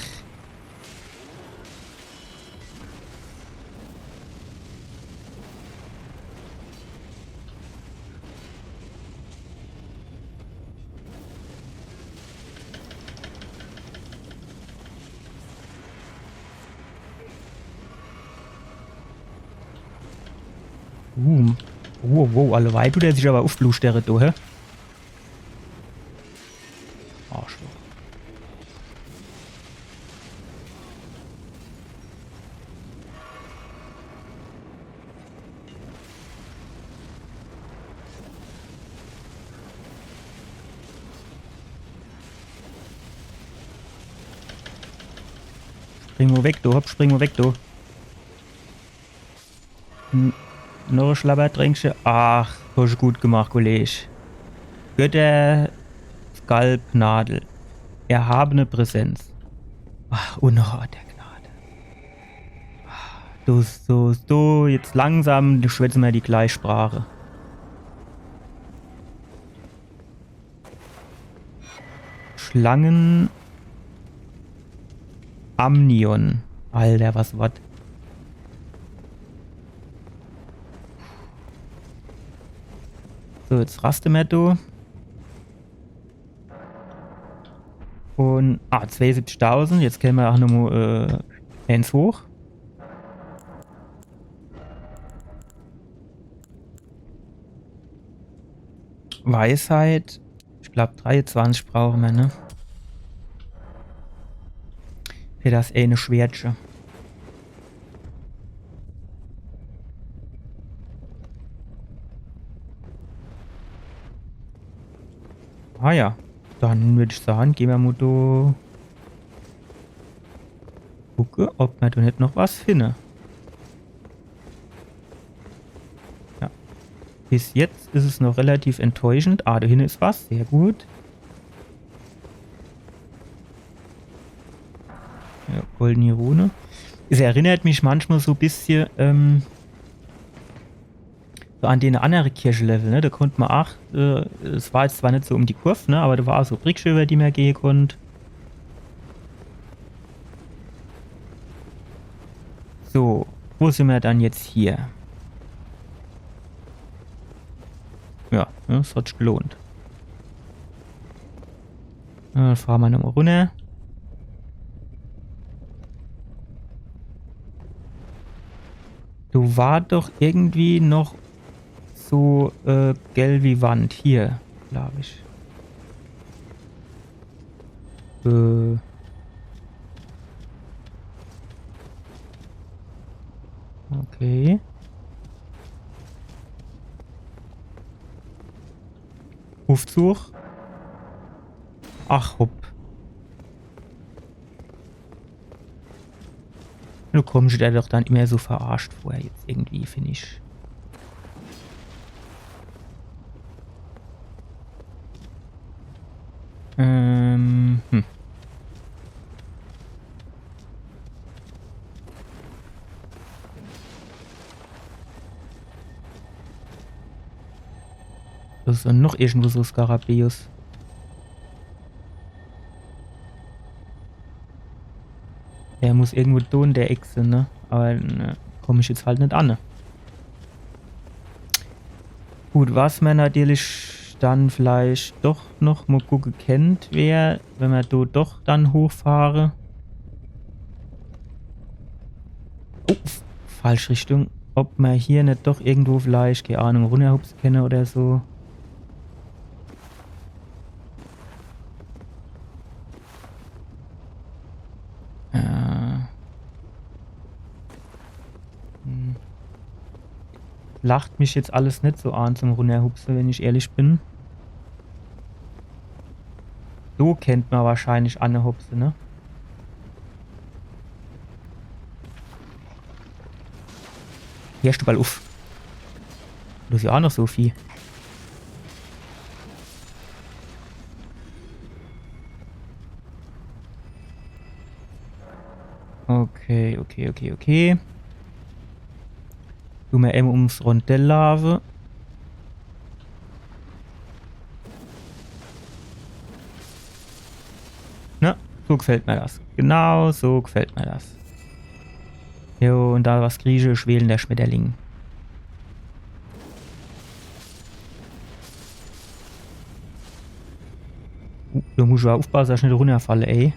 Wow, alle weit tut er sich aber aufblustert, du, hä? Arschloch. Spring mal weg, du, hopp, spring mal weg, du. Noch ein Schlabbertränkchen. Ach, hast du gut gemacht, Kollege. Götter Skalpnadel. Erhabene Präsenz. Ach, Unrat der Gnade. Du, jetzt langsam schwätzen wir die Gleichsprache. Schlangen. Amnion. Alter, was wat? So, jetzt raste wir du. Und, 72.000. Jetzt können wir auch nochmal eins hoch. Weisheit. Ich glaube 23 brauchen wir, ne? Für das eine Schwertchen. Ah ja, dann würde ich sagen, gehen wir mal da gucken, ob wir da nicht noch was finden. Ja. Bis jetzt ist es noch relativ enttäuschend. Da hinten ist was, sehr gut. Ja, goldene Rune. Es erinnert mich manchmal so ein bisschen so an den anderen Kirchenlevel, ne? Da konnte man auch, es war jetzt zwar nicht so um die Kurve, ne? Aber da war auch so Brücke, über die man gehen konnte. So, wo sind wir dann jetzt hier? Ja, ne, das hat sich gelohnt. Dann fahren wir nochmal runter. Du war doch irgendwie noch so gelb wie Wand. Hier, glaube ich. Okay. Aufzug. Ach, hopp. Du kommst dir doch dann immer so verarscht vor, jetzt irgendwie, finde ich. Das ist dann noch irgendwo so Skarabäus. Der muss irgendwo da in der Echse, ne? Aber ne, komme ich jetzt halt nicht an. Ne? Gut, was man natürlich dann vielleicht doch noch mal gucken kennt, wäre, wenn man da doch dann hochfahre. Oh, falsche Richtung. Ob man hier nicht doch irgendwo vielleicht, keine Ahnung, runterhupsen kann oder so. lacht mich jetzt alles nicht so an zum Runterhupsen, wenn ich ehrlich bin. So kennt man wahrscheinlich Anne Hupse, ne? Hier, du mal auf. Du hast ja auch noch so viel. Okay, okay, okay, okay. Du mir eben ums Rondell lave. Na, so gefällt mir das. Genau so gefällt mir das. Jo, und da was griechisch wählen der Schmetterling. Da muss ich auch aufpassen, dass ich nicht runterfalle, ey.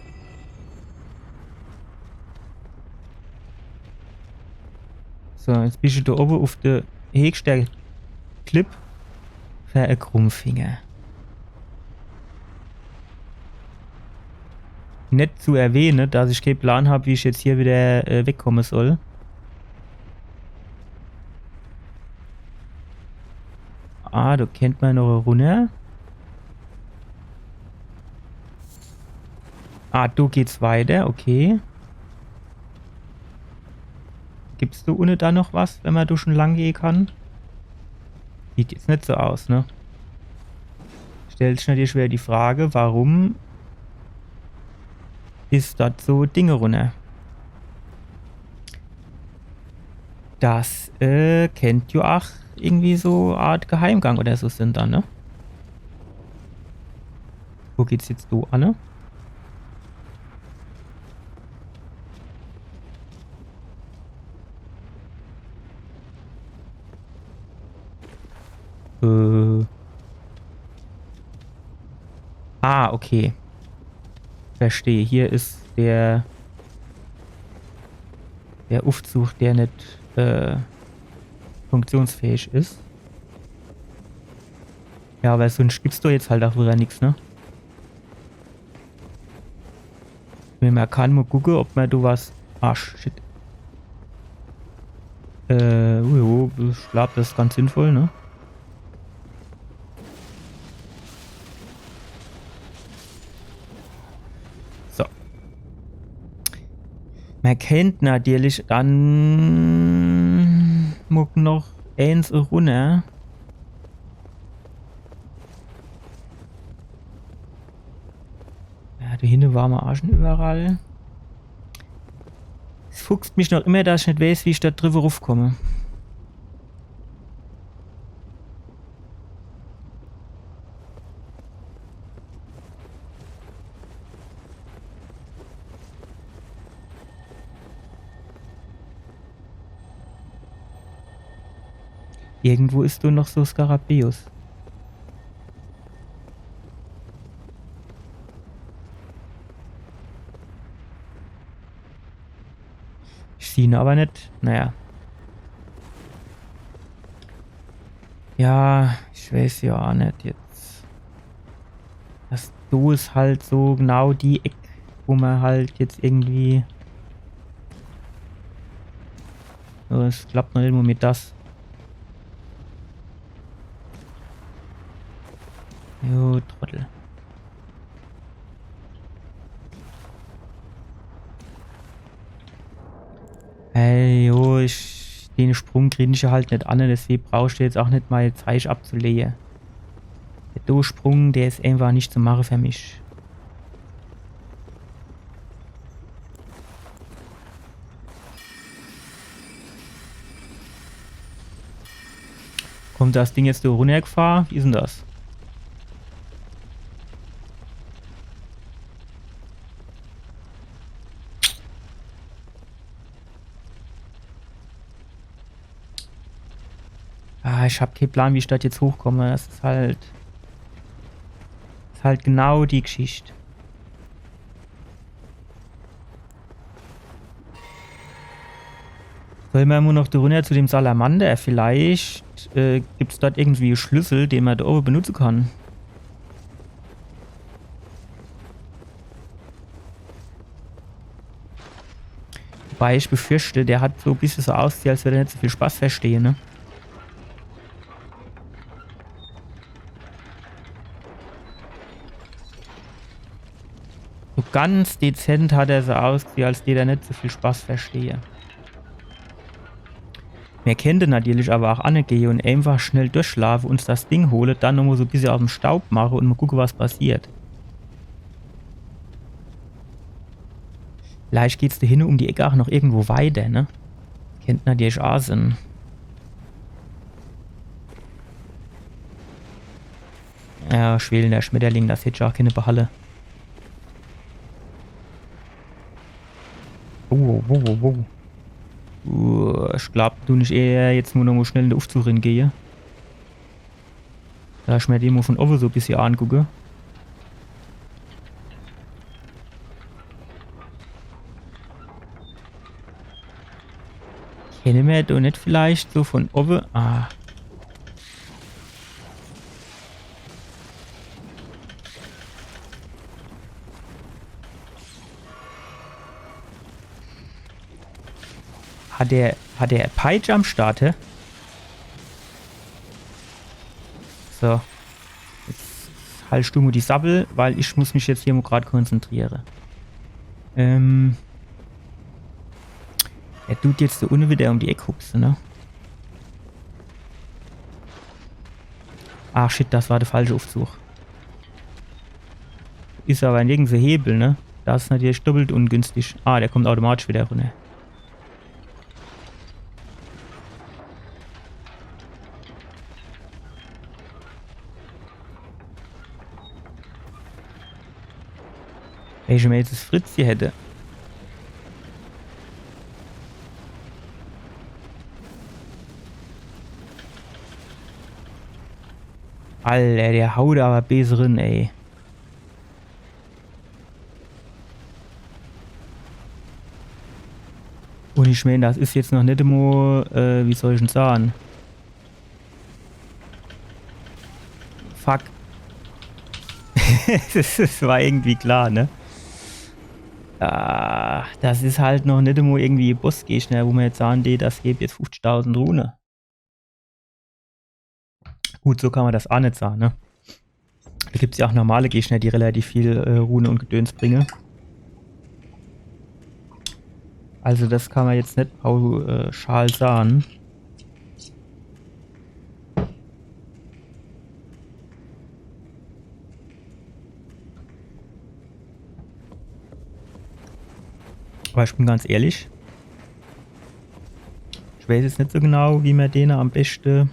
So, jetzt bist du da oben auf der höchsten Clip für einen Krummfinger. Nicht zu erwähnen, dass ich keinen Plan habe, wie ich jetzt hier wieder wegkommen soll. Ah, da kennt man noch eine Runde. Ah, du geht's weiter, okay. Gibst du ohne da noch was, wenn man duschen lang gehen kann? Sieht jetzt nicht so aus, ne? Stellt sich natürlich schwer die Frage, warum ist das so Dinge runter? Das kennt ja auch irgendwie so Art Geheimgang oder so sind da, ne? Wo geht's jetzt du, Anne? Ah, okay. Verstehe. Hier ist der Aufzug, der nicht funktionsfähig ist. Ja, aber sonst gibt's doch jetzt halt auch wieder nichts, ne? Wenn man kann, mal gucken, ob man du was. Ah, shit. Jo, ich glaube, das ist ganz sinnvoll, ne? So. Man kennt natürlich dann noch eins runter. Ja, da hinten warme Arschen überall. Es fuchst mich noch immer, dass ich nicht weiß, wie ich da drüber raufkomme. Irgendwo ist du noch so Skarabäus. Ich sehe ihn aber nicht. Naja. Ja, ich weiß ja auch nicht jetzt. Das Du ist halt so genau die Ecke, wo man halt jetzt irgendwie. So, es klappt noch irgendwo mit das. Jo, Trottel. Hey, jo, den Sprung kriege ich ja halt nicht an, deswegen brauchst du jetzt auch nicht mal Zeit abzulegen. Der Durchsprung, der ist einfach nicht zu machen für mich. Kommt das Ding jetzt da runtergefahren? Wie ist denn das? Ah, ich habe keinen Plan, wie ich das jetzt hochkomme. Das ist halt genau die Geschichte. Sollen wir nur noch da runter zu dem Salamander? Vielleicht gibt es dort irgendwie Schlüssel, den man da oben benutzen kann. Wobei ich befürchte, der hat so ein bisschen so aussieht, als würde er nicht so viel Spaß verstehen, ne? So ganz dezent hat er so ausgesehen, als der nicht so viel Spaß verstehe. Wir kennen natürlich aber auch angehen und einfach schnell durchschlafen, uns das Ding holen, dann nochmal so ein bisschen aus dem Staub machen und mal gucken, was passiert. Vielleicht geht's da hin um die Ecke auch noch irgendwo weiter, ne? Kennt natürlich auch Sinn. Ja, schwelender Schmetterling, das hätte ich auch keine Behalle. Ich glaube, du nicht eher jetzt nur noch mal schnell in den Aufzug gehe. Da ich mir den mal von oben so ein bisschen angucke. Kennen wir da nicht vielleicht so von oben? Ah. Hat der Peitsche am Start, hä? So. Jetzt haltst du mir die Sabbel, weil ich muss mich jetzt hier mal gerade konzentrieren. Er tut jetzt so ohne wieder um die Ecke hupsen, ne? Ach shit, das war der falsche Aufzug. Ist aber nirgends ein Hebel, ne? Das ist natürlich doppelt ungünstig. Ah, der kommt automatisch wieder runter. Wenn ich mir jetzt das Fritz hier hätte. Alter, der haut aber besseren, ey. Und ich meine, das ist jetzt noch nicht immer, wie soll ich denn sagen? Fuck. Das war irgendwie klar, ne? Ah, das ist halt noch nicht immer irgendwie Bossgegner, wo man jetzt sagen, das gibt jetzt 50.000 Rune. Gut, so kann man das auch nicht sagen, ne? Da gibt es ja auch normale Gegner, die relativ viel Rune und Gedöns bringen. Also das kann man jetzt nicht pauschal sagen. Aber ich bin ganz ehrlich. Ich weiß jetzt nicht so genau, wie man den am besten...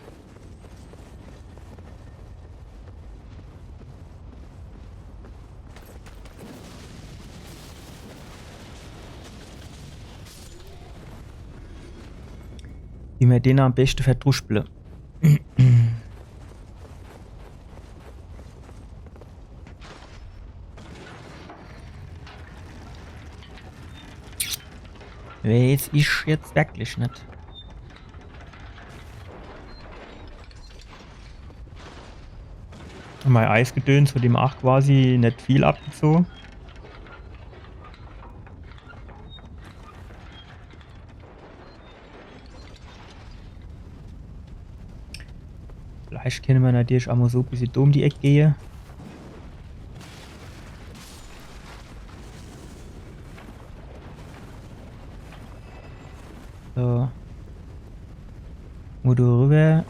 Wie man den am besten verdruspeln. Weiß ich jetzt wirklich nicht. Mein Eisgedöns von dem 8 quasi nicht viel abgezogen. Vielleicht können wir natürlich auch mal so ein bisschen um die Ecke gehen. So. Motor rüber.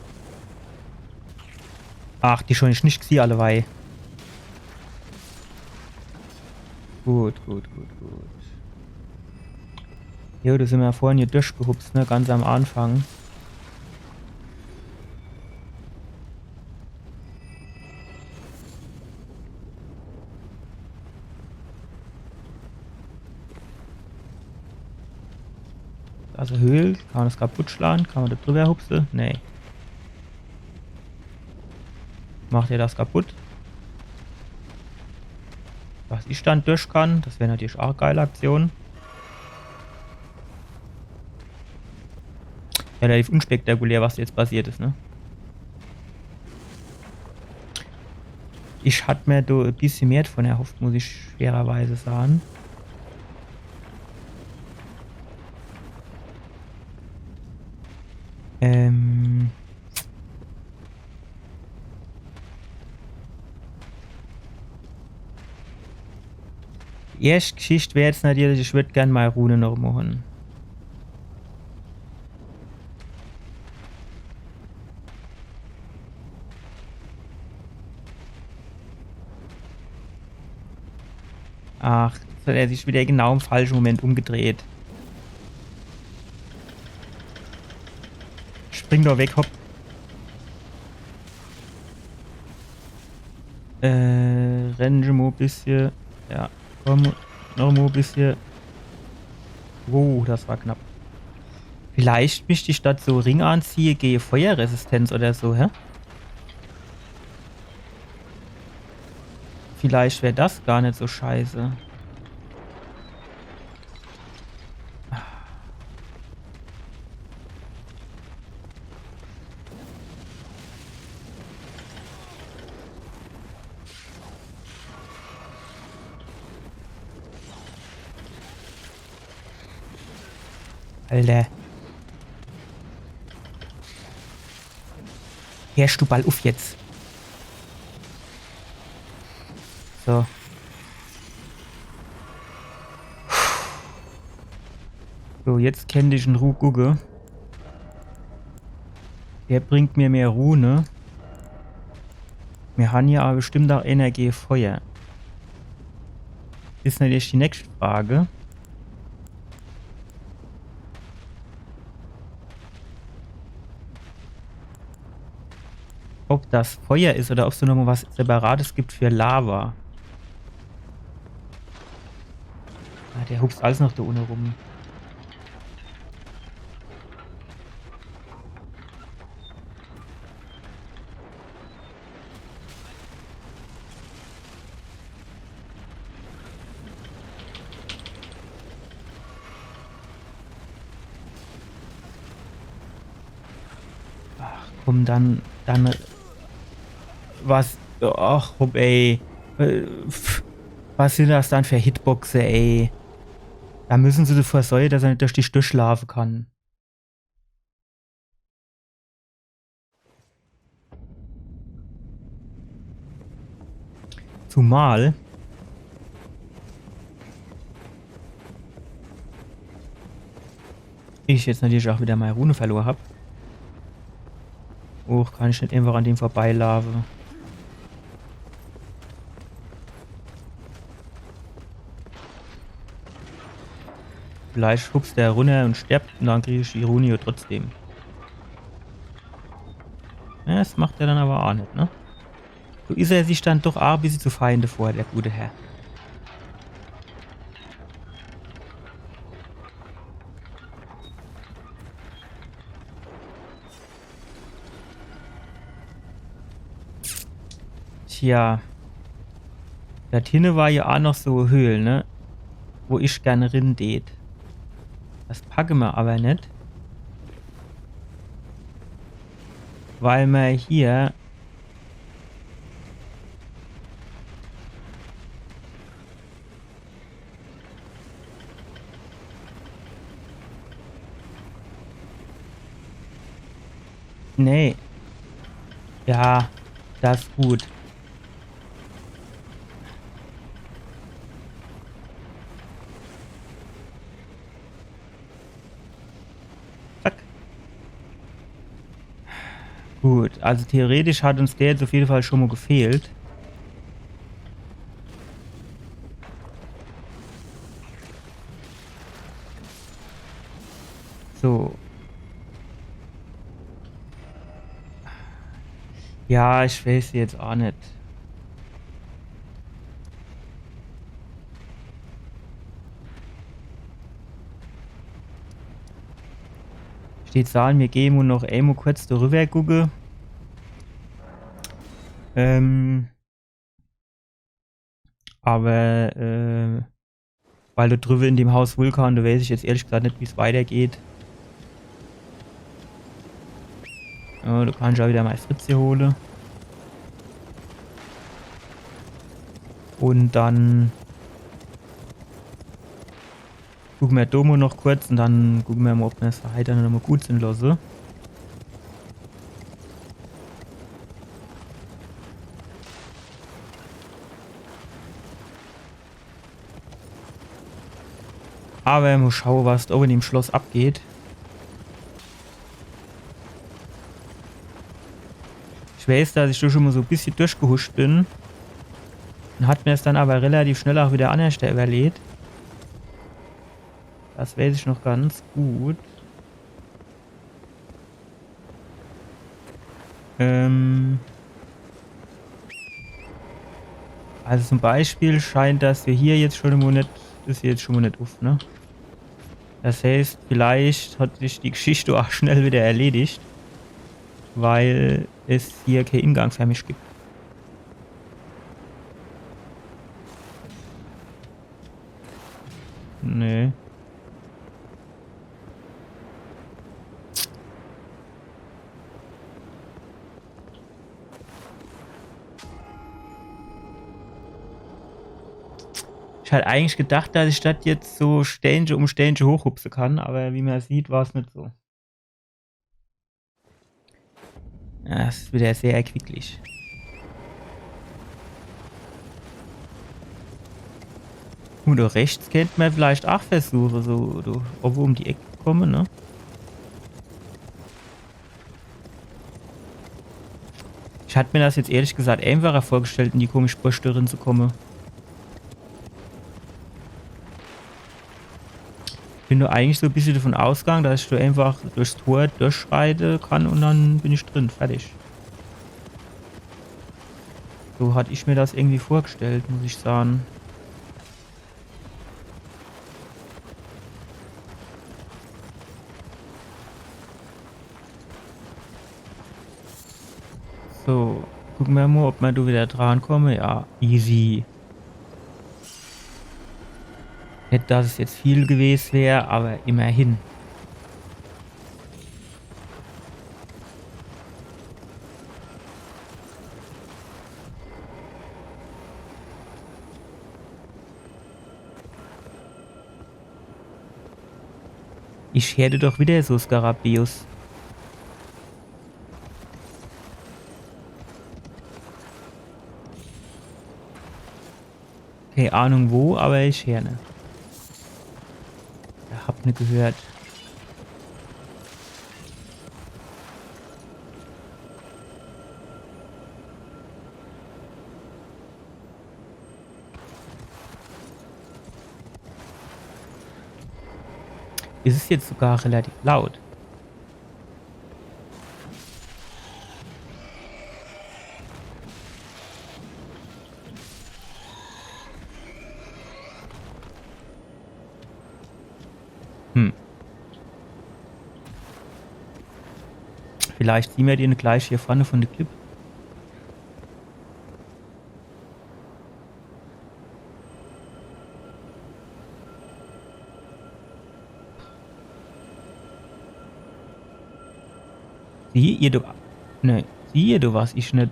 Ach, die schon ich nicht gesehen, alle wei. Gut. Jo, da sind wir ja vorhin hier durchgehupst, ne? Ganz am Anfang. Also Höhl, kann man das kaputt schlagen? Kann man da drüber hupsen? Nee. Macht ihr das kaputt? Was ich dann durch kann, das wäre natürlich auch eine geile Aktion. Relativ unspektakulär, was jetzt passiert ist, ne? Ich hatte mir da ein bisschen mehr von erhofft, muss ich fairerweise sagen. erste Geschichte wäre jetzt natürlich, ich würde gerne mal Rune noch machen. Ach, jetzt hat er sich wieder genau im falschen Moment umgedreht. Spring doch weg, hopp. Rennen schon mal ein bisschen. Ja, komm, noch mal ein bisschen. Wow, das war knapp. Vielleicht mich die Stadt so Ring anziehe, gehe Feuerresistenz oder so, hä? Vielleicht wäre das gar nicht so scheiße. Alter. Herrst du bald auf jetzt. So. So, jetzt kenne ich einen Rugugge. Der bringt mir mehr Rune. Wir haben hier aber bestimmt auch Energie Feuer. Ist natürlich die nächste Frage. Ob das Feuer ist oder ob es noch mal was Separates gibt für Lava. Ah, der hupst alles noch da unten rum. Ach komm, dann was? Ach, hopp, ey. Was sind das dann für Hitboxe, ey? Da müssen sie davor sorgen, dass er nicht durch die Stirn schlafen kann. Zumal ich jetzt natürlich auch wieder meine Rune verloren habe. Oh, kann ich nicht einfach an dem vorbeilaufen. Vielleicht hupst der runter und stirbt und dann kriege ich die Rune ja trotzdem. Ja, das macht er dann aber auch nicht, ne? So ist er sich dann doch auch ein bisschen zu Feinde vor, der gute Herr. Tja. Da hinten war ja auch noch so Höhl, ne? Wo ich gerne rin tät. Das packen wir aber nicht. Weil wir hier nee. Ja, das ist gut. Zack. Gut, also theoretisch hat uns der jetzt auf jeden Fall schon mal gefehlt. So. Ja, ich weiß jetzt auch nicht. Steht Zahlen, wir gehen und noch einmal kurz darüber gucken. Aber weil da drüber in dem Haus Vulkan, da weiß ich jetzt ehrlich gesagt nicht, wie es weitergeht. Ja, du kannst ja wieder mal Fritze holen. Und dann gucken wir Domo noch kurz und dann gucken wir mal, ob wir es weiter noch mal gut sind lassen. Aber ich muss schauen, was da oben im Schloss abgeht. Ich weiß, dass ich da schon mal so ein bisschen durchgehuscht bin. Und hat mir es dann aber relativ schnell auch wieder anders überlegt. Das weiß ich noch ganz gut. Also zum Beispiel scheint das wir hier jetzt schon mal nicht, ist hier jetzt schon mal nicht auf, ne? Das heißt, vielleicht hat sich die Geschichte auch schnell wieder erledigt, weil es hier keinen Ingang für mich gibt. Nee. Ich hatte eigentlich gedacht, dass ich das jetzt so Stänche um Stänche hochhupsen kann, aber wie man sieht, war es nicht so. Ja, das ist wieder sehr erquicklich. Und da rechts könnte man vielleicht auch versuchen, so irgendwo um die Ecke kommen, ne? Ich hatte mir das jetzt ehrlich gesagt einfacher vorgestellt, in die komische Brüste zu kommen. Bin nur eigentlich so ein bisschen davon ausgegangen, dass ich da einfach durchs Tor durchschreiten kann und dann bin ich drin, fertig. So hatte ich mir das irgendwie vorgestellt, muss ich sagen. So, gucken wir mal, ob wir da wieder dran kommen. Ja, easy. Nicht, dass es jetzt viel gewesen wäre, aber immerhin. Ich hätte doch wieder so Skarabäus. Keine Ahnung wo, aber ich herne. Ich hab nicht gehört. Ist es jetzt sogar relativ laut. Hm. Vielleicht sehen wir den gleich hier vorne von der Clip. Sieh ihr du. Ne, sieh ihr du was, ich nicht.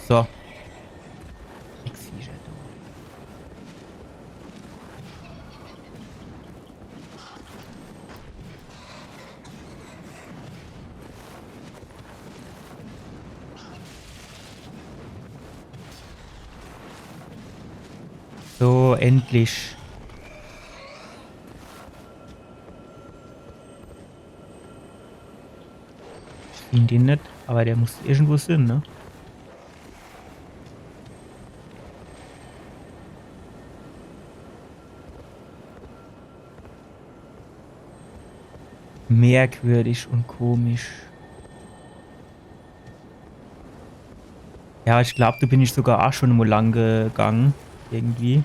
So. Drecksviecher, du. So, endlich. Ich sehe den nicht, aber der muss irgendwo sein, ne? Merkwürdig und komisch. Ja, ich glaube, da bin ich sogar auch schon mal lang gegangen. Irgendwie.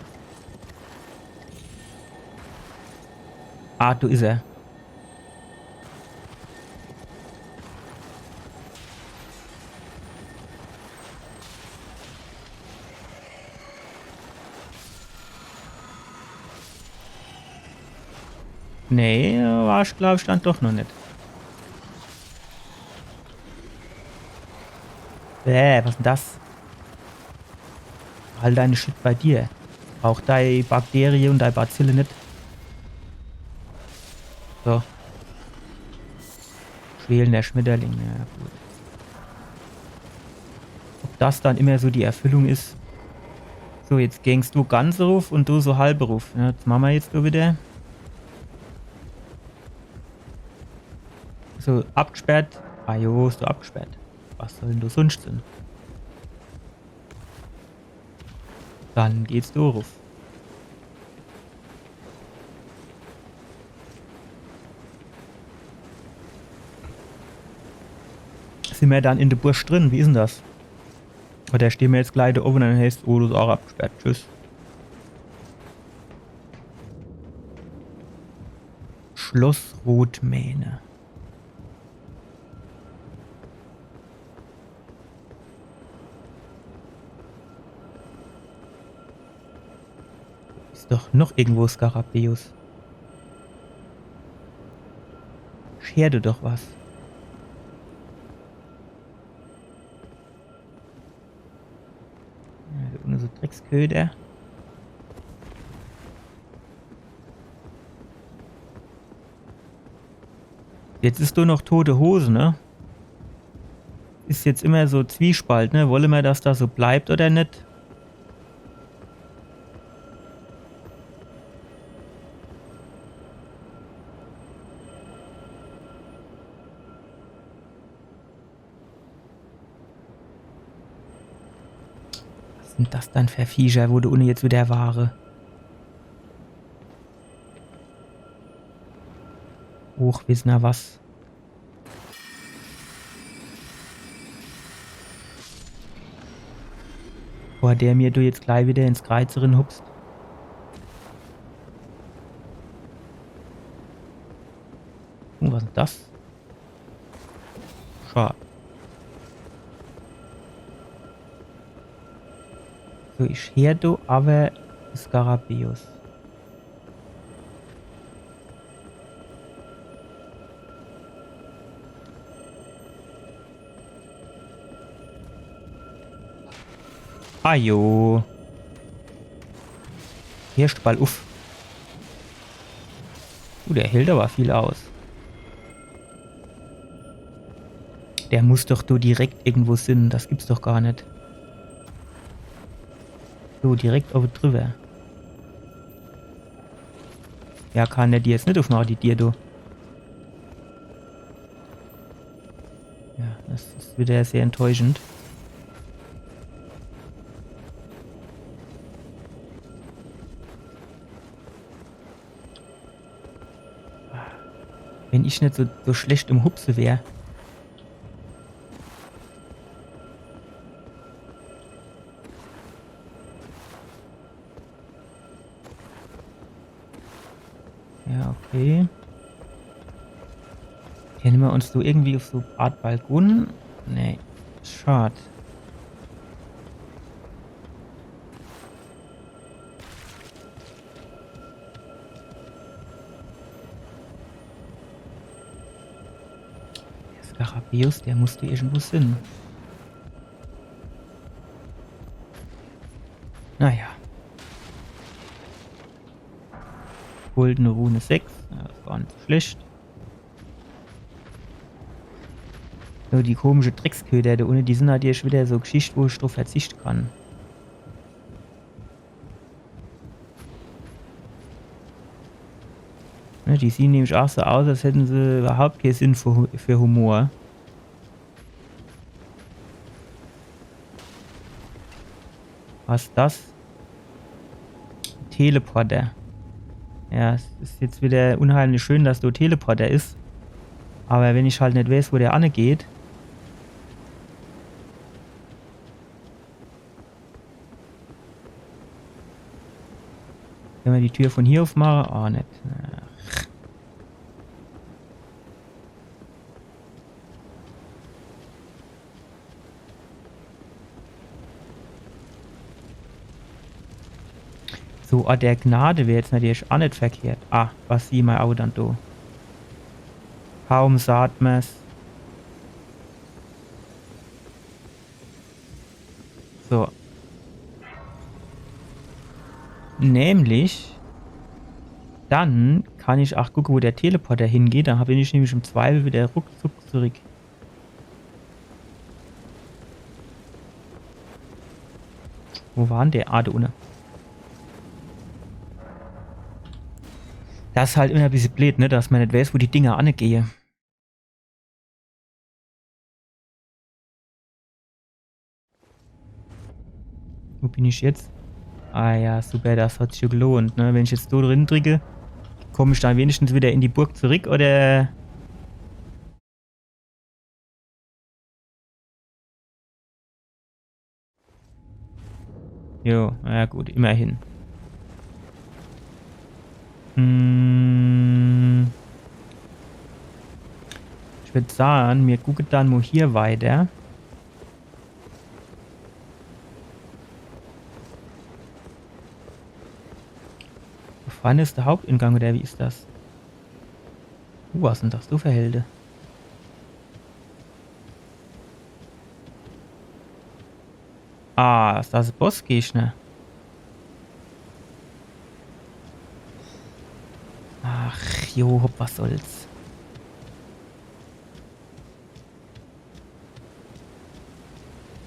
Ah, da ist er. Nee, war ich glaube ich dann doch noch nicht. Was ist denn das? Halt deine Shit bei dir. Auch deine Bakterie und deine Bazille nicht. So. Schwelender Schmetterling, ja gut. das dann immer so die Erfüllung ist. So, jetzt gängst du ganz ruf und du so halb ruf. Ja, jetzt machen wir jetzt so wieder. So, abgesperrt. Ah jo, ist du abgesperrt. Was soll denn du sonst denn? Dann geht's du ruf. Sind wir dann in der Bursch drin? Wie ist denn das? Oder stehen wir jetzt gleich da oben und dann heißt, oh, du ist auch abgesperrt. Tschüss. Schloss Rotmähne. Ist doch noch irgendwo Skarabäus. Scher du doch was. Ja, ohne so Drecksköder. Jetzt ist du noch tote Hose, ne? Ist jetzt immer so Zwiespalt, ne? Wollen wir, dass das so bleibt oder nicht? Was sind das dann für Viecher, wo du ohne jetzt wieder Ware? Hochwissner was? Boah, der mir du jetzt gleich wieder ins Kreizerin hupst. Oh, was ist das? Schade. So, ich her du aber Skarabäus. Ajo. Hirst Ball uff. Der hält aber viel aus. Der muss doch du direkt irgendwo sind. Das gibt's doch gar nicht. So, direkt auf drüber. Ja, kann der dir jetzt nicht aufmachen, die dir, du. Ja, das ist wieder sehr enttäuschend. Wenn ich nicht so schlecht im Hupse wäre. Ja, okay. Kennen wir uns so irgendwie auf so Art Balkon? Nee, schade. Der Skarabäus, der musste irgendwo hin. Naja. Goldene Rune 6. Ja, das war nicht so schlecht. So, die komische Drecksköder, da ohne die sind halt jetzt wieder so Geschichte, wo ich drauf verzichten kann. Ne, die sehen nämlich auch so aus, als hätten sie überhaupt keinen Sinn für Humor. Was ist das? Teleporter. Ja, es ist jetzt wieder unheimlich schön, dass du Teleporter ist. Aber wenn ich halt nicht weiß, wo der Anne geht. Wenn wir die Tür von hier aufmachen, oh nicht. Ach. So, der Gnade wäre jetzt natürlich auch nicht verkehrt. Ah, was sieht man auch dann da? Kaum sagt man's. So. Nämlich, dann kann ich auch gucken, wo der Teleporter hingeht. Dann bin ich nämlich im Zweifel wieder ruckzuck zurück. Wo war denn der? Ah, da unten. Das ist halt immer ein bisschen blöd, ne? Dass man nicht weiß, wo die Dinger angehen. Wo bin ich jetzt? Ah ja, super, das hat sich schon gelohnt, ne? Wenn ich jetzt da drin drücke, komme ich dann wenigstens wieder in die Burg zurück, oder? Jo, na gut, immerhin. Ich würde sagen, wir gucken dann mal hier weiter. Wo vorne ist der Hauptingang, oder wie ist das? Was sind das so für Helden? Ah, ist das Bossgegner? Ach, jo, hopp, was soll's.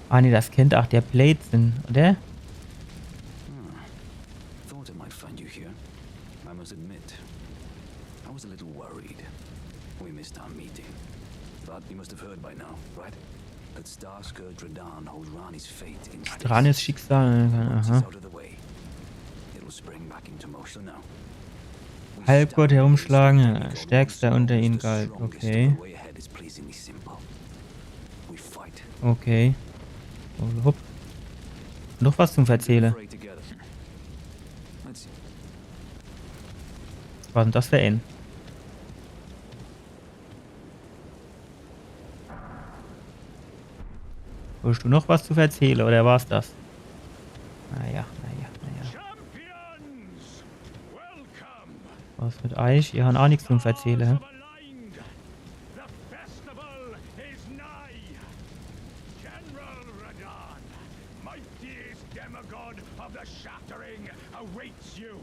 Ah, nee, das kennt auch der Blades, oder? Thought I might find you here. I must admit, I was a little worried. We missed our meeting. But you must have heard by now, right? That Starscourge Radahn holds Rani's fate in stasis. Ranis Schicksal, Once aha. it's out of the way, it'll spring back into motion now. We Halbgott stand herumschlagen, against the stärkster unter ihnen the galt. strongest, Okay, but the way ahead is pleasingly simple. We fight. okay. Oh, hopp. Noch was zum Erzählen. Fray together. Let's see. Was denn das für ein? Willst du noch was zu erzählen, oder war's das? Naja. Champions, welcome. Was mit euch? Ihr habt auch nichts zum Erzählen, hä? Stars have aligned. The festival is nigh. General Radahn, mightiest demigod of the Shattering, awaits you.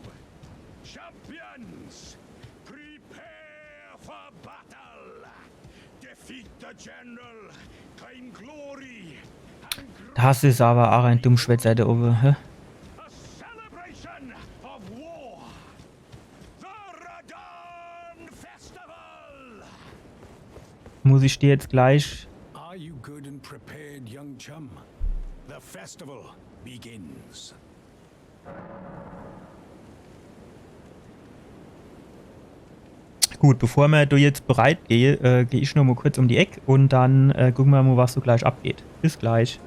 Champions, prepare for battle. Defeat the General, claim glory, and Das ist aber auch ein Dummschwätzer da oben, hä? a celebration of war. The Radahn Festival! Muss ich dir jetzt gleich... Are you good and prepared, young chum? The festival begins. Gut, bevor wir da jetzt bereit gehen, gehe ich noch mal kurz um die Ecke und dann gucken wir mal, was so gleich abgeht. Bis gleich.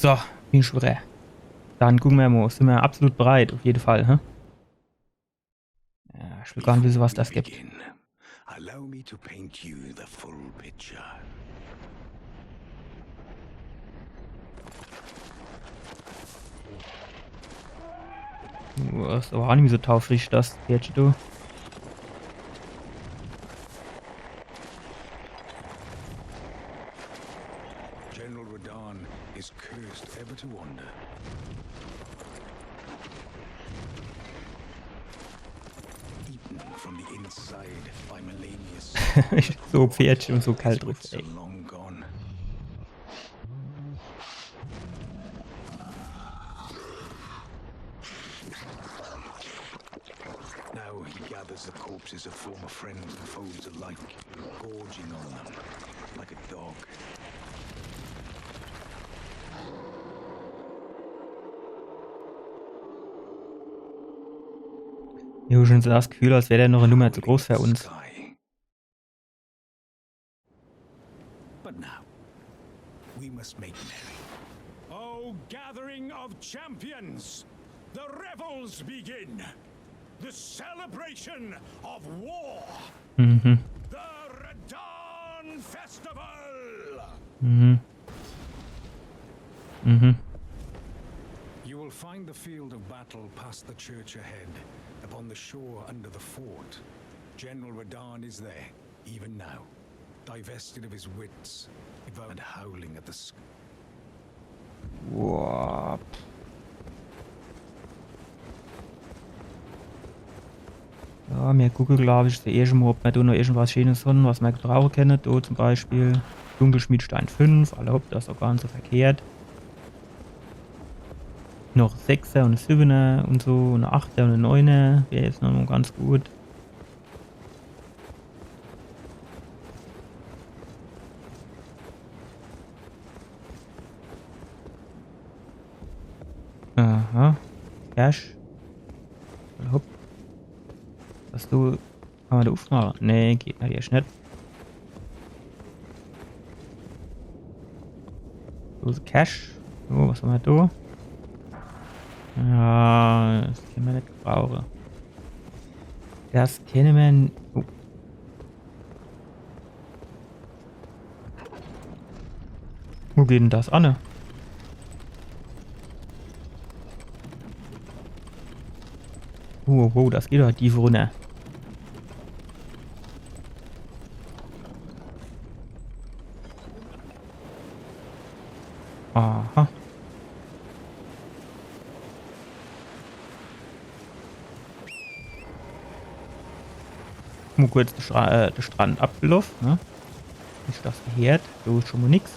So, bin ich bereit. Dann gucken wir mal, sind wir absolut bereit, auf jeden Fall, hä? Ja, ich will gar nicht wissen, was das gibt. Begin, allow me to paint you the full picture. Du hast aber auch nicht so taufrisch, das Pferdchen, du. General Radahn is cursed ever to wander. Eaten from the inside by Melanius. So Pferdchen und so kalt His drauf, wits ey. are long gone. Now he gathers the corpses of former friends and foes alike, gorging on them like a dog. Ich habe schon so das Gefühl, als wäre der noch eine Nummer zu groß für uns. Sky. But now, we must make merry. O gathering of champions, the revels begin. The celebration of war. Mhm. The Radahn Festival. Mhm. Mhm. You will find the field of battle past the church ahead, upon the shore under the fort. General Radahn is there, even now, divested of his wits, and howling at the sky. Wow. Ja, wir gucken, glaube ich, zuerst mal, ob wir da noch irgendwas Schönes haben, was wir gebrauchen können. Da zum Beispiel Dunkelschmiedstein 5, erlaubt das auch gar nicht so verkehrt. Noch 6er und 7er und so, und 8er und 9er wäre jetzt noch mal ganz gut. Aha. Cash. Hopp. Was du. Kann man da aufmachen? Nee, geht natürlich nicht. So ist Cash. So, was haben wir da? Ja, das können wir nicht gebrauchen. Das kennen wir. Oh. Wo geht denn das an? Oh, das geht doch tief runter. Aha. Mal kurz den Strand abgelaufen, ne? Ist das gehört? So ist schon mal nix.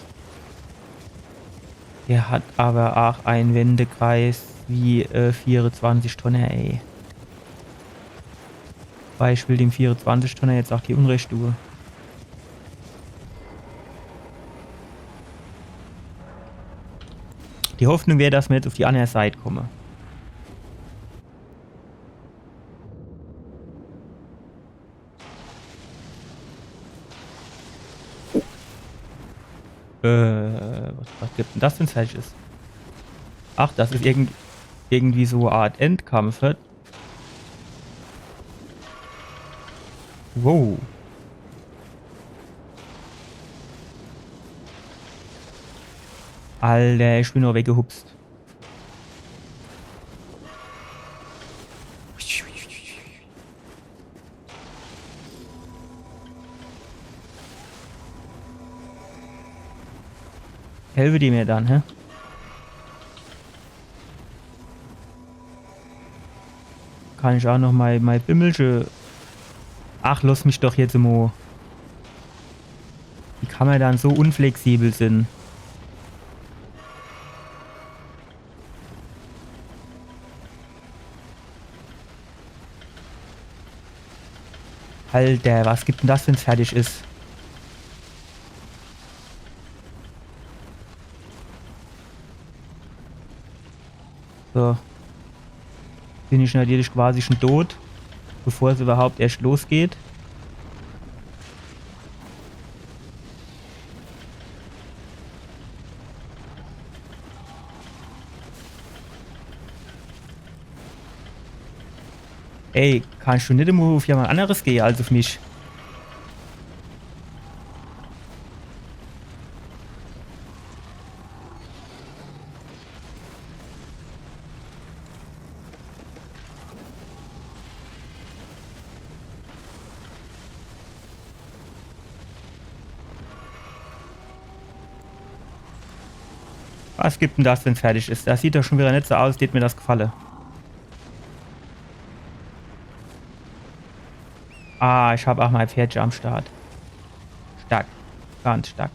Der hat aber auch einen Wendekreis wie 24 Tonnen, ey. Weil ich will dem 24 Tonner jetzt auch die Unrecht tun. Die Hoffnung wäre, dass wir jetzt auf die andere Seite kommen. Was gibt denn das denn Falsches? Ach, das ist irgendwie so eine Art Endkampf. Wow. Alter, ich bin nur weggehupst. Helfe die mir dann, hä? Kann ich auch noch mal mein Bimmelsche. Ach, lass mich doch jetzt immer. Wie kann man dann so unflexibel sein? Alter, was gibt denn das, wenn es fertig ist? So. Bin ich natürlich quasi schon tot, bevor es überhaupt erst losgeht. Ey, kannst du nicht immer auf jemand anderes gehen als auf mich? Was gibt denn das, wenn es fertig ist? Das sieht doch schon wieder nicht so aus, geht mir das gefallen. Ah, ich habe auch mein Pferdchen am Start. Stark. Ganz stark.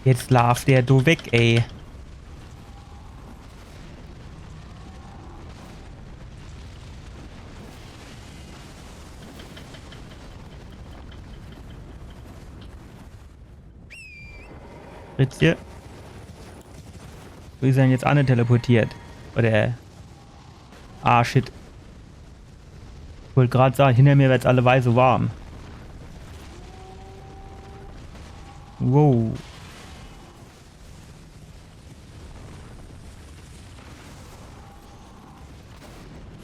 Jetzt lauf der du weg, ey. Fritzchen. Wo ist er denn jetzt alle teleportiert? Oder... Ah, shit. Ich wollte gerade sagen, hinter mir wird's alleweil so warm. Wow.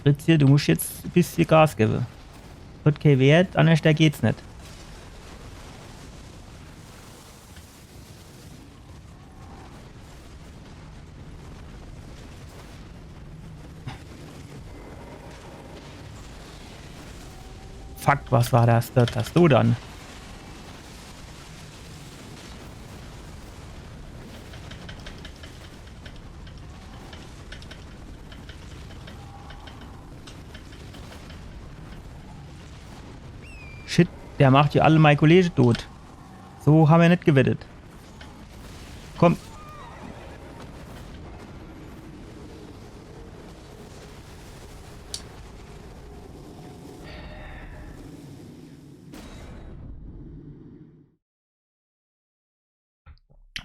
Fritzchen, du musst jetzt ein bisschen Gas geben. Wird kein Wert, anders da geht's nicht. Fuck, was war das? Das hast du dann. Shit, der macht ja alle meine Kollegen tot. So haben wir nicht gewettet. Komm.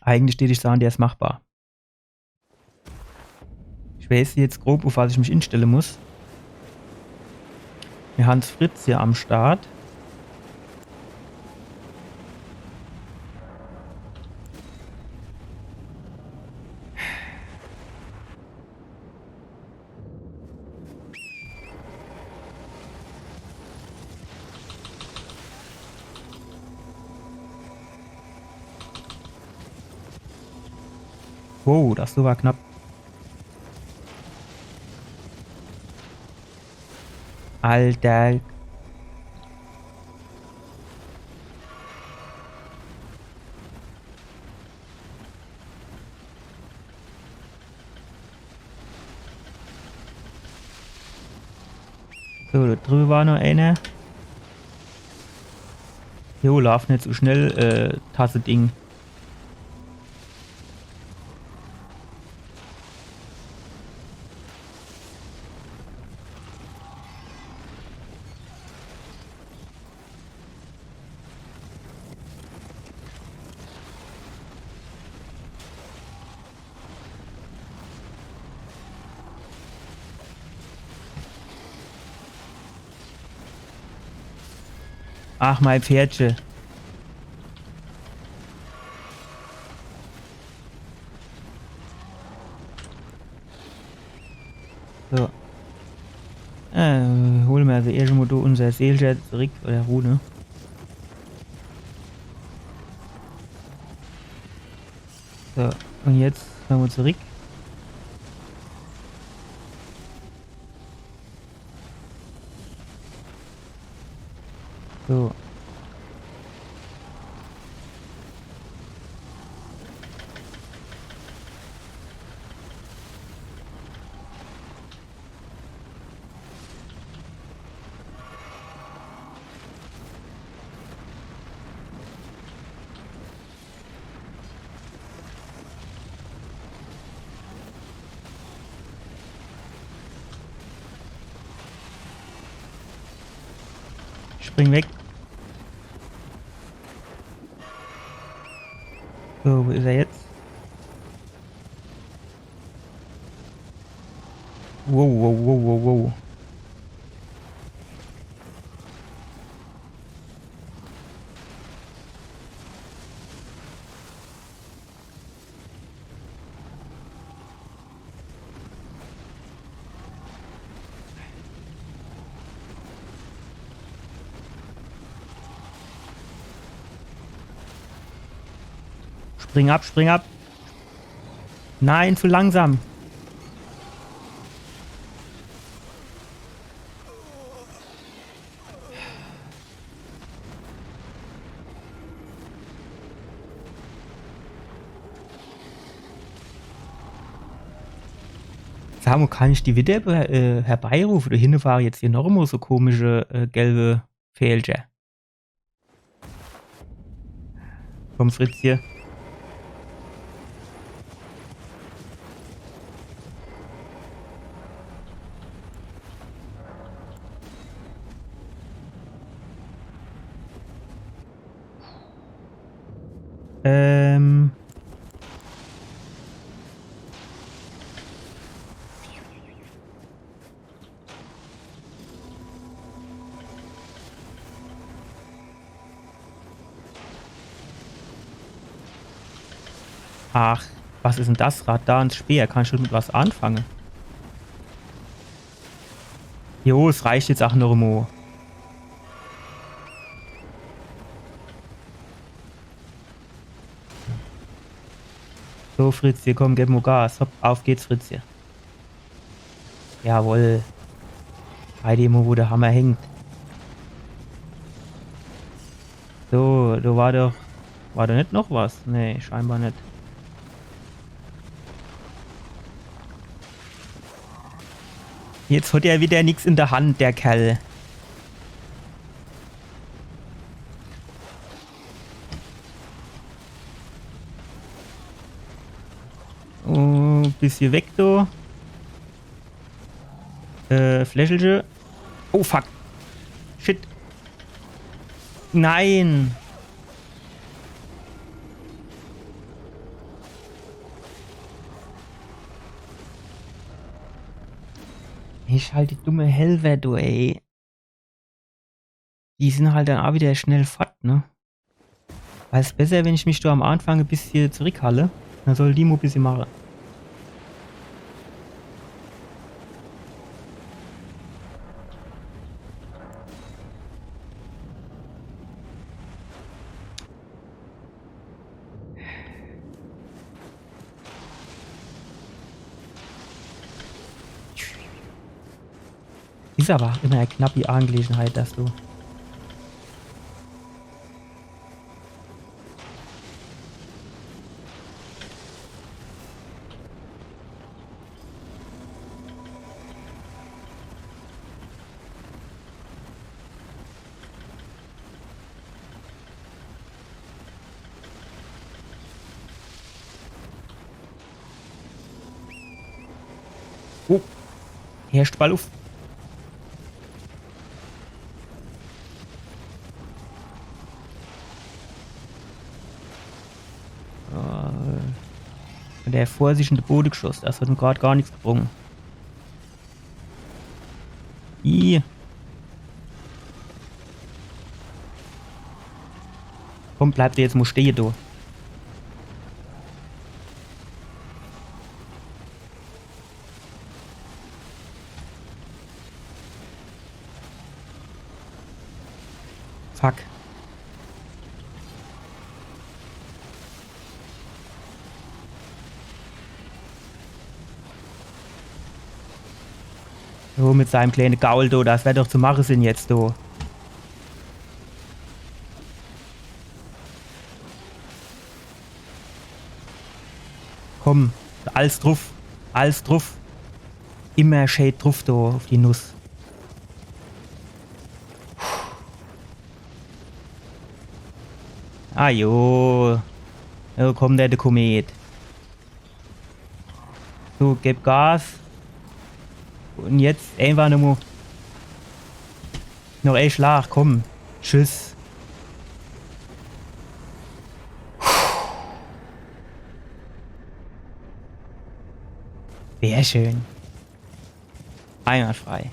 Eigentlich steht ich sagen, der ist machbar. Ich weiß jetzt grob, auf was ich mich instellen muss. Wir haben Fritz hier am Start. Wow, das war knapp. Alter. So, da drüben war noch einer. Jo, lauf nicht so schnell, Tasse Ding. Ach, mein Pferdchen. So. Holen wir also erstmal unser Seelchen zurück, oder Rune. So, und jetzt fahren wir zurück. So. Spring weg. So, wo ist er jetzt? Wow, wow, wow, wow, wow. Spring ab, spring ab. Nein, zu langsam. Samu, kann ich die wieder herbeirufen? Da hinten war jetzt hier noch immer so komische gelbe Fählchen. Komm, Fritz hier. Ach, was ist denn das Rad da ins Speer? Kann ich schon mit was anfangen? Jo, es reicht jetzt auch noch mal. So, Fritz, hier komm, gib mir Gas. Hopp, auf geht's, Fritz hier. Jawohl. Bei dem, wo der Hammer hängt. So, da war doch... War da nicht noch was? Nee, scheinbar nicht. Jetzt hat er wieder nichts in der Hand, der Kerl. Oh, bisschen weg da. Fläschelche. Oh, fuck. Shit. Nein. Ich halt die dumme Helver, du, ey. Die sind halt dann auch wieder schnell fort, ne? Weil es besser, wenn ich mich da am Anfang ein bisschen zurückhalle. Dann soll die mal ein bisschen machen. Ist aber immer eine knappe Angelegenheit, dass du... Oh, herrscht Ball auf. Der vor sich in den Boden geschossen. Das hat ihm gerade gar nichts gebrungen. Komm, bleib dir jetzt mal stehen, du. Fuck. So, mit seinem kleinen Gaul, do, das wäre doch zu machen sind jetzt, do. Komm, alles drauf. Alles drauf. Immer Shade drauf, do, auf die Nuss. Ah, jo. Jo, komm, der Komet. So, gib Gas. Und jetzt einfach nur noch ein Schlag, komm. Tschüss. Sehr schön. Einwandfrei.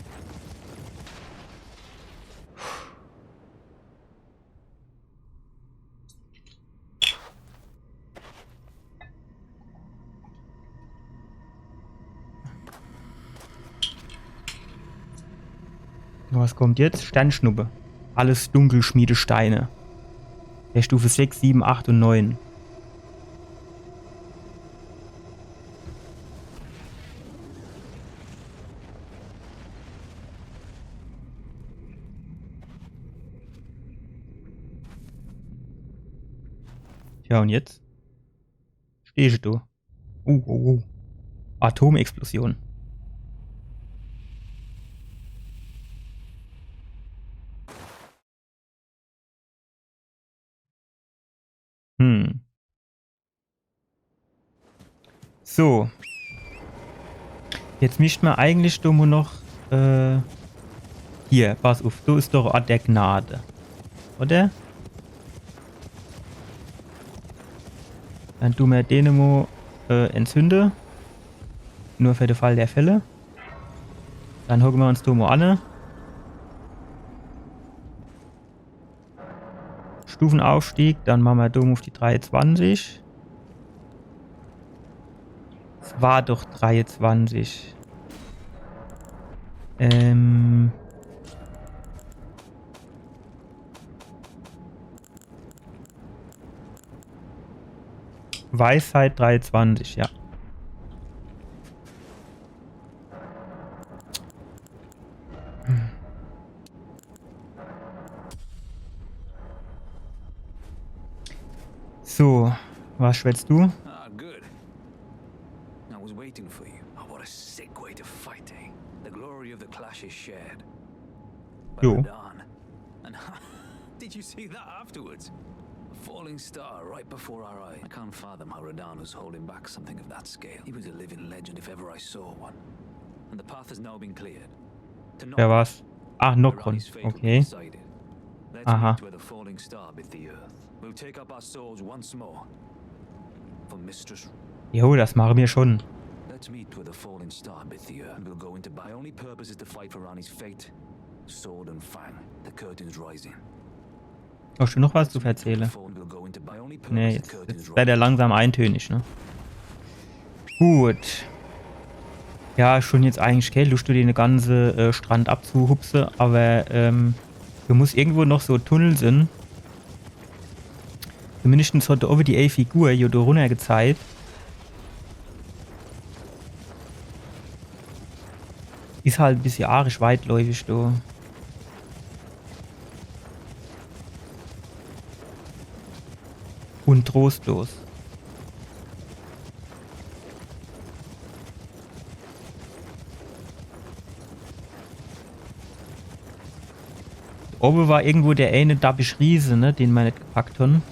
Was kommt jetzt? Sternschnuppe. Alles Dunkelschmiedesteine. Der Stufe 6, 7, 8 und 9. Ja, und jetzt? Stehst du? Atomexplosion. So. Jetzt mischt man eigentlich nur noch, hier, pass auf, du ist doch Ort der Gnade. Oder? Dann tun wir den mal entzünde. Nur für den Fall der Fälle. Dann hocken wir uns da mal an. Stufenaufstieg, dann machen wir dumm auf die 23. Es war doch 23. Weisheit 23, ja. So, was schwätzt du? Ah, good. I was waiting for you. Oh, what a sick way to fight, eh? The glory of the clash is shared. By Jo. Radahn. And did you see that afterwards? A falling star right before our eyes. I can't fathom how Radahn was holding back something of that scale. He was a living legend if ever I saw one. And the path has now been cleared. To Wer war's? Ah, Nokron. Rani's fate will be Okay. decided. Let's Aha. meet where the falling star bit the earth. We'll take up our souls once more. For Mistress. Jo, das machen wir schon. Let's meet where the falling star bit the earth. We'll go into my only purpose is to fight for Rani's fate. Sword and fang. The curtain's rising. Hast du noch was zu erzählen? We'll go into my only purpose. Nee, The jetzt curtain's wird er langsam eintönig, ne? Gut. Ja, schon jetzt eigentlich keine Lust, den ganzen Strand abzuhupsen, aber du musst irgendwo noch so Tunnel sind. Zumindest hat over die Figur hier da runter gezeigt. Ist halt ein bisschen arisch weitläufig da. Und trostlos. Oben war irgendwo der eine Dabbisch Riese, ne, den wir nicht gepackt haben.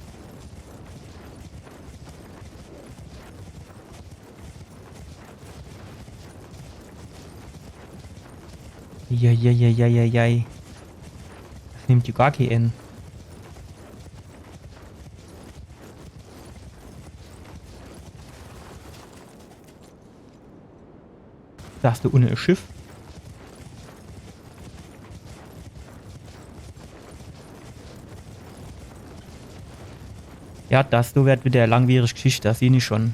Jai. Das nimmt ja gar keinen N. Da hast du ohne ein Schiff. Ja, das du wird wieder eine langwierige Geschichte, das sehe ich schon.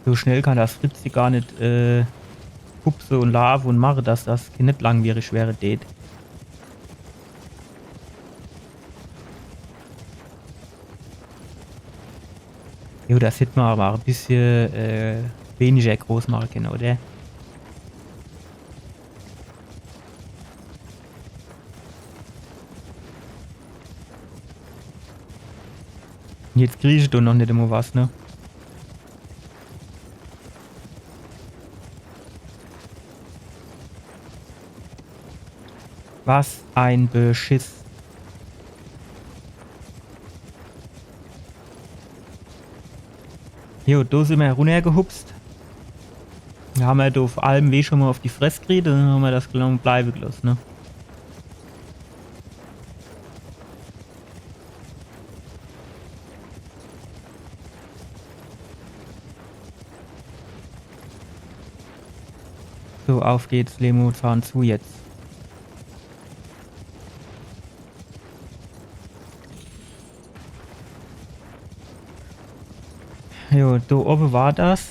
So schnell kann das Fritzi gar nicht hupse und lave und mache, dass das nicht langwierig wäre, det. Jo, das hätte man aber ein bisschen weniger groß machen können, oder? Jetzt kriege ich doch noch nicht immer was, ne? Was ein Beschiss. Jo, da sind wir runtergehupst. Da haben wir da auf allem Weg schon mal auf die Fresse gekriegt, dann haben wir das genommen bleiben gelassen, ne? So, auf geht's, Lemo, fahren zu jetzt. Jo, da oben war das.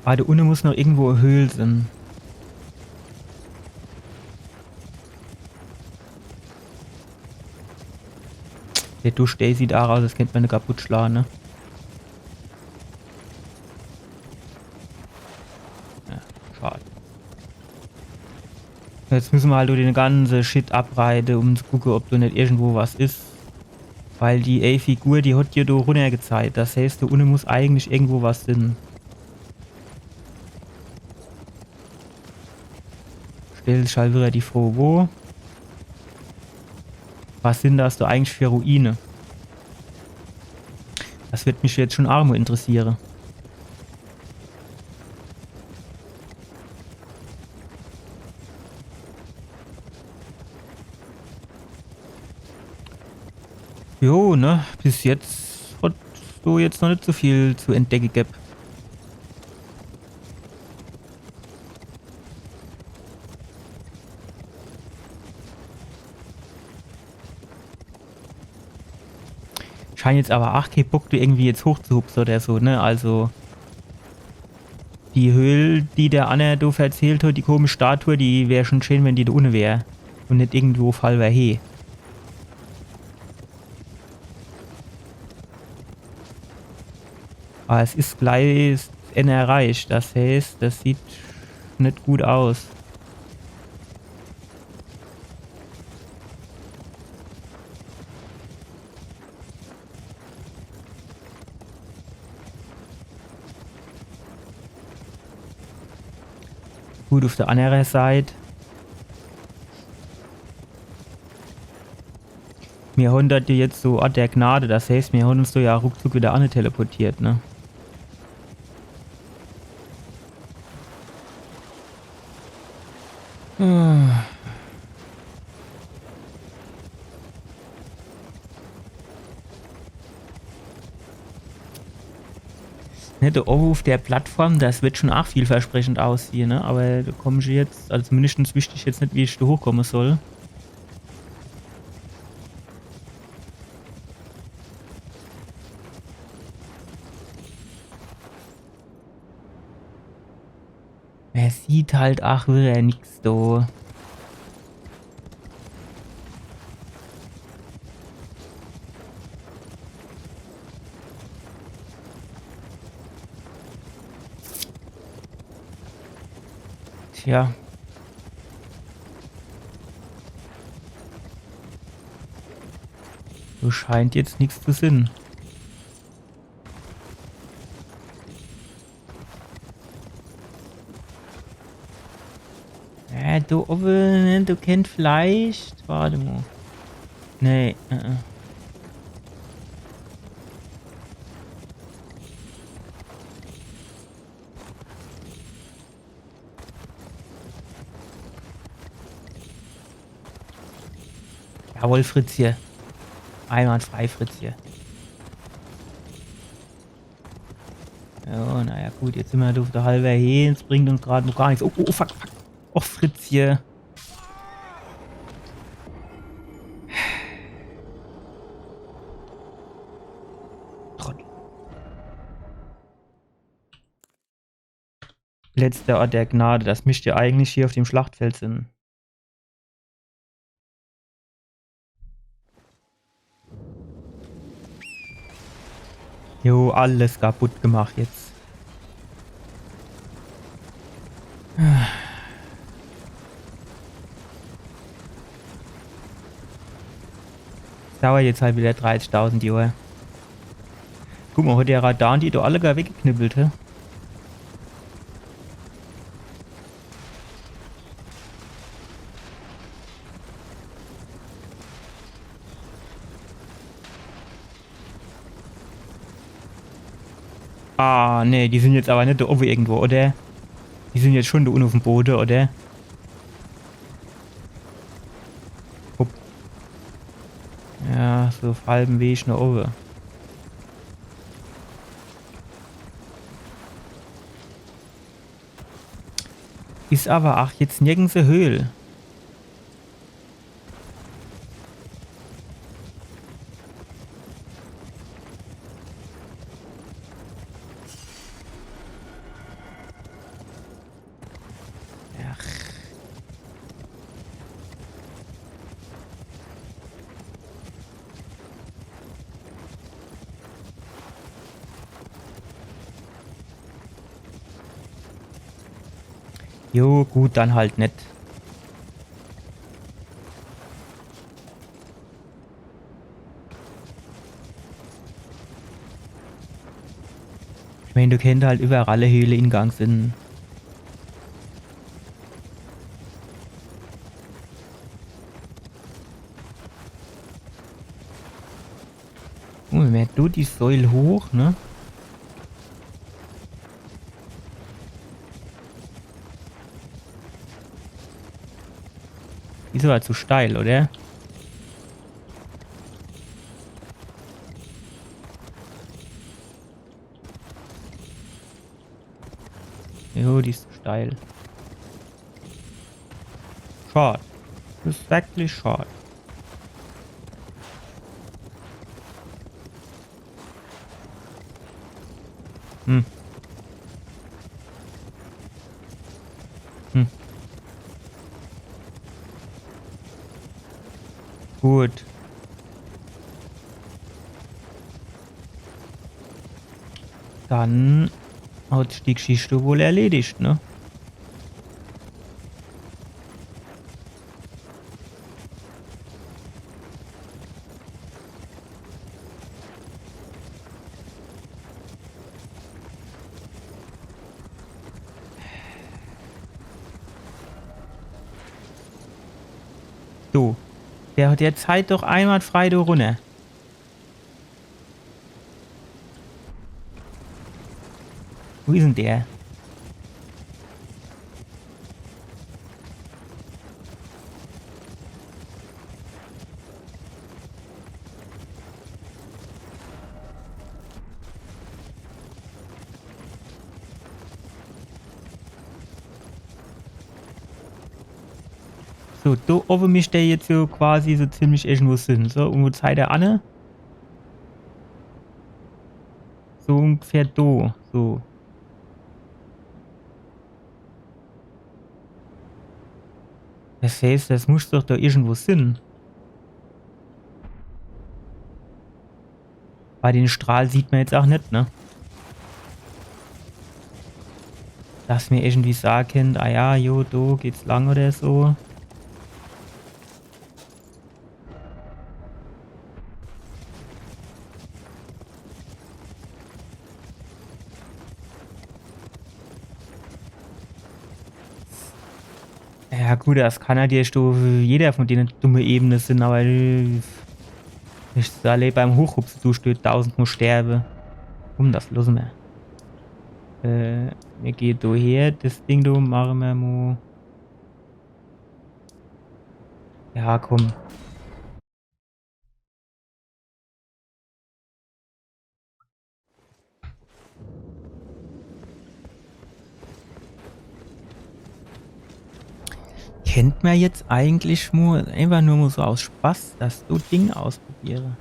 Ah, da unten muss noch irgendwo eine Höhle sein. Der Dusch, der sieht auch aus, das könnte man nicht kaputt schlagen, ne? Ja, schade. Jetzt müssen wir halt durch den ganzen Shit abreiten, um zu gucken, ob da nicht irgendwo was ist. Weil die A-Figur, die hat dir da runtergezeigt. Das heißt, da unten muss eigentlich irgendwo was sein. Stellt sich halt wieder die Frage, wo? Was sind das da eigentlich für Ruine? Das wird mich jetzt schon arg interessieren. Jo, ne? Bis jetzt hat so jetzt noch nicht so viel zu entdecken gehabt. Scheint jetzt aber auch kein Bock, du irgendwie jetzt hochzuhupsen oder so, ne? Also die Höhle, die der Anna doof erzählt hat, die komische Statue, die wäre schon schön, wenn die da unten wäre. Und nicht irgendwo Fall wäre he. Aber es ist gleich das Ende erreicht. Das heißt, das sieht nicht gut aus. Gut, auf der anderen Seite. Wir haben das jetzt so Ort der Gnade. Das heißt, wir haben uns da ja ruckzuck wieder an teleportiert, ne? Ne, der Aufruf der Plattform, das wird schon auch vielversprechend aussehen, ne? Aber da komme ich jetzt, also zumindest wüsste ich jetzt nicht, wie ich da hochkommen soll. Er sieht halt auch wieder nichts da. Tja. So scheint jetzt nichts zu sein. Ja, du oben, du kennst vielleicht. Warte mal. Nee, Jawohl, Fritz hier. Einwandfrei, Fritz hier. Ja, naja, gut, jetzt sind wir auf der halbe hin. Es bringt uns gerade noch gar nichts. Oh, fuck. Och, Fritz hier. Trottel. Letzter Ort der Gnade. Das müsste ja eigentlich hier auf dem Schlachtfeld sein. Jo, alles kaputt gemacht jetzt. Dauert jetzt halt wieder 30.000 Jahre. Guck mal, hat der Radar die doch alle gar weggeknibbelt, hä? Ah, ne, die sind jetzt aber nicht da oben irgendwo, oder? Die sind jetzt schon da unten auf dem Boden, oder? Hopp. Ja, so auf halbem Weg nach oben. Ist aber auch jetzt nirgends eine Höhle. Jo, gut, dann halt nicht. meine, du kennst halt überall alle Höhle-Ingang sind. Moment, du die Säule hoch, ne? Die ist aber zu steil, oder? Jo, die ist zu steil. Schade. Das ist wirklich schade. Hm. Hm. Gut. Dann hat sich die Geschichte wohl erledigt, ne? So. Der hat jetzt halt doch einwandfrei da runter. Wo ist denn der? So, da oben mischt der jetzt so quasi so ziemlich irgendwo hin. So, und wo zeigt er an? So ungefähr da. So. Das heißt, das muss doch da irgendwo hin. Bei den Strahl sieht man jetzt auch nicht, ne? Dass mir irgendwie sagen, ah ja, jo, da geht's lang oder so. Ja gut, das kann ja dir jeder von denen dumme Ebenen sind, aber ich alle beim Hochhupsen zusteht, 1000 muss sterben. Das lassen wir. Wir gehen da her, das Ding da machen wir mal. Ja, komm. Kennt man jetzt eigentlich nur, einfach nur mal so aus Spaß, dass du Ding ausprobiere?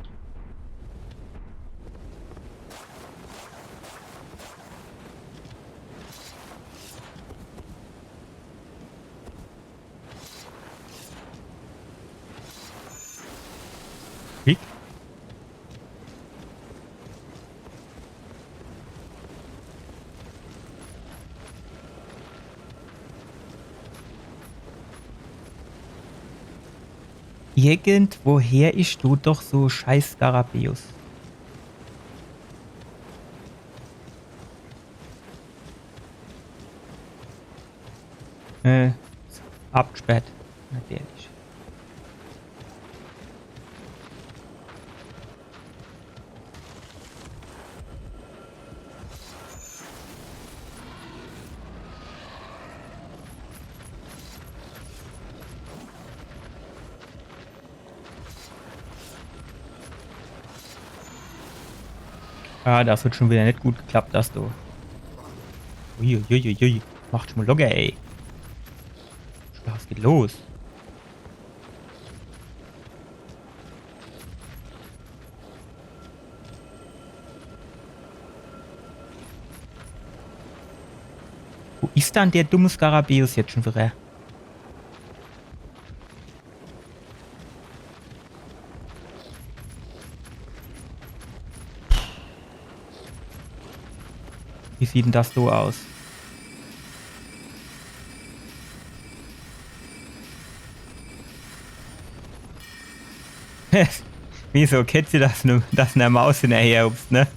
Wie? Irgendwoher ist du doch so scheiß Skarabäus. Abgesperrt. Natürlich. Ah, das wird schon wieder nicht gut geklappt, das du. Uiuiuiui. Macht schon mal locker, ey. Was geht los? Wo ist dann der dumme Skarabäus jetzt schon wieder? Wie sieht denn das so aus? Wieso kennt ihr das nur, dass eine Maus hinterher hupst, ne?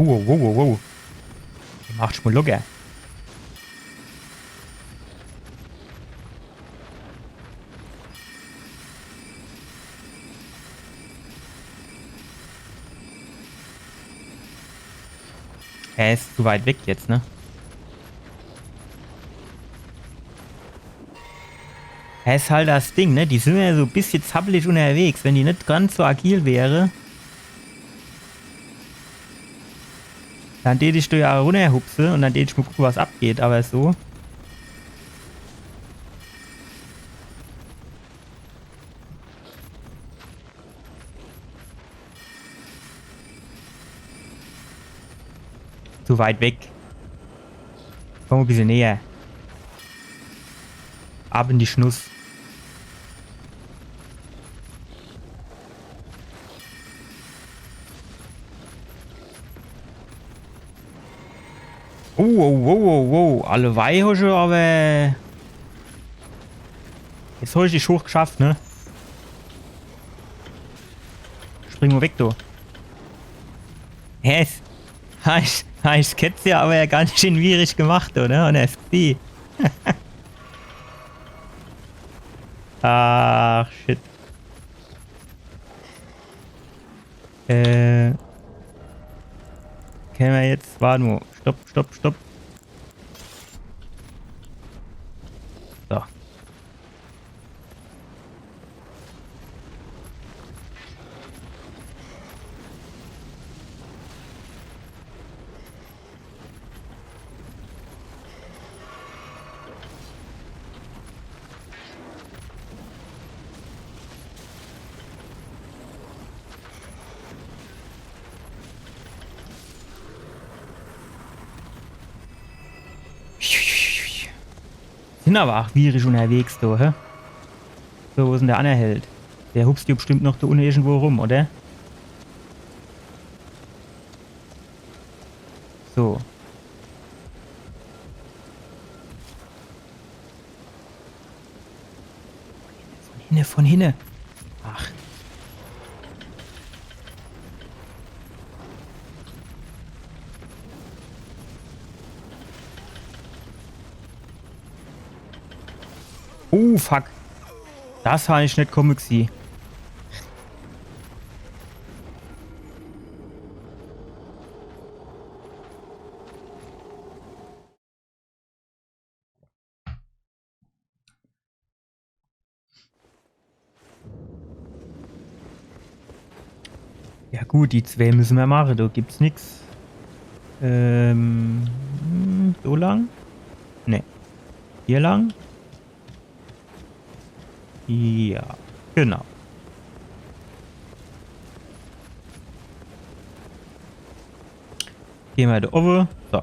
Oh, wow, wow, wow. Macht's mal locker. Er ist zu weit weg jetzt, ne? Er ist halt das Ding, ne? Die sind ja so ein bisschen zappelig unterwegs. Wenn die nicht ganz so agil wäre, dann tät ich da ja runterhupse und dann tät ich mal gucken, was abgeht. Aber so. Zu weit weg. Komm ein bisschen näher. Ab in die Schnuss. Oh, oh, oh, oh, oh. Alle Weihhusche, aber... Jetzt habe ich dich hoch geschafft, ne? Spring mal weg, du. Hä? Ich ket's ja aber ja ganz schön schwierig gemacht, oder? Und FP. Ach, shit. Können wir jetzt... Warte mal. Stopp, stopp, stopp. So. Sind aber auch schwierig unterwegs, du, hä? So, wo ist denn der andere Held? Der hupst hier bestimmt noch da unten irgendwo rum, oder? So. Von hinne. Ach. Oh, fuck. Das habe ich nicht kommen gesehen. Ja gut, die zwei müssen wir machen. Da gibt's nichts. So lang? Ne. Hier lang? Ja, genau. Gehen wir da oben. So.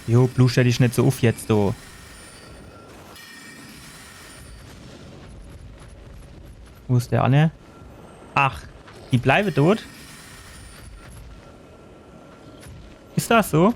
Jo, Blue stell dich nicht so auf jetzt, du. Wo ist der Anne? Ach, die bleibe dort? Ist das so?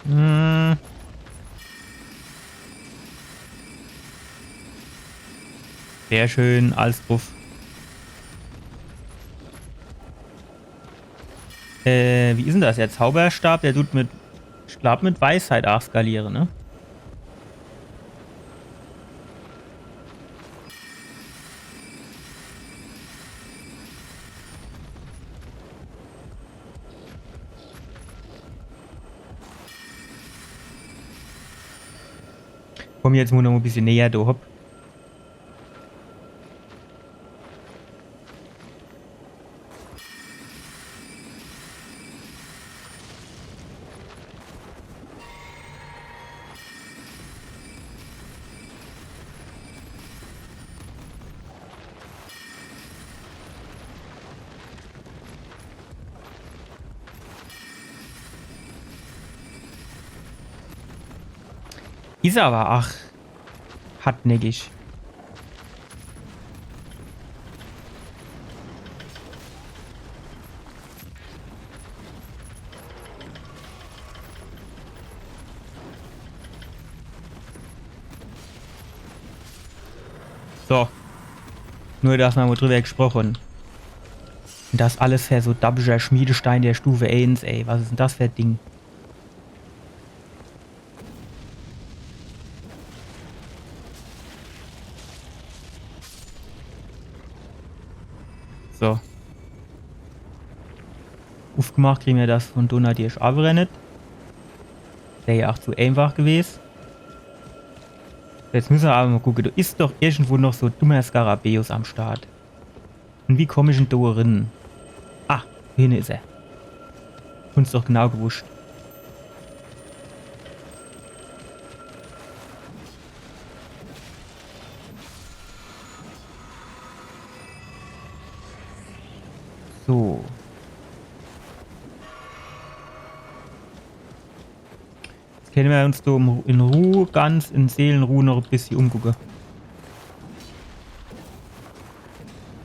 Hm. Sehr schön, alles drauf. Wie ist denn das? Der Zauberstab, der tut mit, ich glaube, mit Weisheit auch skalieren, ne? Komm jetzt mal noch ein bisschen näher, du hopp. Ist aber, ach, hartnäckig. So. Nur, dass wir mal drüber gesprochen. Und das alles für so dabischer Schmiedestein der Stufe 1, ey. Was ist denn das für ein Ding? So. Aufgemacht kriegen wir das von Donatier aber nicht. Wäre ja auch zu einfach gewesen. Jetzt müssen wir aber mal gucken. Da ist doch irgendwo noch so dummer Skarabäus am Start. Und wie komme ich denn da rein? Ah, hier ist er. Uns doch genau gewusst. So. Jetzt können wir uns da in Ruhe, ganz in Seelenruhe noch ein bisschen umgucken.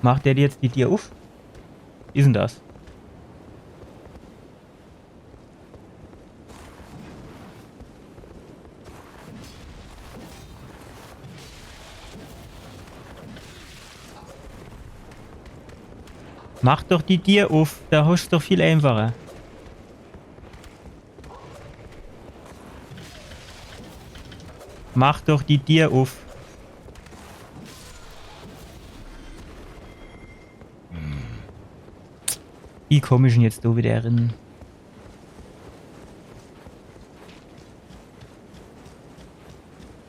Macht der jetzt die Tür auf? Wie ist denn das? Mach doch die Tür auf, da hast du doch viel einfacher. Mach doch die Tür auf. Wie komme ich denn jetzt da wieder rein?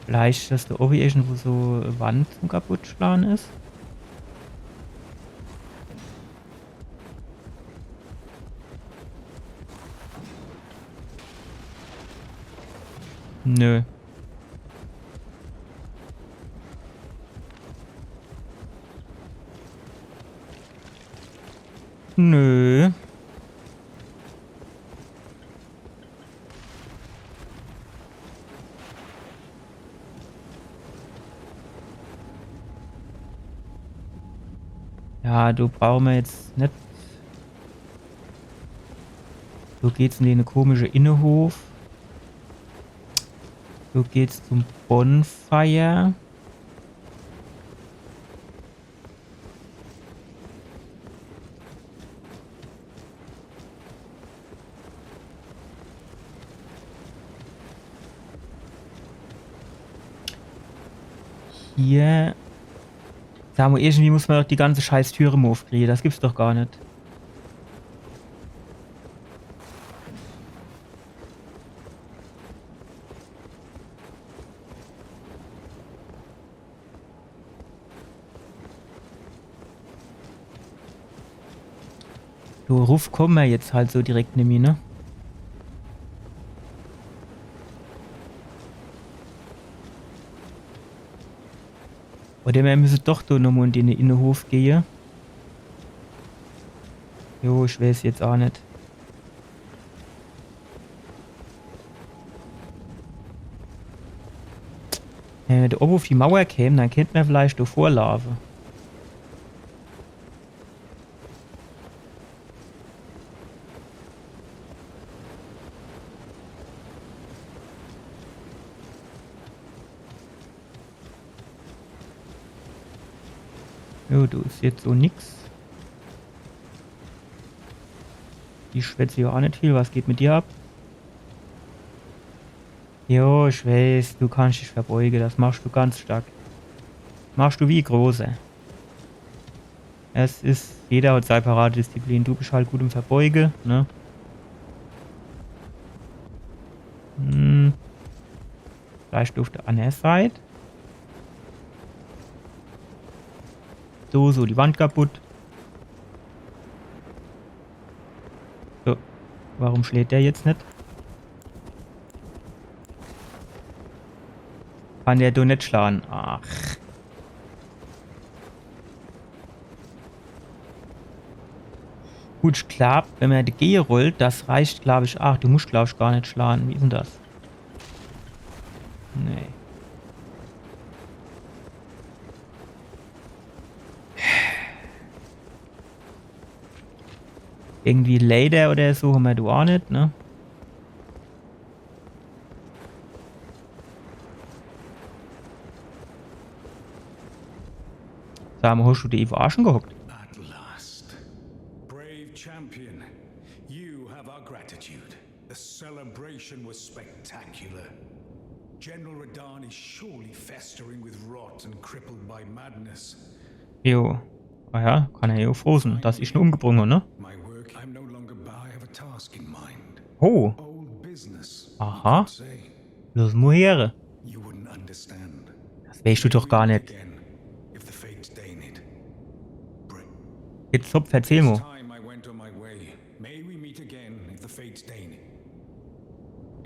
Vielleicht, dass da oben irgendwo so eine Wand zum Kaputtschlagen ist? Nö. Nö. Ja, du brauchen wir jetzt nicht. So geht's in den komischen Innenhof. So geht's zum Bonfire. Hier. Sagen wir, irgendwie muss man doch die ganze scheiß Türe mal aufkriegen. Das gibt's doch gar nicht. So, Ruf kommen wir jetzt halt so direkt nicht mehr, ne? Oder wir müssen doch da nochmal in den Innenhof gehen. Jo, ich weiß jetzt auch nicht. Wenn wir da oben auf die Mauer kämen, dann könnten wir vielleicht da vorlaufen. Jo, du ist jetzt so nix. Die schwätze ja auch nicht viel. Was geht mit dir ab? Jo, ich weiß, du kannst dich verbeugen. Das machst du ganz stark. Machst du wie Große. Es ist, jeder hat seine Paradedisziplin. Du bist halt gut im Verbeugen, ne? Vielleicht auf der anderen Seite. So, die Wand kaputt. So, warum schlägt der jetzt nicht? Kann der doch nicht schlagen? Ach. Gut, klar, wenn man die G rollt, das reicht, glaube ich. Ach, du musst, glaube ich, gar nicht schlagen. Wie ist denn das? Nee. Irgendwie Lader oder so haben wir da auch nicht, ne? Sag mal, hast du die Eva schon gehockt? At last. Brave champion, you have our gratitude. The celebration was spectacular. General Radahn is surely festering with rot and crippled by madness. Jo. Ah ja, kann er ja auch froh sein. Das ist schon umgebrungen, ne? My work, I'm no longer by. I have a task in mind. Oh. Old business. Aha. You could say. Los mal her. You wouldn't understand. Das weißt du doch gar nicht. Again, if the fates deign it. Jetzt Zopf, erzähl mal. Time I went on my way. May we meet again if the fates deign it.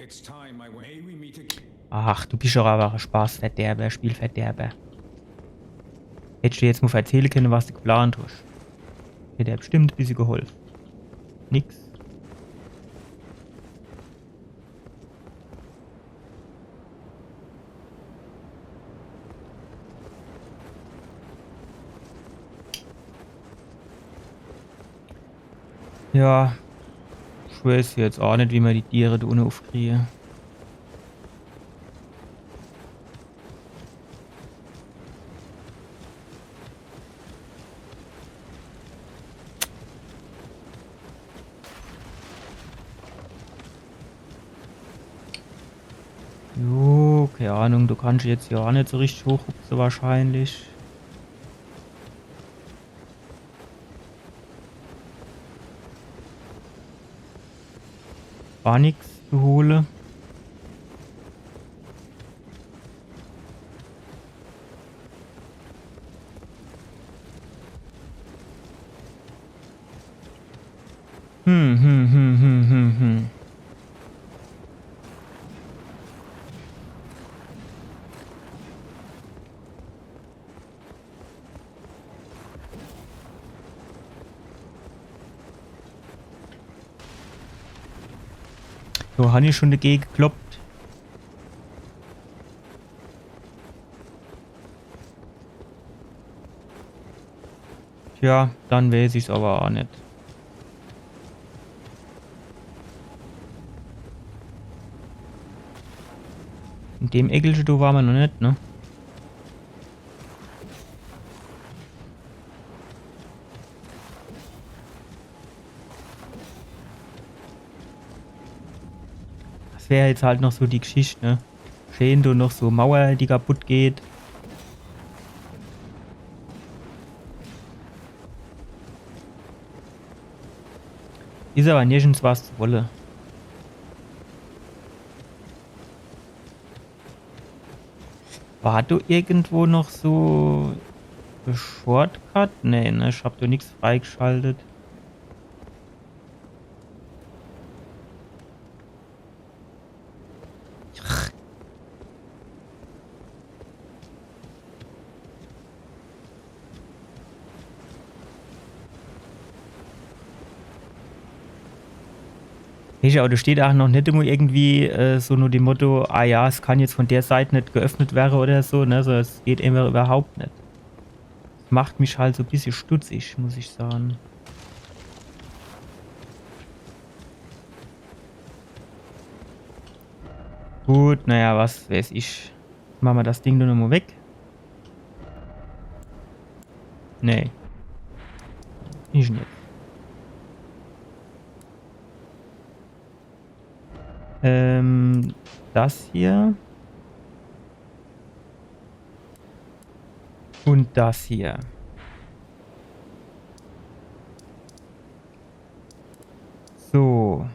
It's time I went. May we meet again. Ach, du bist doch aber ein Spaßverderber, Spielverderber. Hättest du jetzt mal erzählen können, was du geplant hast. Hätte er bestimmt ein bisschen geholfen. Nix. Ja, ich weiß jetzt auch nicht, wie man die Tiere da unten aufkriegen. Jo, keine Ahnung, du kannst jetzt ja auch nicht so richtig hochhupsen wahrscheinlich. War nix zu holen. Hm. So, habe ich schon dagegen gekloppt. Tja, dann weiß ich's aber auch nicht. In dem Eckelchen da waren wir noch nicht, ne? Das wäre jetzt halt noch so die Geschichte, ne? Schön, du noch so Mauer, die kaputt geht. Ist aber nirgends was zu wollen. War du irgendwo noch so Shortcut? Nee, ne, ich hab da nichts freigeschaltet. Ja, da steht auch noch nicht immer irgendwie so nur dem Motto, ah ja, es kann jetzt von der Seite nicht geöffnet werden oder so, ne? So, es geht immer überhaupt nicht. Das macht mich halt so ein bisschen stutzig, muss ich sagen. Gut, naja, was weiß ich. Machen wir das Ding nur noch mal weg. Nee. Ich nicht. Das hier. Und das hier. So.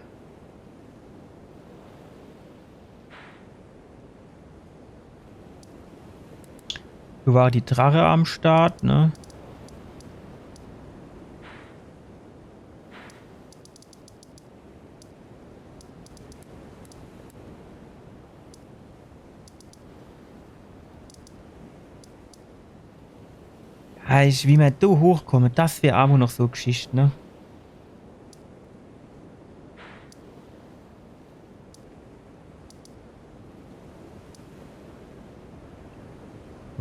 So war die Drache am Start, ne? Wie wir da hochkommen, das wäre aber noch so Geschichte, ne?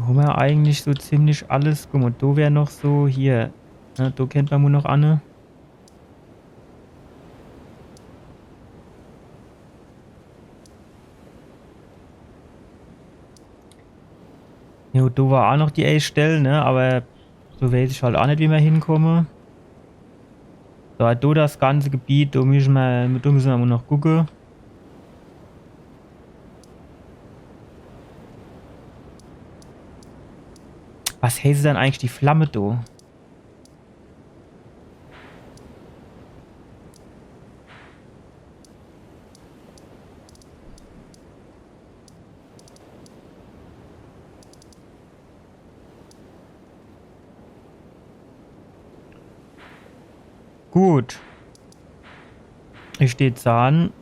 Da haben wir eigentlich so ziemlich alles. Guck mal, da wäre noch so hier. Ne, da kennt man nur noch Anne. Jo, da war auch noch die A-Stelle, ne? Aber so weiß ich halt auch nicht, wie wir hinkommen. So, da das ganze Gebiet, da müssen wir mal noch gucken. Was heißt denn eigentlich die Flamme da? Gut. Ich stehe Zahn.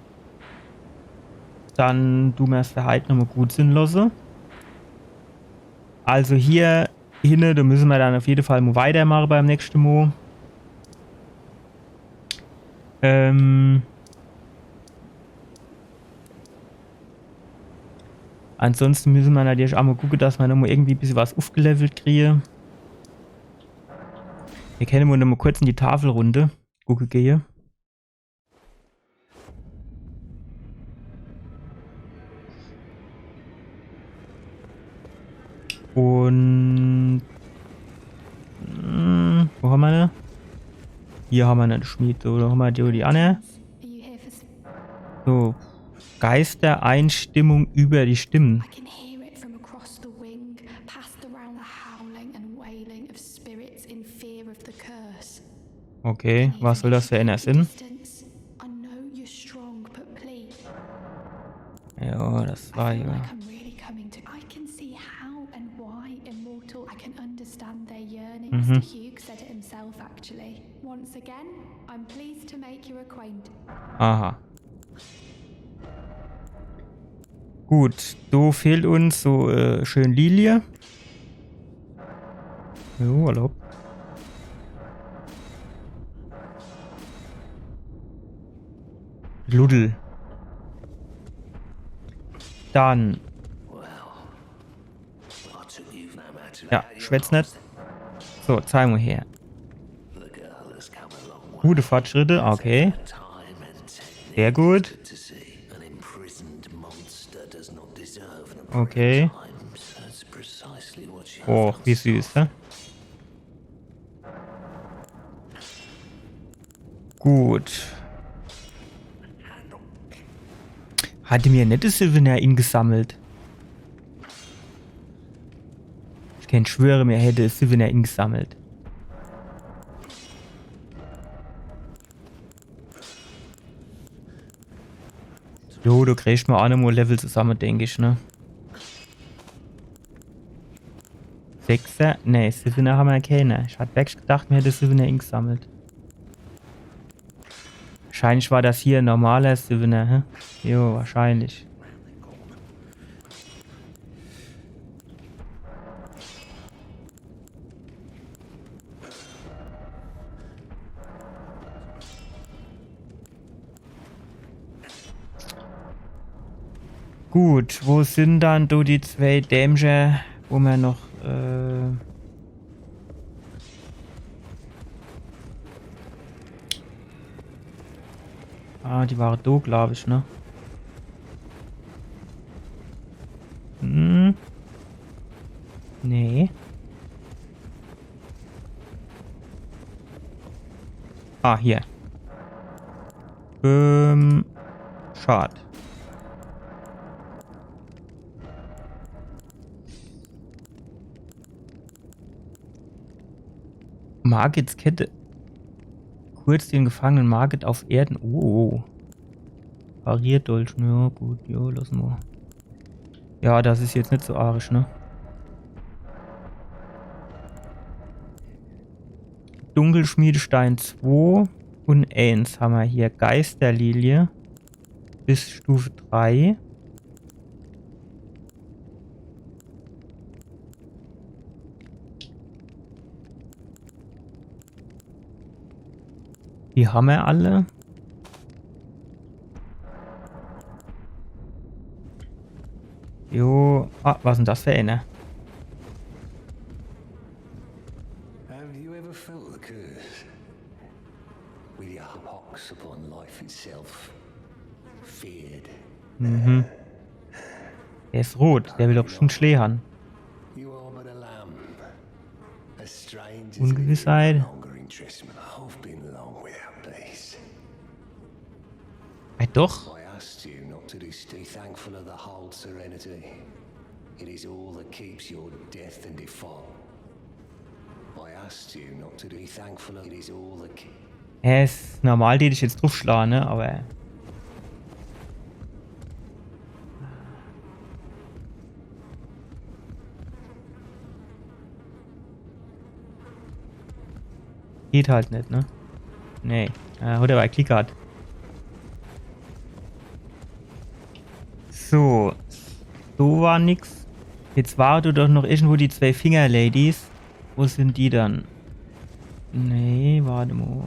Dann du mir's halt nochmal gut sind lassen. Also hier hinne, da müssen wir dann auf jeden Fall mal weitermachen beim nächsten Mal. Ansonsten müssen wir natürlich auch mal gucken, dass wir nochmal irgendwie ein bisschen was aufgelevelt kriegen. Wir können mal nochmal kurz in die Tafelrunde gucken gehen. Und wo haben wir eine? Hier haben wir eine Schmied, oder haben wir die Anne? So, Geistereinstimmung über die Stimmen. Okay, was soll das für einer Sinn? Ja, das war ja. Mhm. Aha. Gut, da fehlt uns so schön Lilie. Jo, erlaubt. Luddel. Dann. Ja, schwätz nicht. So, zeigen wir her. Gute Fortschritte, okay. Sehr gut. Okay. Oh, wie süß, ne? Gut. Hatte mir ein nettes Souvenir gesammelt. Ich kann schwören, mir hätte es Souvenir gesammelt. Jo, du kriegst mal auch noch mal Level zusammen, denke ich, ne? 6er? Ne, Souvenir haben wir keine. Ich hatte wirklich gedacht, mir hätte Souvenir gesammelt. Wahrscheinlich war das hier ein normaler Souvenir, hä? Jo, wahrscheinlich. Gut, wo sind dann du die zwei Dämchen, wo wir noch die waren da, glaube ich, ne? Hm. Nee. Ah, hier. Schade. Margits Kette. Kurz den gefangenen Margit auf Erden. Oh. Parierdolch. Ja, gut. Ja, lassen wir. Ja, das ist jetzt nicht so arisch, ne? Dunkelschmiedestein 2 und 1 haben wir hier. Geisterlilie bis Stufe 3. Die haben wir alle. Jo. Ah, was ist denn das für eine? itself feared. Mhm. Der ist rot, der will doch bestimmt schlägern. You are but a lamb. A stranger's Ungewissheit. living no longer interests me. I've been long without peace. Doch. I asked you not to be thankful of the whole serenity. It is all that keeps your death and default. I asked you not to be thankful of it is all that Ist normal, die ich jetzt draufschlagen, ne? Aber. Geht halt nicht, ne? Nee. Hat er bei Klickert. So. So war nix. Jetzt war du doch noch irgendwo die 2 Finger-Ladies. Wo sind die dann? Nee, warte mal.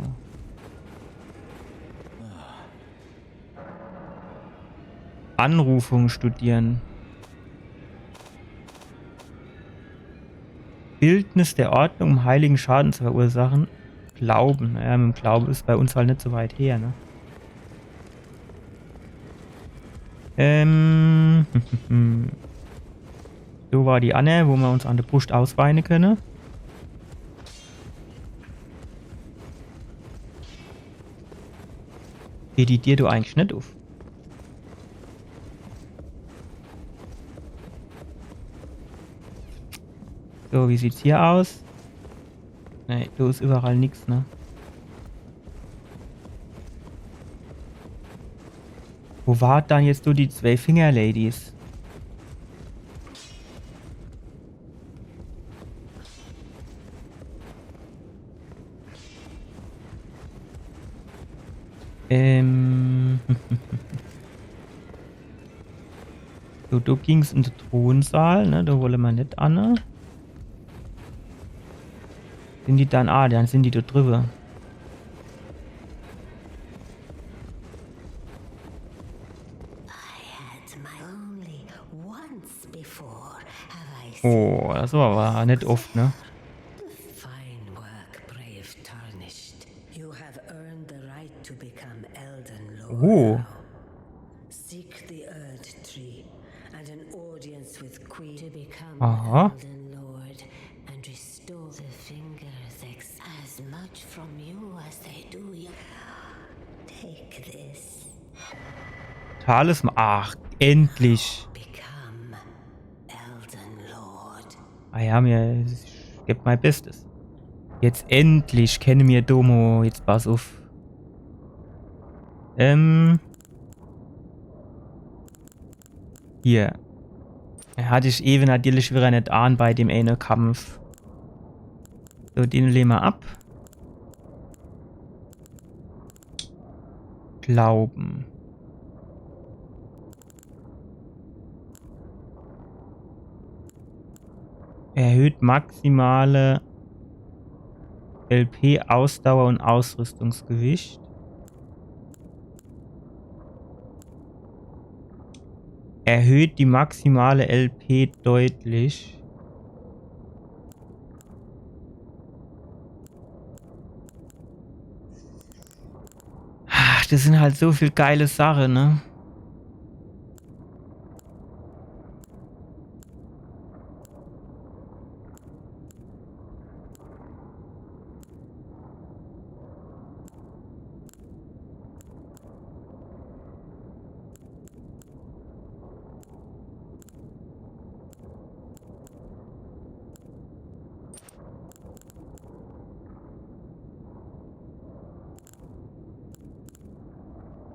Anrufung studieren. Bildnis der Ordnung, um heiligen Schaden zu verursachen. Glauben. Naja, mit dem Glauben ist bei uns halt nicht so weit her, ne? So war die Anne, wo wir uns an der Brust ausweinen können. Geht die dir du eigentlich nicht auf? So, wie sieht's hier aus? Ne, da ist überall nichts, ne? Wo war dann jetzt du die 2 Finger-Ladies? So, da ging's in den Thronsaal, ne? Da wollen wir nicht an, ne? Sind die dann? Ah, dann sind die da drüber. Oh, das war aber nicht oft, ne? Fine work, brave tarnished. You have earned the right to become Elden Lord. Oh. Seek the Erd Tree and an audience with Queen to become Aha. Elden Lord and restore the fingers as much from you as they do you. Take this. Talisman. Ach, endlich. Become Elden Lord. Ah ja, ich gebe mein Bestes. Jetzt endlich kenne mir Domo. Jetzt pass auf. Hier. Hatte ich eben natürlich wieder nicht an bei dem einen Kampf. So, den lehnen wir ab. Glauben. Erhöht maximale LP, Ausdauer und Ausrüstungsgewicht. Erhöht die maximale LP deutlich. Ach, das sind halt so viel geile Sachen, ne?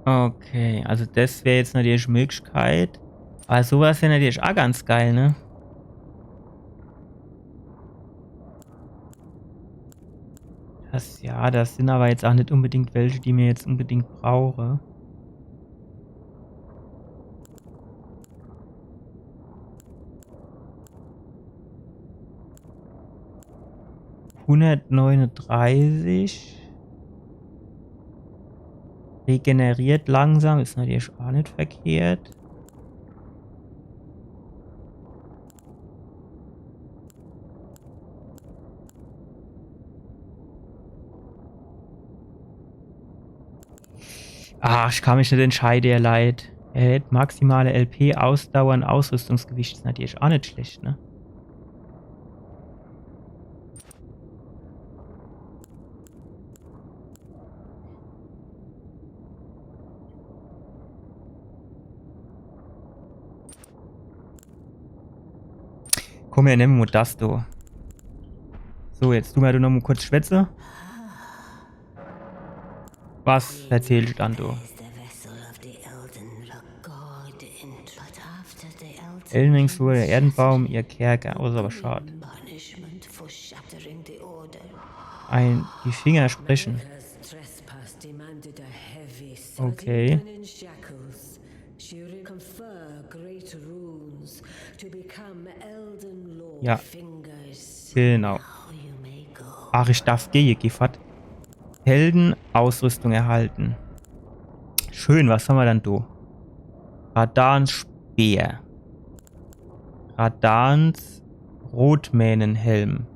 Okay, also das wäre jetzt natürlich eine Möglichkeit. Aber sowas wäre natürlich auch ganz geil, ne? Das sind aber jetzt auch nicht unbedingt welche, die mir jetzt unbedingt brauche. $139. Regeneriert langsam, ist natürlich auch nicht verkehrt. Ach, ich kann mich nicht entscheiden, ihr Leid. Er hat maximale LP, Ausdauer und Ausrüstungsgewicht. Das ist natürlich auch nicht schlecht, ne? Komm her, nehmen wir das da. So, jetzt tun wir noch mal kurz schwätze. Was erzählst du dann da? Ellenrings wurde der Erdenbaum, ihr Kerker. Oh, ist aber schade. Die Finger sprechen. Okay. Ja. Genau. Ach, ich darf Giffert. Heldenausrüstung erhalten. Schön, was haben wir dann da? Radans Speer. Radans Rotmähnenhelm.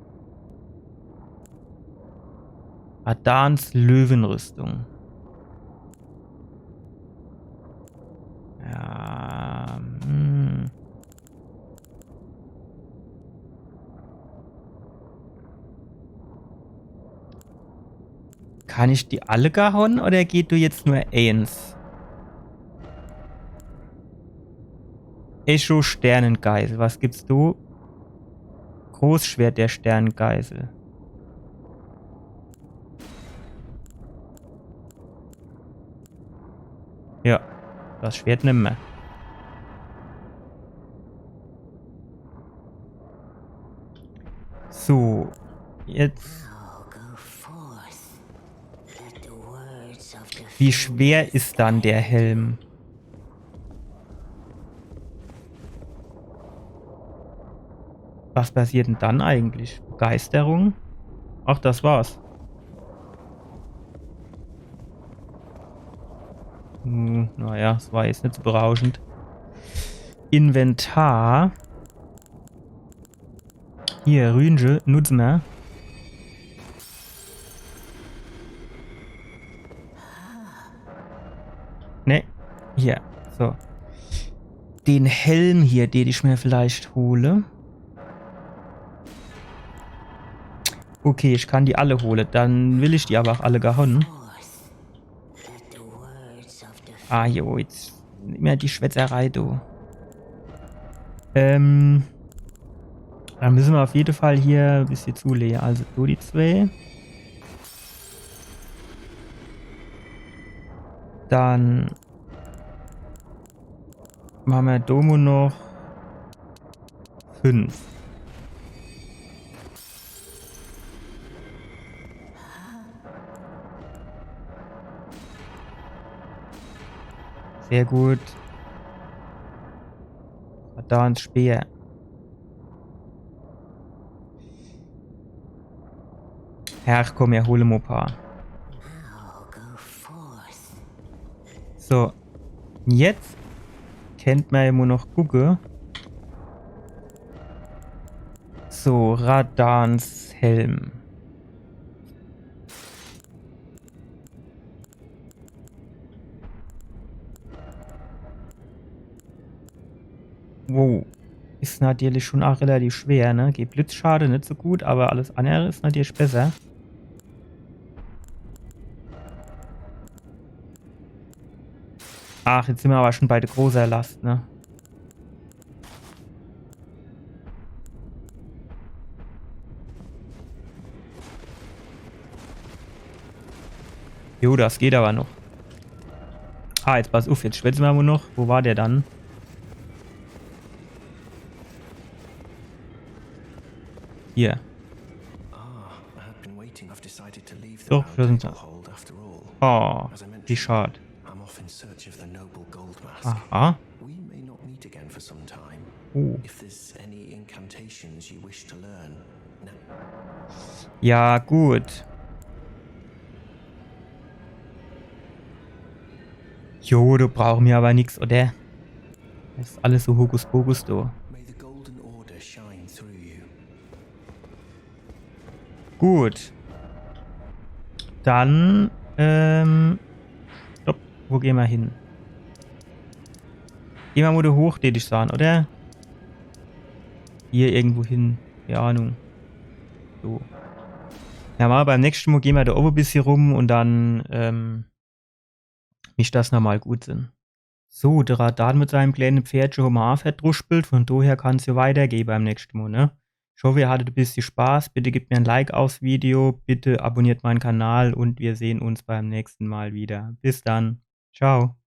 Radans Löwenrüstung. Ja. Kann ich die alle gehauen oder geht du jetzt nur eins? Echo Sternengeisel. Was gibst du? Großschwert der Sternengeisel. Ja, das Schwert nimm mehr. So, jetzt. Wie schwer ist dann der Helm? Was passiert denn dann eigentlich? Begeisterung? Ach, das war's. Naja, das war jetzt nicht so berauschend. Inventar. Hier, Rünge, nutzen wir. Ne, hier, so. Den Helm hier, den ich mir vielleicht hole. Okay, ich kann die alle holen. Dann will ich die aber auch alle gehauen. Ah, jo, jetzt immer die Schwätzerei, du. Dann müssen wir auf jeden Fall hier ein bisschen zulegen. Also, du die zwei. Dann machen wir Domo noch 5. Sehr gut. Da ein Speer. Herr, komm, wir holen ein paar. So. Jetzt kennt man immer noch gucken. So, Radans Helm. Wow. Ist natürlich schon auch relativ schwer, ne? Geht Blitzschade nicht so gut, aber alles andere ist natürlich besser. Ach, jetzt sind wir aber schon bei der großer Last, ne? Jo, das geht aber noch. Ah, jetzt pass auf, jetzt schwätzen wir aber noch. Wo war der dann? Hier. Doch, wir sind da. Oh, wie schade. Aha. Ja, gut. Jo, du brauchst mir aber nichts, oder? Das ist alles so Hokuspokus, du. Gut. Dann, stopp. Wo gehen wir hin? Gehen wir mal da hoch, würde ich sagen, oder? Hier irgendwo hin. Keine Ahnung. So. Ja, mal beim nächsten Mal gehen wir da oben ein bisschen rum und dann, mischt das nochmal gut Sinn. So, der Radan mit seinem kleinen Pferdchen haben wir verdruspelt. Von daher kann es ja weitergehen beim nächsten Mal, ne? Ich hoffe, ihr hattet ein bisschen Spaß. Bitte gebt mir ein Like aufs Video. Bitte abonniert meinen Kanal und wir sehen uns beim nächsten Mal wieder. Bis dann. Ciao.